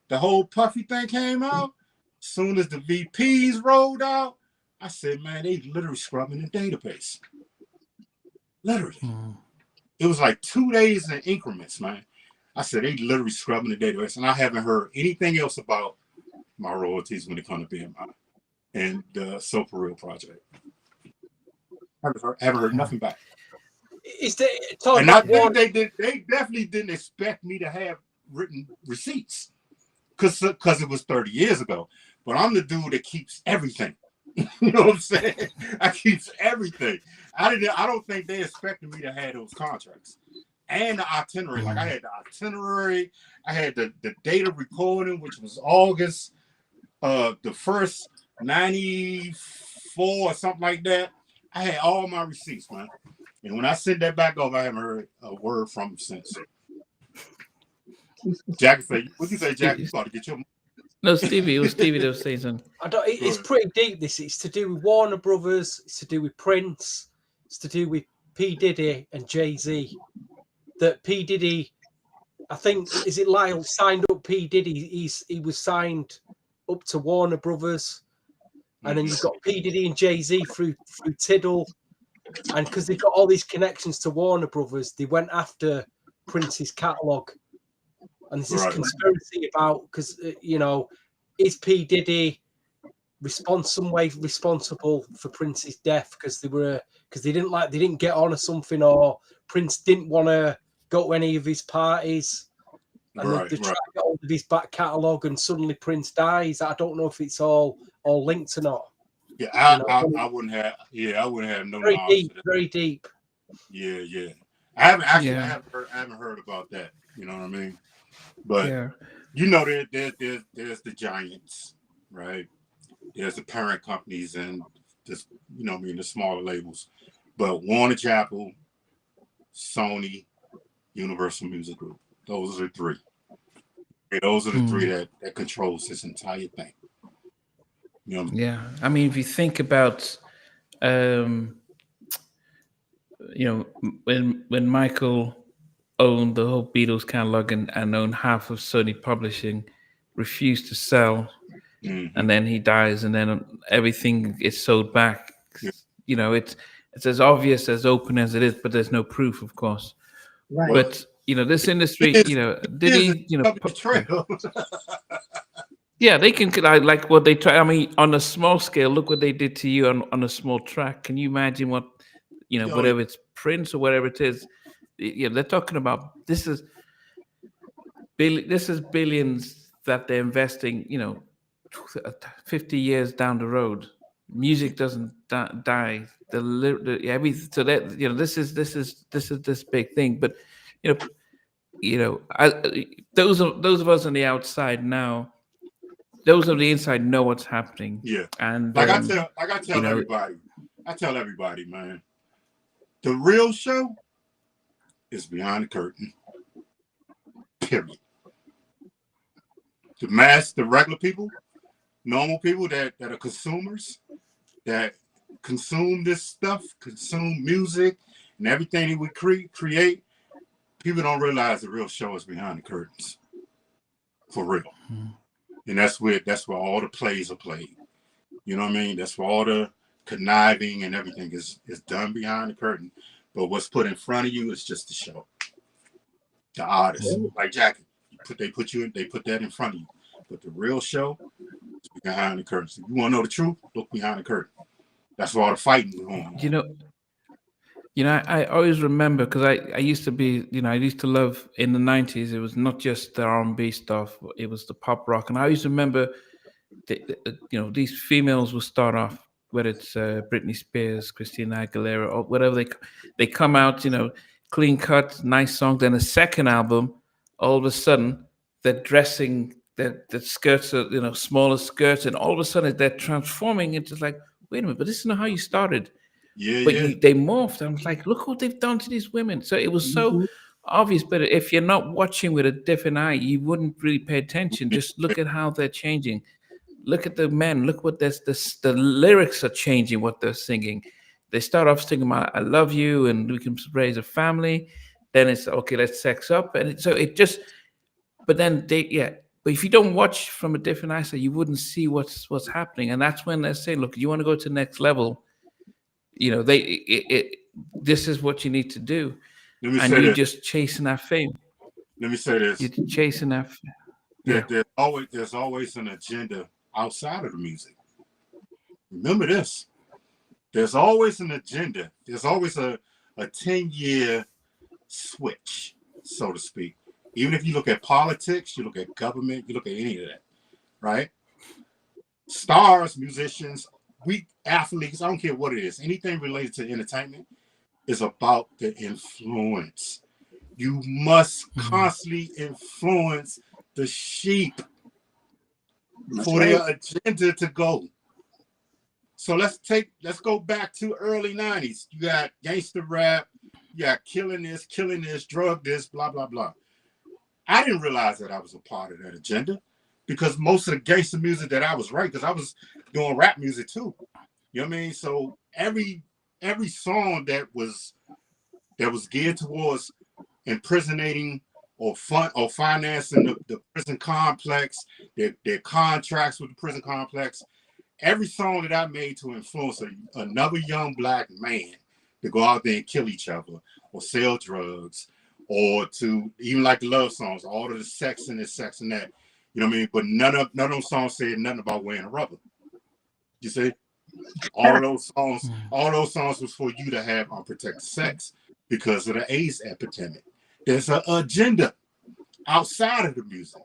the whole Puffy thing came out, soon as the VPs rolled out, I said, man, they literally scrubbing the database. Literally. It was like 2 days in increments, man. I said, they literally scrubbing the database. And I haven't heard anything else about my royalties when it comes to BMI and the So For Real project. I haven't heard nothing back. Is there talking and about one? They definitely didn't expect me to have written receipts because it was 30 years ago. But I'm the dude that keeps everything. You know what I'm saying? I keeps everything. I don't think they expected me to have those contracts and the itinerary. Like I had the itinerary, I had the date of recording, which was August the first 94 or something like that. I had all my receipts, man. And when I sent that back off, I haven't heard a word from him since. Jackie said, "What you say, Jackie? You got to get your." No, Stevie. It was Stevie that was saying something. It's pretty deep. It's to do with Warner Brothers. It's to do with Prince. It's to do with P Diddy and Jay-Z. That P Diddy, I think, is it Lyle signed up P Diddy? He was signed up to Warner Brothers, and then you've got P Diddy and Jay-Z through Tidal, and because they've got all these connections to Warner Brothers, they went after Prince's catalog. And there's this conspiracy about, because, is P. Diddy some way responsible for Prince's death because they didn't get on or something, or Prince didn't want to go to any of his parties, and they tried to get hold of his back catalogue, and suddenly Prince dies. I don't know if it's all linked or not. Yeah, I wouldn't have. Yeah, I wouldn't have no knowledge. Very deep. Yeah. I haven't heard about that. You know what I mean? But there's the giants, right? There's the parent companies and just the smaller labels. But Warner Chapel, Sony, Universal Music Group, those are the three. Those are the three that controls this entire thing. Yeah, I mean, if you think about, when Michael owned the whole Beatles catalog and owned half of Sony Publishing, refused to sell, and then he dies, and then everything is sold back. It's as obvious, as open as it is, but there's no proof, of course. Right. But this industry, did he, yeah, they can like what they try. I mean, on a small scale, look what they did to you on a small track. Can you imagine what, whatever it's Prince or whatever it is? They're talking about this is billions that they're investing. 50 years down the road, music doesn't die. So that this is this big thing. But those of us on the outside now, those on the inside know what's happening. Yeah, and I tell everybody. I tell everybody, man, the real show is behind the curtain. Period. The regular people, normal people that are consumers, that consume this stuff, consume music and everything that we create, people don't realize the real show is behind the curtains. For real. And that's where all the plays are played. You know what I mean? That's where all the conniving and everything is done behind the curtain. But what's put in front of you is just the show. The artist. Like Jackie, they put that in front of you. But the real show is behind the curtain. So if you want to know the truth, look behind the curtain. That's where all the fighting is going on. I always remember because I used to be, I used to love in the 90s. It was not just the R&B stuff; it was the pop rock, and I always remember, these females will start off, whether it's Britney Spears, Christina Aguilera, or whatever they come out, clean cut, nice song. Then a second album, all of a sudden they're dressing the skirts are smaller skirts, and all of a sudden they're transforming into like, wait a minute, but this is not how you started. But they morphed. I was like, look what they've done to these women. So it was so obvious. But if you're not watching with a different eye, you wouldn't really pay attention. Just look at how they're changing. Look at the men. Look what the lyrics are changing. What they're singing. They start off singing "I love you" and "we can raise a family." Then it's okay. Let's sex up, and so it just. But then But if you don't watch from a different eye, so you wouldn't see what's happening, and that's when they're saying, "Look, you want to go to the next level." This is what you need to do, and you're just chasing that fame. Let me say this: you're chasing that. There's always an agenda outside of the music. Remember this: there's always an agenda. There's always a 10-year switch, so to speak. Even if you look at politics, you look at government, you look at any of that, right? Stars, musicians, athletes, I don't care what it is, anything related to entertainment is about the influence. You must constantly influence the sheep for their agenda to go. So let's go back to early 90s. You got gangster rap, you got killing this, drug this, blah, blah, blah. I didn't realize that I was a part of that agenda because most of the gangster music that I was writing, because I was doing rap music too. You know what I mean? So every song that was geared towards imprisonating or financing the prison complex, their contracts with the prison complex, every song that I made to influence another young black man to go out there and kill each other or sell drugs, or to even like the love songs, all of the sex and this, sex and that. You know what I mean? But none of those songs said nothing about wearing a rubber. You see? All those songs was for you to have unprotected sex because of the AIDS epidemic. There's an agenda outside of the music.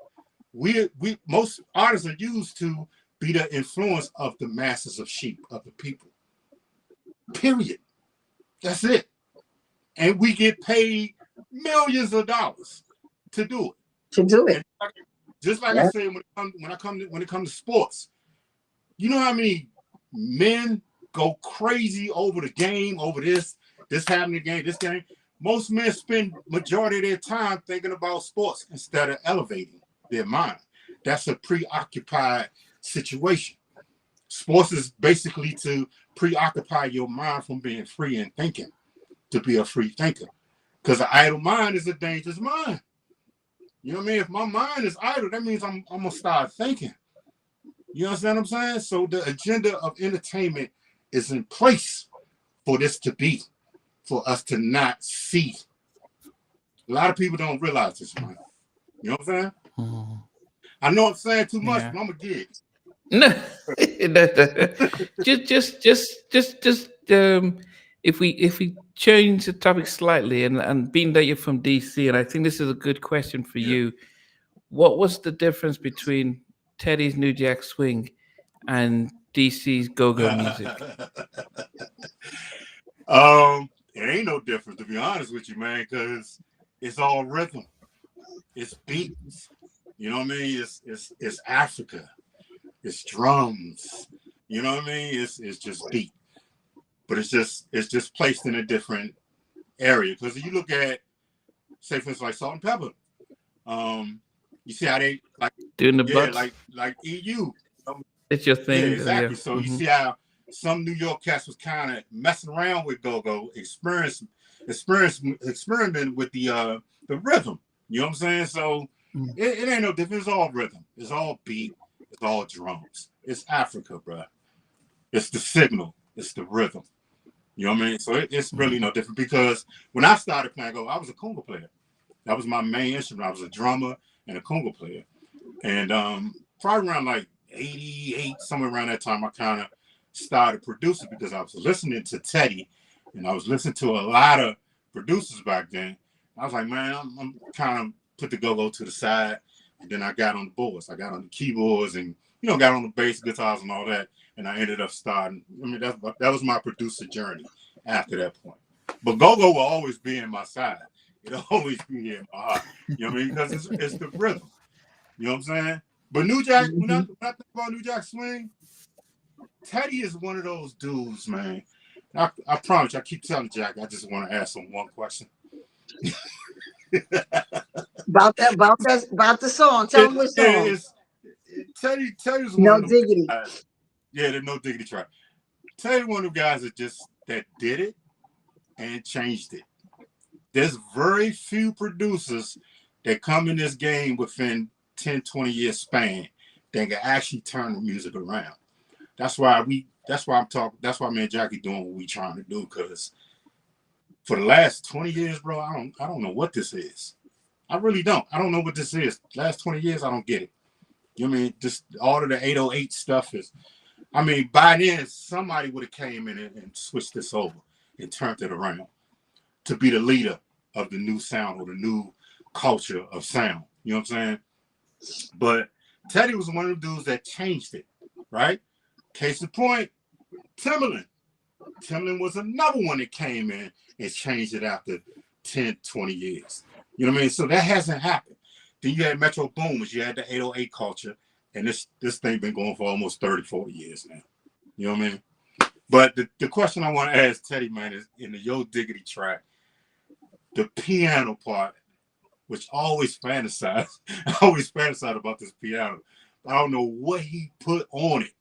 Most artists are used to be the influence of the masses of sheep, of the people. Period. That's it. And we get paid millions of dollars to do it. Just like I said, when it comes to sports, you know how many men go crazy over the game, over this happening game, this game. Most men spend majority of their time thinking about sports instead of elevating their mind. That's a preoccupied situation. Sports is basically to preoccupy your mind from being free and thinking, to be a free thinker. Because an idle mind is a dangerous mind. You know what I mean? If my mind is idle, that means I'm going to start thinking. You understand what I'm saying? So the agenda of entertainment is in place for this to be, for us to not see. A lot of people don't realize this, man. You know what I'm saying? Mm-hmm. I know I'm saying too much, but I'm going to get it. No, just if we change the topic slightly, and being that you're from DC, and I think this is a good question for you, what was the difference between Teddy's New Jack Swing and DC's go-go music? It ain't no difference, to be honest with you, man, because it's all rhythm, it's beats. You know what I mean? It's Africa. It's drums, you know what I mean? It's just beat, but it's just placed in a different area. Because if you look at, say, for instance, like Salt and Pepper, you see how they like doing the butts? like EU. It's your thing, yeah, exactly. Yeah. So you see how some New York cats was kind of messing around with go-go, experimenting with the rhythm. You know what I'm saying? So it ain't no difference. It's all rhythm. It's all beat. It's all drums. It's Africa, bro. It's the signal. It's the rhythm. You know what I mean? So it's really no different, because when I started playing go, I was a conga player. That was my main instrument. I was a drummer, and a conga player. And probably around like 88, somewhere around that time, I kind of started producing because I was listening to Teddy, and I was listening to a lot of producers back then. I was like, man, I'm kind of put the go-go to the side. And then I got on the boards. I got on the keyboards and, got on the bass guitars and all that. And I ended up starting. I mean, that was my producer journey after that point. But go-go will always be in my side. It'll always be in my heart. You know what I mean? Because it's the rhythm. You know what I'm saying? But New Jack, when I think about New Jack Swing, Teddy is one of those dudes, man. I promise you, I keep telling Jack, I just want to ask him one question. About the song. Tell him what song. Teddy's one No of them Diggity. guys. Yeah, the No Diggity track. Teddy one of the guys that did it and changed it. There's very few producers that come in this game within 10, 20 year span that can actually turn the music around. That's why me and Jackie doing what we trying to do, because for the last 20 years, bro, I don't know what this is. I really don't. I don't know what this is. Last 20 years, I don't get it. You know what I mean? Just all of the 808 stuff is, I mean, by then somebody would have came in and switched this over and turned it around to be the leader of the new sound or the new culture of sound. You know what I'm saying? But Teddy was one of the dudes that changed it, right? Case in point, Timbaland. Timbaland was another one that came in and changed it after 10, 20 years. You know what I mean? So that hasn't happened. Then you had Metro Boomers, you had the 808 culture, and this thing been going for almost 30, 40 years now. You know what I mean? But the question I want to ask Teddy, man, is in the Yo Diggity track, the piano part, which I always fantasize about this piano. I don't know what he put on it.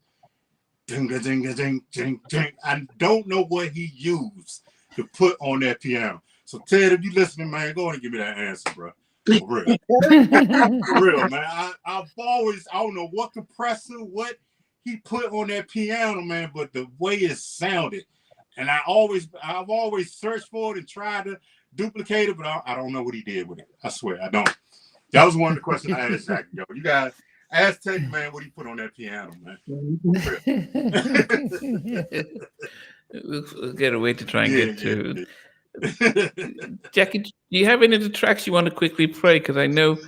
Ding, ding, ding, ding, ding. I don't know what he used to put on that piano. So Ted, if you listening, man, go ahead and give me that answer, bro. For real. For real, man. I don't know what compressor, what he put on that piano, man, but the way it sounded. And I've always searched for it and tried to duplicate it, but I don't know what he did with it. I swear, I don't. That was one of the questions I asked Jackie. Yo, you guys ask Teddy, man, what he put on that piano, man. We'll get a way to try and get to. Jackie, do you have any of the tracks you want to quickly play? Because I know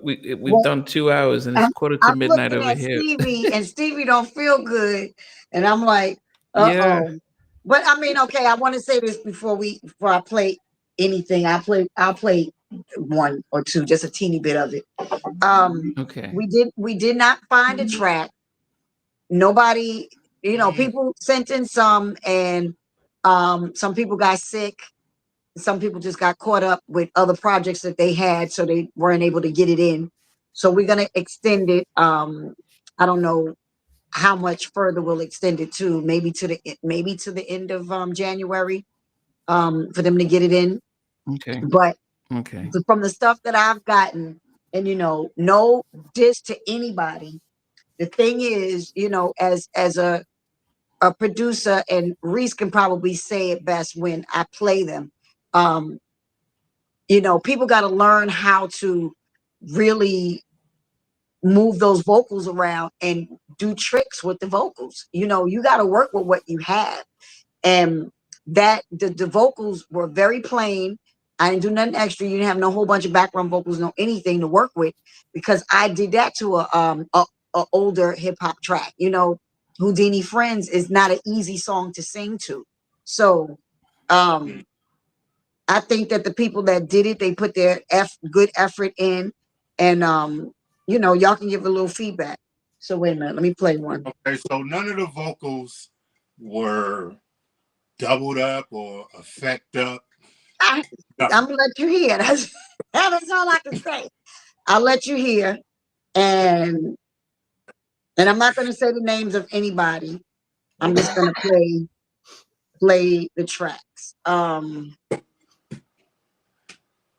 we've done 2 hours and it's quarter to midnight over here. Stevie, and Stevie don't feel good, and I'm like, Yeah. But I mean, okay, I want to say this before I play anything. I'll play one or two, just a teeny bit of it. Okay. We did not find a track. Nobody, people sent in some, and some people got sick. Some people just got caught up with other projects that they had, so they weren't able to get it in. So we're gonna extend it. I don't know how much further we'll extend it to. Maybe to the end of January, for them to get it in. Okay. But okay, from the stuff that I've gotten, and no diss to anybody. The thing is, as a producer, and Reese can probably say it best when I play them. People got to learn how to really move those vocals around and do tricks with the vocals. You got to work with what you have. And that the vocals were very plain. I didn't do nothing extra. You didn't have no whole bunch of background vocals, no anything to work with, because I did that to a older hip hop track. Houdini Friends is not an easy song to sing to. So I think that the people that did it, they put their good effort in, and y'all can give a little feedback. So wait a minute, let me play one. Okay, so none of the vocals were doubled up or effect up. I'm gonna let you hear. That's all I can say. I'll let you hear, and I'm not gonna say the names of anybody. I'm just gonna play the tracks.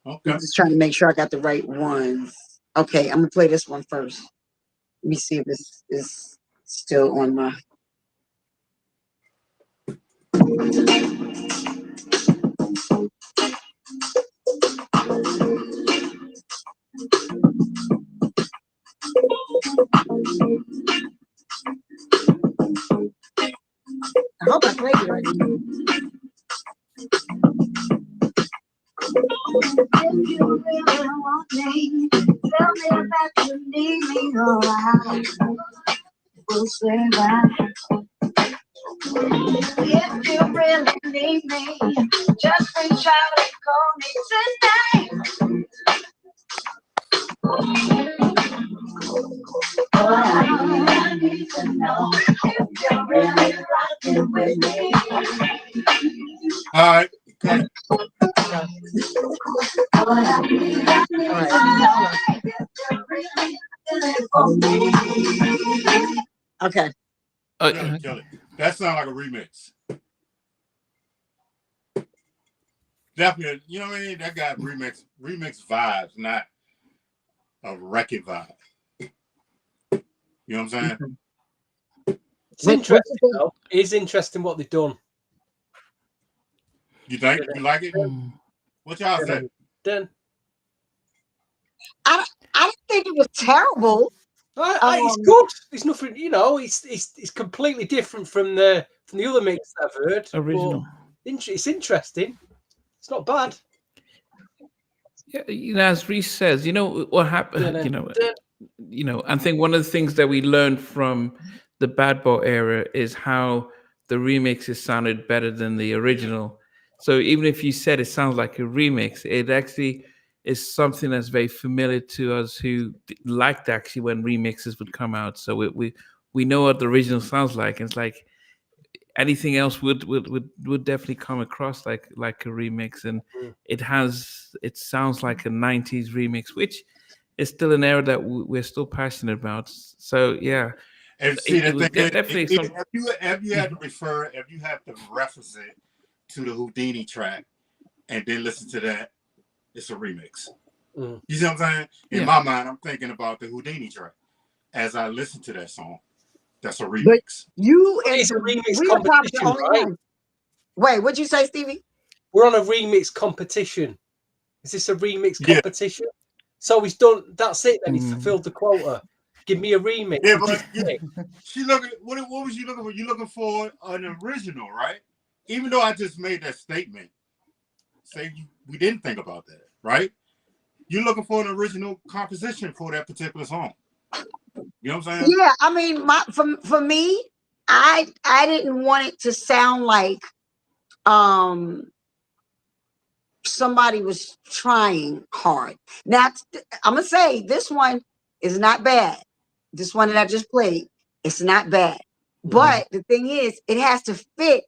Okay. I'm just trying to make sure I got the right ones. Okay, I'm gonna play this one first. Let me see if this is still on my. played it already. If you really want me, tell me that you need me, alright. We'll say that. If you really need me, just reach out and call me tonight. Oh, I need to know if you're really rocking with me. All right. Okay. Okay. Kill it. That sounds like a remix. Definitely, you know what I mean? That got remix vibes, not a record vibe. You know what I'm saying? It's interesting, though. It is interesting what they've done. You think? You like it? What y'all say? Then I don't think it was terrible. it's good. It's nothing, you know. It's completely different from the other mix I've heard. Original. It's interesting. It's not bad. Yeah, you know, as Reese says, you know what happened. You know, I think one of the things that we learned from the Bad Boy era is how the remixes sounded better than the original. So even if you said it sounds like a remix, it actually is something that's very familiar to us who liked actually when remixes would come out. So we know what the original sounds like. And it's like anything else would definitely come across like a remix, and it sounds like a 90s remix, which is still an era that we're still passionate about. So yeah. And see, it was definitely if you have to reference it to the Houdini track and then listen to that, it's a remix. You see what I'm saying? In my mind, I'm thinking about the Houdini track as I listen to that song. That's a remix. But you and it's a remix we are probably the competition, only right? one. Wait, what'd you say, Stevie? We're on a remix competition. Is this a remix competition? So he's done. That's it. Then he's fulfilled the quota. Give me a remix. Yeah, but she looking. What was you looking for? You looking for an original, right? Even though I just made that statement, we didn't think about that, right? You're looking for an original composition for that particular song. You know what I'm saying? Yeah, I mean, for me, I didn't want it to sound like somebody was trying hard. Now, I'm gonna say this one is not bad. This one that I just played, it's not bad. But the thing is, it has to fit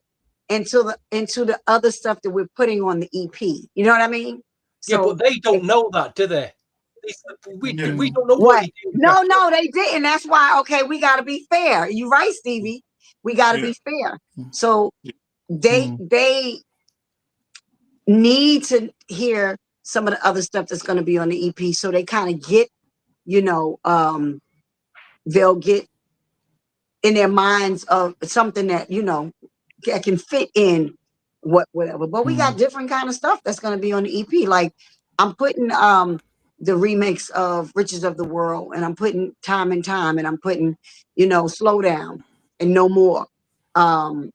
into the other stuff that we're putting on the EP. You know what I mean? So, but they don't know that, do they? We don't know what they do. No, they didn't. That's why. Okay, we got to be fair. You're right, Stevie. We got to be fair. So they need to hear some of the other stuff that's going to be on the EP, so they kind of get, they'll get in their minds of something that that can fit in whatever. But we got different kind of stuff that's going to be on the EP. Like I'm putting the remix of Riches of the World, and I'm putting Time and Time, and I'm putting Slow Down and No More, and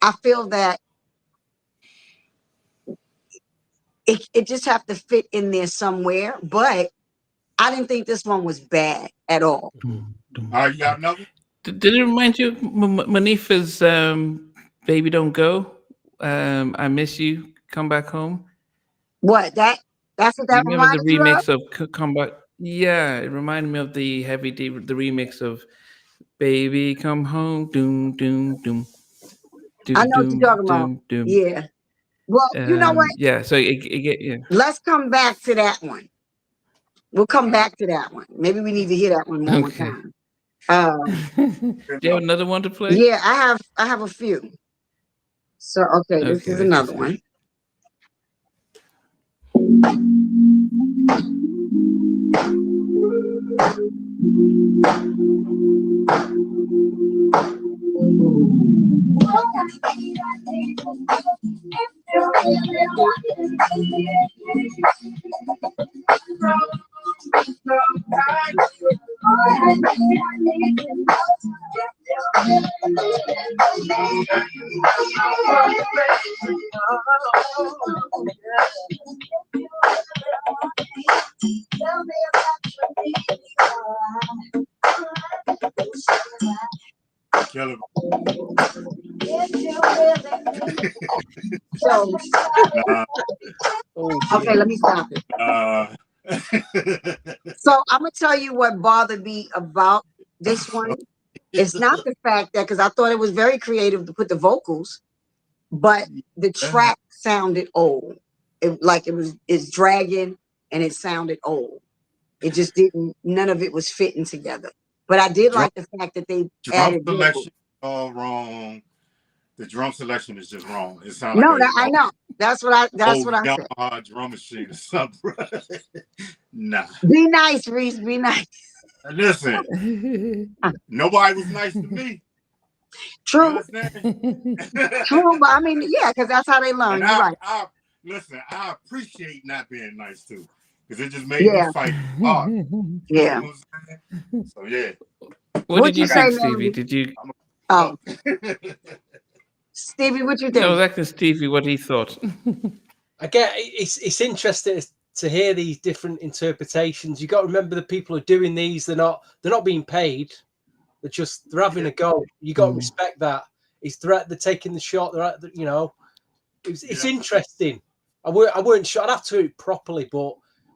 I feel that it just have to fit in there somewhere. But I didn't think this one was bad at all. You got another? Did it remind you of Manifa's Baby Don't Go? I Miss You, Come Back Home? What? That's what that remember the remix of Come Back? Yeah, it reminded me of the the remix of Baby Come Home, doom, doom, doom. I know what you're talking about. Yeah. Well, you know what? Yeah, so let's come back to that one. We'll come back to that one. Maybe we need to hear that one more time. Do you have another one to play? Yeah, I have a few. So this is another one. Kill him. So, Nah, okay, let me stop it. So I'm gonna tell you what bothered me about this one. It's not the fact that, because I thought it was very creative to put the vocals, but the track sounded old. It's dragging and it sounded old. It just didn't. None of it was fitting together. But I did like the fact that they drum added vocals. selection all wrong. The drum selection is just wrong. It sounds No, like I know. That's what I said. Yamaha drum machine or something, bro. Nah. Be nice, Reese. Be nice. Listen, nobody was nice to me. You True, understand? true. But I mean, yeah, because that's how they learn. And You're right. listen, I appreciate not being nice too, because it just made me fight hard. Yeah. You know what I'm saying? So yeah. What did you say, think, Stevie? Mandy? Did you? Oh, Stevie, what you think? No, I was asking Stevie what he thought. Again, it's interesting to hear these different interpretations. You got to remember the people who are doing these. They're not being paid. They're having a go. You got to respect that. They're taking the shot. It's interesting. I weren't sure. I'd have to do it properly, but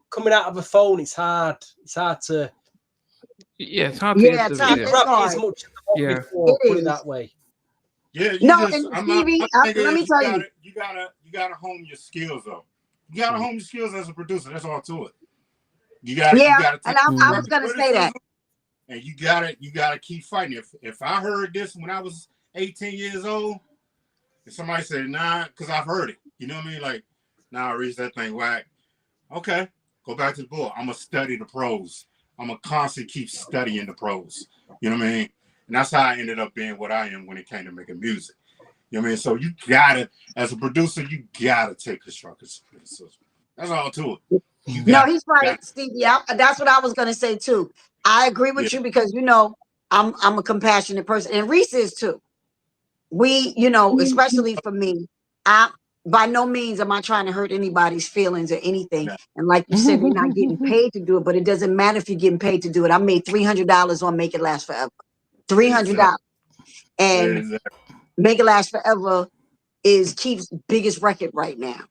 coming out of a phone, it's hard. It's hard to. Yeah, it's hard to get it's the hard. video. It's hard. As much Yeah. before, It put it is. that way. Yeah, Stevie, let me tell you. You gotta hone your skills though. You gotta hone your skills as a producer. That's all to it. You gotta and I was gonna say that. And you gotta keep fighting. If I heard this when I was 18 years old, and somebody said nah, because I've heard it. You know what I mean? Like, nah, Reese, that thing whack. Okay, go back to the board. I'm gonna study the pros. I'm gonna constantly keep studying the pros. You know what I mean? And that's how I ended up being what I am when it came to making music. You know what I mean? So you gotta, as a producer, you gotta take constructive criticism. That's all to it. No, he's right, Stevie. That's what I was gonna say too. I agree with you because I'm a compassionate person, and Reese is too. We, especially for me, by no means am I trying to hurt anybody's feelings or anything. And like you said, we're not getting paid to do it, but it doesn't matter if you're getting paid to do it. I made $300 on Make It Last Forever. $300. And Make It Last Forever is Keith's biggest record right now,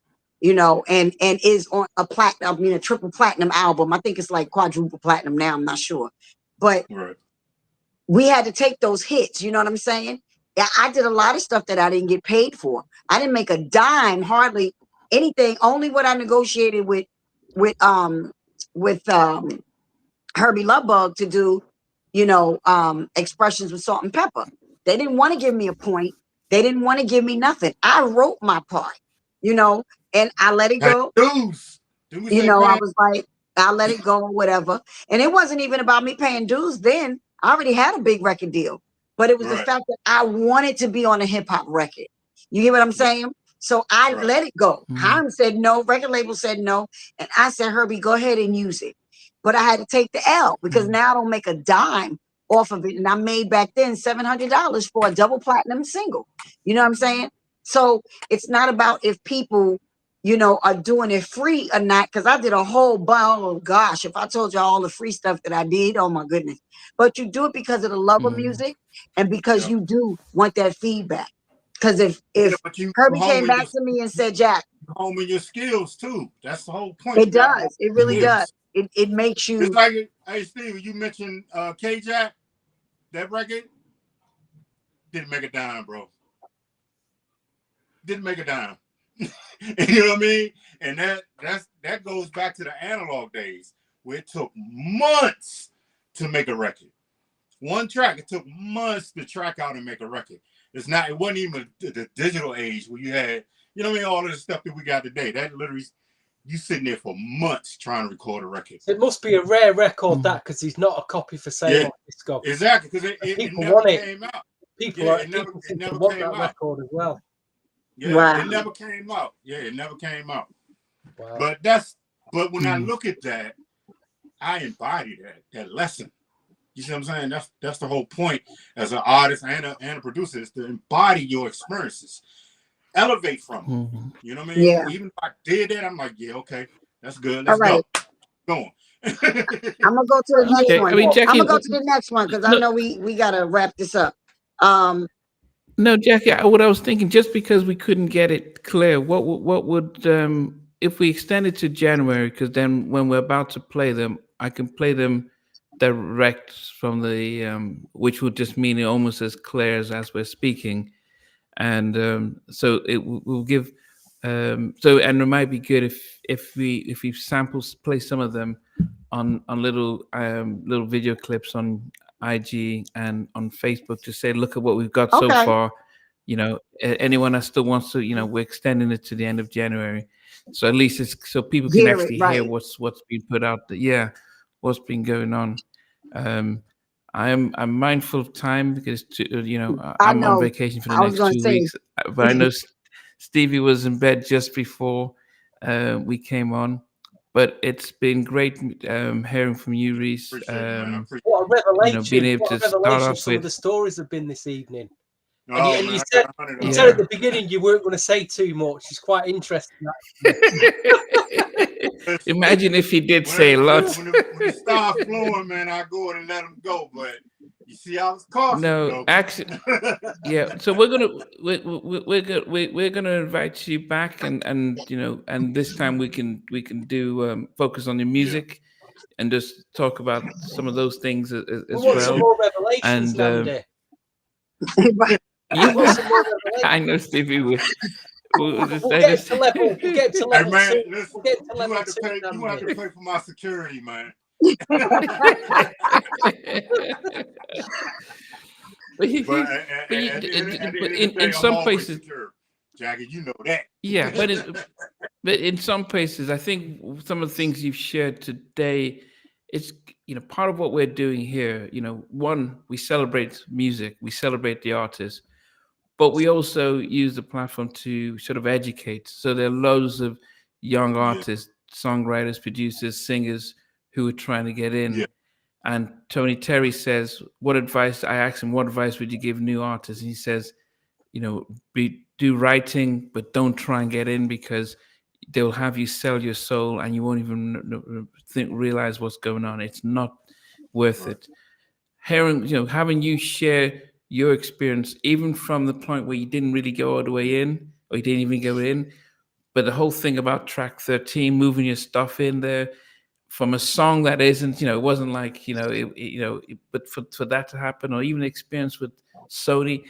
and is on a triple platinum album. I think it's like quadruple platinum now. I'm not sure, but we had to take those hits. You know what I'm saying? Yeah, I did a lot of stuff that I didn't get paid for. I didn't make a dime, hardly anything. Only what I negotiated with Herbie Lovebug to do, expressions with Salt and Pepper. They didn't want to give me a point. They didn't want to give me nothing. I wrote my part, and I let it go. I was like, I let it go or whatever. And it wasn't even about me paying dues then. I already had a big record deal. But it was the fact that I wanted to be on a hip hop record. You get what I'm saying? So I let it go. Hiram said no. Record label said no. And I said, Herbie, go ahead and use it. But I had to take the L because now I don't make a dime off of it. And I made back then $700 for a double platinum single. You know what I'm saying? So it's not about if people, are doing it free or not. Because I did a whole oh gosh, if I told you all the free stuff that I did, oh my goodness. But you do it because of the love of music and because you do want that feedback. Because if Herbie came back to me and said, Jack, hone your skills too. That's the whole point. It does. It really does. It makes you. It's like, hey Steve, you mentioned K-Jack, that record didn't make a dime, bro. Didn't make a dime. You know what I mean? And that goes back to the analog days where it took months to make a record. One track, it took months to track out and make a record. It wasn't even the digital age where you had, you know what I mean, all of the stuff that we got today. That literally, you sitting there for months trying to record a record. It must be a rare record that because he's not a copy for sale on Discog. Exactly, because it never came out. People never came that out. record as well. Yeah, it never came out. Yeah, it never came out. Wow. But when I look at that, I embody that lesson. You see what I'm saying? That's the whole point as an artist and a producer, is to embody your experiences, elevate from them. Mhm. You know what I mean? Yeah. Even if I did that, I'm like, yeah, okay, that's good. All Let's right. go. Go on. I'm gonna go to the next Okay, I one. mean, I'm Jackie, gonna go to the next one because I no, know we gotta wrap this up. Um, no, Jackie. What I was thinking, just because we couldn't get it clear, what would if we extend it to January? Because then when we're about to play them, I can play them direct from the which would just mean it almost as clear as we're speaking, and so it will give. So and it might be good if we samples play some of them on little video clips on IG and on Facebook to say, look at what we've got so okay. far. Anyone that still wants to, we're extending it to the end of January, so at least it's so people can Hear it actually hear right. what's been put out. Yeah, what's been going on. Um, I'm mindful of time because I I'm on know. vacation for the I was next gonna 2 weeks, say. but I know Stevie was in bed just before we came on. But it's been great hearing from you, Reese. Appreciate it, man. I appreciate What a Being revelation! able What a to start revelation! off Some of with, the stories have been this evening. it. And you, Oh and man, you I said got 100 you of said them. at yeah. the beginning you weren't going to say too much. It's quite interesting. Actually. Imagine if he did When say a lot. when it starts flowing, man, I go in and let them go. But you see, I was cautious No, though. actually, yeah. So we're gonna invite you back, and this time we can do focus on your Yeah. music and just talk about some of those things We as want some Yeah. well. more revelations, And Nandi. Right. you, We want some more I revelations. know Stevie. We'll just, We'll I get just to level. We'll get to Hey level man, two. listen, We'll get to you level have to two, pay. You have Nandi. to pay for my security, man. but But you, at the but end of the in day, I'm some always places, secure, Jackie. You know that. yeah. But in some places, I think some of the things you've shared today, it's part of what we're doing here. One, we celebrate music, we celebrate the artists, but we also use the platform to sort of educate. So there are loads of young Yeah. artists, songwriters, producers, singers who are trying to get Yeah. in. And Tony Terry says, "What advice?" I asked him, "What advice would you give new artists?" And he says, do writing, but don't try and get in because they'll have you sell your soul and you won't even realize what's going on. It's not worth Right. it. Having you share your experience, even from the point where you didn't really go all the way in, or you didn't even go in, but the whole thing about track 13, moving your stuff in there from a song that isn't, it wasn't like, but for that to happen, or even experience with Sony,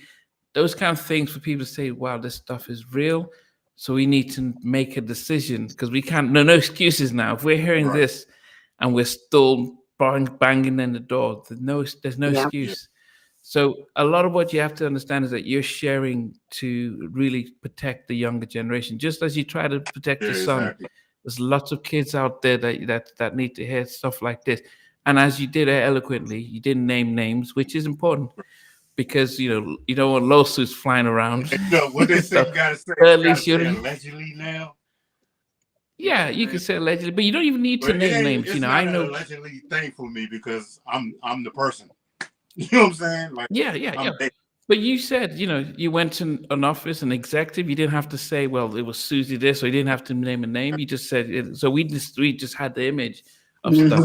those kind of things for people to say, wow, this stuff is real. So we need to make a decision because we can't, no excuses now. If we're hearing Right. this and we're still banging in the door, there's no Yeah. Yeah. excuse. So a lot of what you have to understand is that you're sharing to really protect the younger generation, just as you try to protect Yeah. your son. Exactly. There's lots of kids out there that need to hear stuff like this. And as you did it eloquently, you didn't name names, which is important because you don't want lawsuits flying around. And what they say, So you gotta say, at you gotta least say you're, allegedly now. You know yeah, what I'm you can saying? say allegedly, but you don't even need to But it name ain't. names. It's I not an know. allegedly thing for me because I'm the person. You know what I'm saying? Like Yeah. I'm there. But you said, you went to an office, an executive. You didn't have to say, well, it was Susie this, or you didn't have to name a name. You just said it. So we just had the image of Hmm. stuff.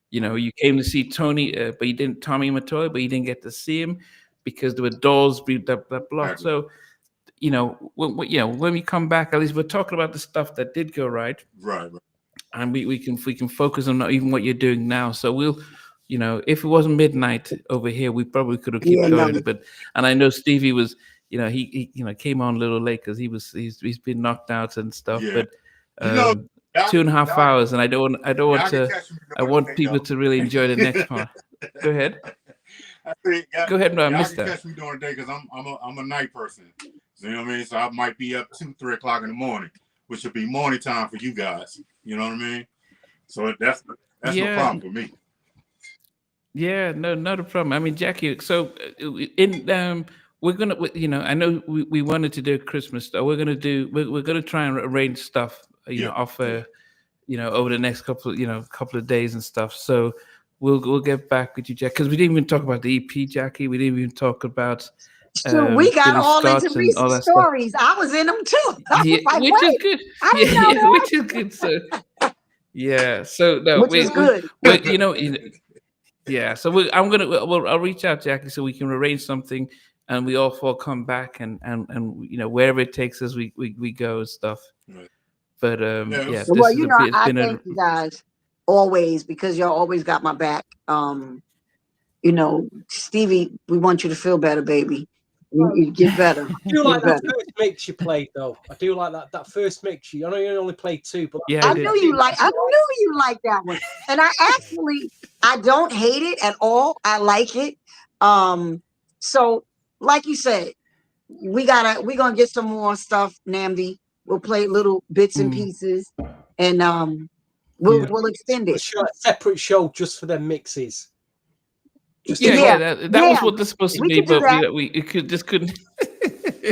You came to see Tony, but you didn't Tommy Matoy, but you didn't get to see him because there were doors that blocked. Exactly. So when we come back, at least we're talking about the stuff that did go right, Right. Right. and we can focus on even what you're doing now. So we'll, if it wasn't midnight over here, we probably could have keep Yeah. No. going. And I know Stevie was, he came on a little late because he's been knocked out and stuff. Yeah. But You know, um, y'all, 2.5 y'all, hours, and I don't want y'all can to. catch me I during the want day people to really enjoy the next though. part. Go ahead. I think Go ahead. No, I y'all missed can that. catch me during the day because I'm a night person. So, you know what I mean? So I might be up 2-3 o'clock in the morning, which would be morning time for you guys. You know what I mean? So that's no Yeah. problem for me. Yeah, no, not a problem. I mean, Jackie. So, in we're gonna, I know we wanted to do Christmas stuff. We're gonna try and arrange stuff, Yeah. off, over the next couple of days and stuff. So, we'll get back with you, Jack, because we didn't even talk about the EP, Jackie. We didn't even talk about So we got Billy all into Scott and all Reese's that stuff. stories. I was in them too. I Yeah, was like, which is wait, good. I Yeah, didn't know yeah, that. which is good. So yeah, so no, Which is good. yeah. So I'll reach out, Jackie, so we can arrange something, and we all four come back, and wherever it takes us, we go and stuff. Right. But Yeah, this Well, is it's I been a thank you guys always because y'all always got my back. Stevie, we want you to feel better, baby. You get better. I do like that first mix you played, though. I do like that first mix. I know you only played 2, but Yeah, I knew you liked that one, and I don't hate it at all. I like it. So like you said, we're gonna get some more stuff, Namdi. We'll play little bits and pieces, and we'll extend it. a separate show just for them mixes. That was what this supposed to We be, could do but that. we just couldn't.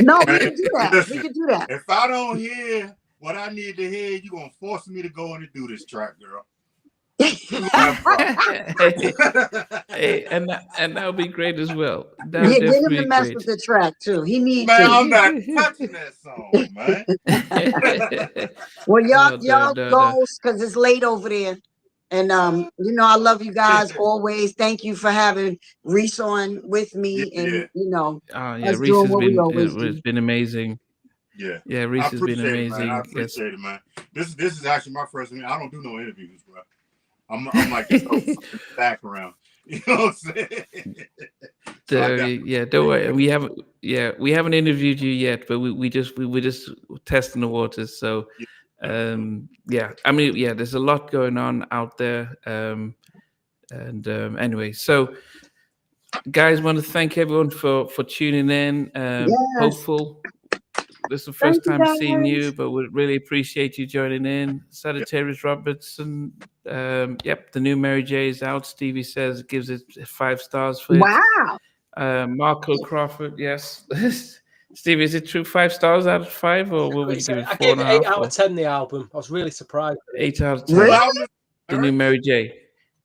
No, we can do that. Listen, We can do that. if I don't hear what I need to hear, you're gonna force me to go in and do this track, girl. Hey, and that would be great as well. That Yeah, would get him definitely to be mess great. with the track too. He needs Man, to. I'm not touching that song, man. Well, y'all No. go because it's late over there. And I love you guys always. Thank you for having Reese on with me, and us Reese doing has what we been always do. it's been amazing. Yeah, Reese I has been appreciate it, man. amazing. I Yes. appreciate it, man. This is actually my first. I don't do no interviews, bro. I'm like just in the background. You know what I'm saying? Don't worry. We haven't interviewed you yet, but we're just testing the waters. So there's a lot going on out there. Anyway, so guys, want to thank everyone for tuning in. Yes. Hopeful. This is the first time seeing you, but we really appreciate you joining in. Sagittarius Robertson. The new Mary J is out. Stevie says gives it 5 stars for it. Wow. Marco Crawford, yes. Stevie, is it true 5 stars out of 5, or will we give it 4.5? I gave it 8 out of 10. The album, I was really surprised. 8 out of 10. Really? The new Mary J.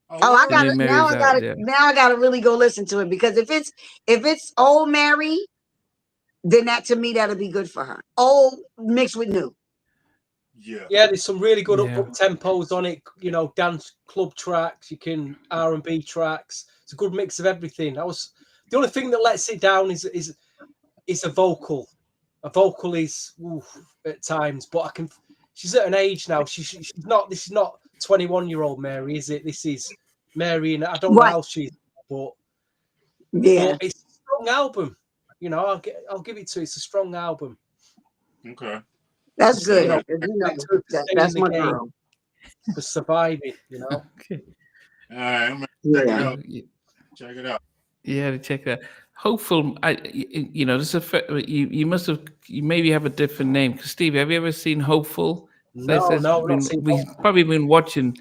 I gotta really go listen to it, because if it's old Mary, then that to me that'll be good for her. Old mixed with new. Yeah, there's some really good up tempos on it. Dance club tracks. You can R&B tracks. It's a good mix of everything. The only thing that lets it down is a vocal. A vocal is at times, but she's at an age now. She's not. This is not 21-year-old Mary, is it? This is Mary, and I don't know how she's, but it's a strong album. I'll give it to. It's a strong album. Okay, that's good. That's my girl. For surviving, Okay. All right, I'm gonna check it out. Yeah, check that. Hopeful. This is you maybe have a different name. Steve, have you ever seen Hopeful? No, we've probably been watching,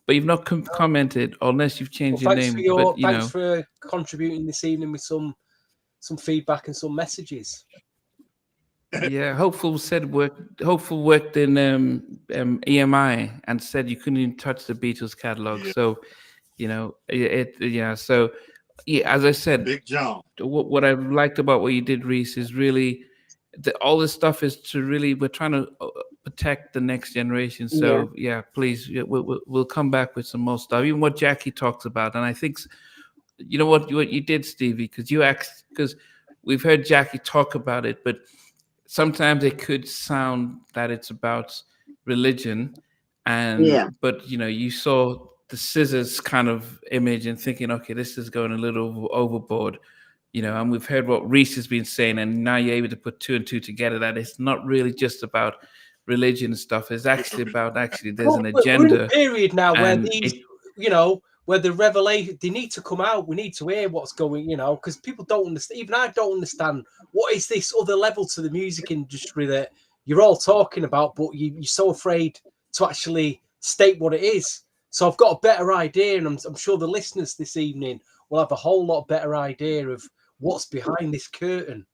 but you've not commented unless you've changed your name. Thanks for contributing this evening with some feedback and some messages. Yeah, Hopeful worked in EMI and said you couldn't even touch the Beatles catalog. Yeah. So, So, as I said, Big John. What I liked about what you did, Reese, is really all this stuff is we're trying to protect the next generation. So please, we'll come back with some more stuff. Even what Jackie talks about, and I think, what you did, Stevie, because we've heard Jackie talk about it, but sometimes it could sound that it's about religion, but you saw the scissors kind of image and thinking, okay, this is going a little overboard, and we've heard what Reese has been saying, and now you're able to put 2 and 2 together, that it's not really just about religion and stuff. It's actually about there's an agenda. We're in a period now where these, where the revelation, they need to come out. We need to hear what's going, because people don't understand. Even I don't understand what is this other level to the music industry that you're all talking about, but you're so afraid to actually state what it is. So I've got a better idea, and I'm sure the listeners this evening will have a whole lot better idea of what's behind this curtain.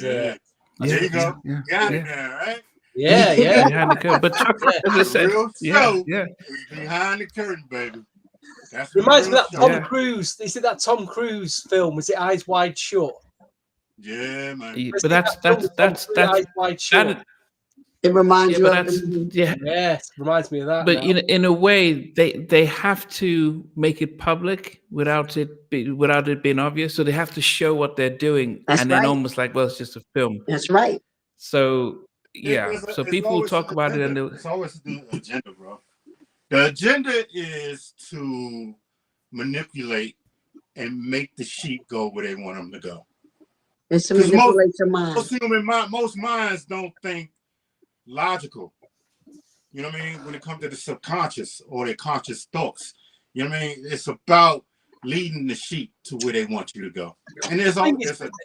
There you go. Yeah. Got it now, right? Yeah. Behind the curtain. But as I said, behind the curtain, baby. That's the Reminds me real of that show. Tom Cruise. Is it that Tom Cruise film? Was it Eyes Wide Shut? Yeah, man. Yeah, Was but it that film with Tom Cruise, Eyes Wide Shut? that, It reminds yeah, you but of that's yeah. Yes, reminds me of that. But Now. in a way, they have to make it public without it being obvious. So they have to show what they're doing, That's and then right. almost like, well, it's just a film. That's right. So yeah, so It's people always talk the about it, agenda. and It's always the agenda, bro. The agenda is to manipulate and make the sheep go where they want them to go. It's to 'Cause manipulate your mind. most minds don't think logical. You know what I mean? When it comes to the subconscious or their conscious thoughts, you know what I mean? It's about leading the sheep to where they want you to go. And there's a So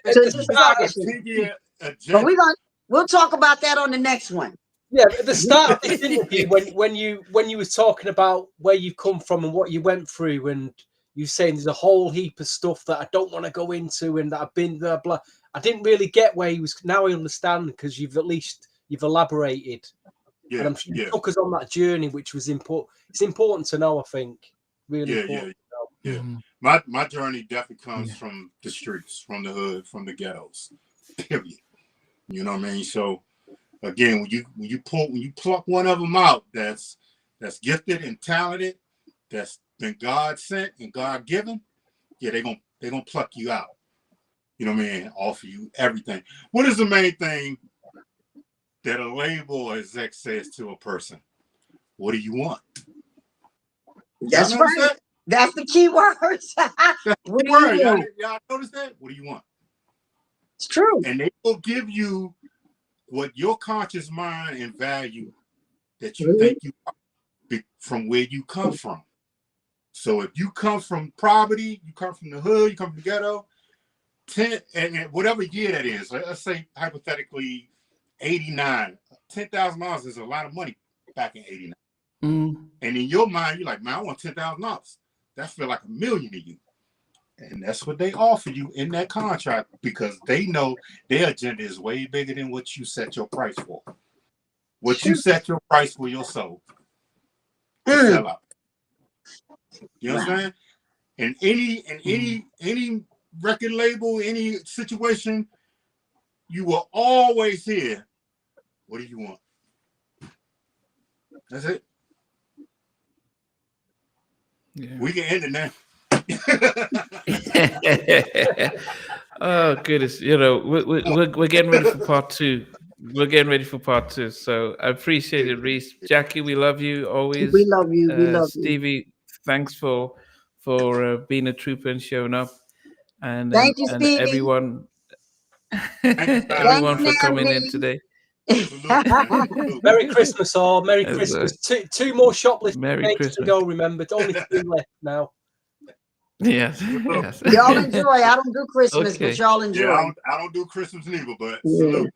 it's just target sheep. 10-year But agenda. we'll talk about that on the next one. Yeah, at the start of this interview, when you were talking about where you come from and what you went through, and you saying there's a whole heap of stuff that I don't want to go into and that I've been there, blah. I didn't really get where you was. Now I understand because you've elaborated. Yeah, And I'm sure you yeah, took us on that journey, which was important. It's important to know, I think. Really yeah, important. yeah. Mhm. My journey definitely comes from the streets, from the hood, from the ghettos. Period. You know what I mean? So again, when you pluck one of them out that's gifted and talented, that's been God sent and God given, yeah, they're gonna pluck you out. You know what I mean? Offer you everything. What is the main thing that a label or exec says to a person? What do you want? That's Y'all notice right. that? That's the key words. What do you want? Y'all notice that? What do you want? It's true. And they will give you what your conscious mind and value that you think you are from where you come from. So if you come from poverty, you come from the hood, you come from the ghetto, 10 and whatever year that is, let's say hypothetically 89, $10,000 is a lot of money back in 89. Mm. And in your mind, you're like, man, I want $10,000. That feel like $1 million to you. And that's what they offer you in that contract because they know their agenda is way bigger than what you set your price for. What you set your price for your soul to sell out. You know what I'm saying? And any record label, any situation, you will always hear, what do you want? That's it. Yeah. We can end it now. Oh goodness, you know we're getting ready for part 2. We're getting ready for part 2. So I appreciate it, Reese. Jackie, we love you always. We love you. We love you. Stevie, thanks for being a trooper and showing up, and Thank you, and Stevie. everyone, Thanks, everyone for coming in Natalie. today. Merry Christmas, all. Merry That's Christmas. Two more shoplifting Merry days Christmas. to go, remember. Only 2 left now. Yes, yes. Y'all enjoy. I don't do Christmas, Okay. but y'all enjoy. Yeah, I don't do Christmas neither, but Yeah. salute.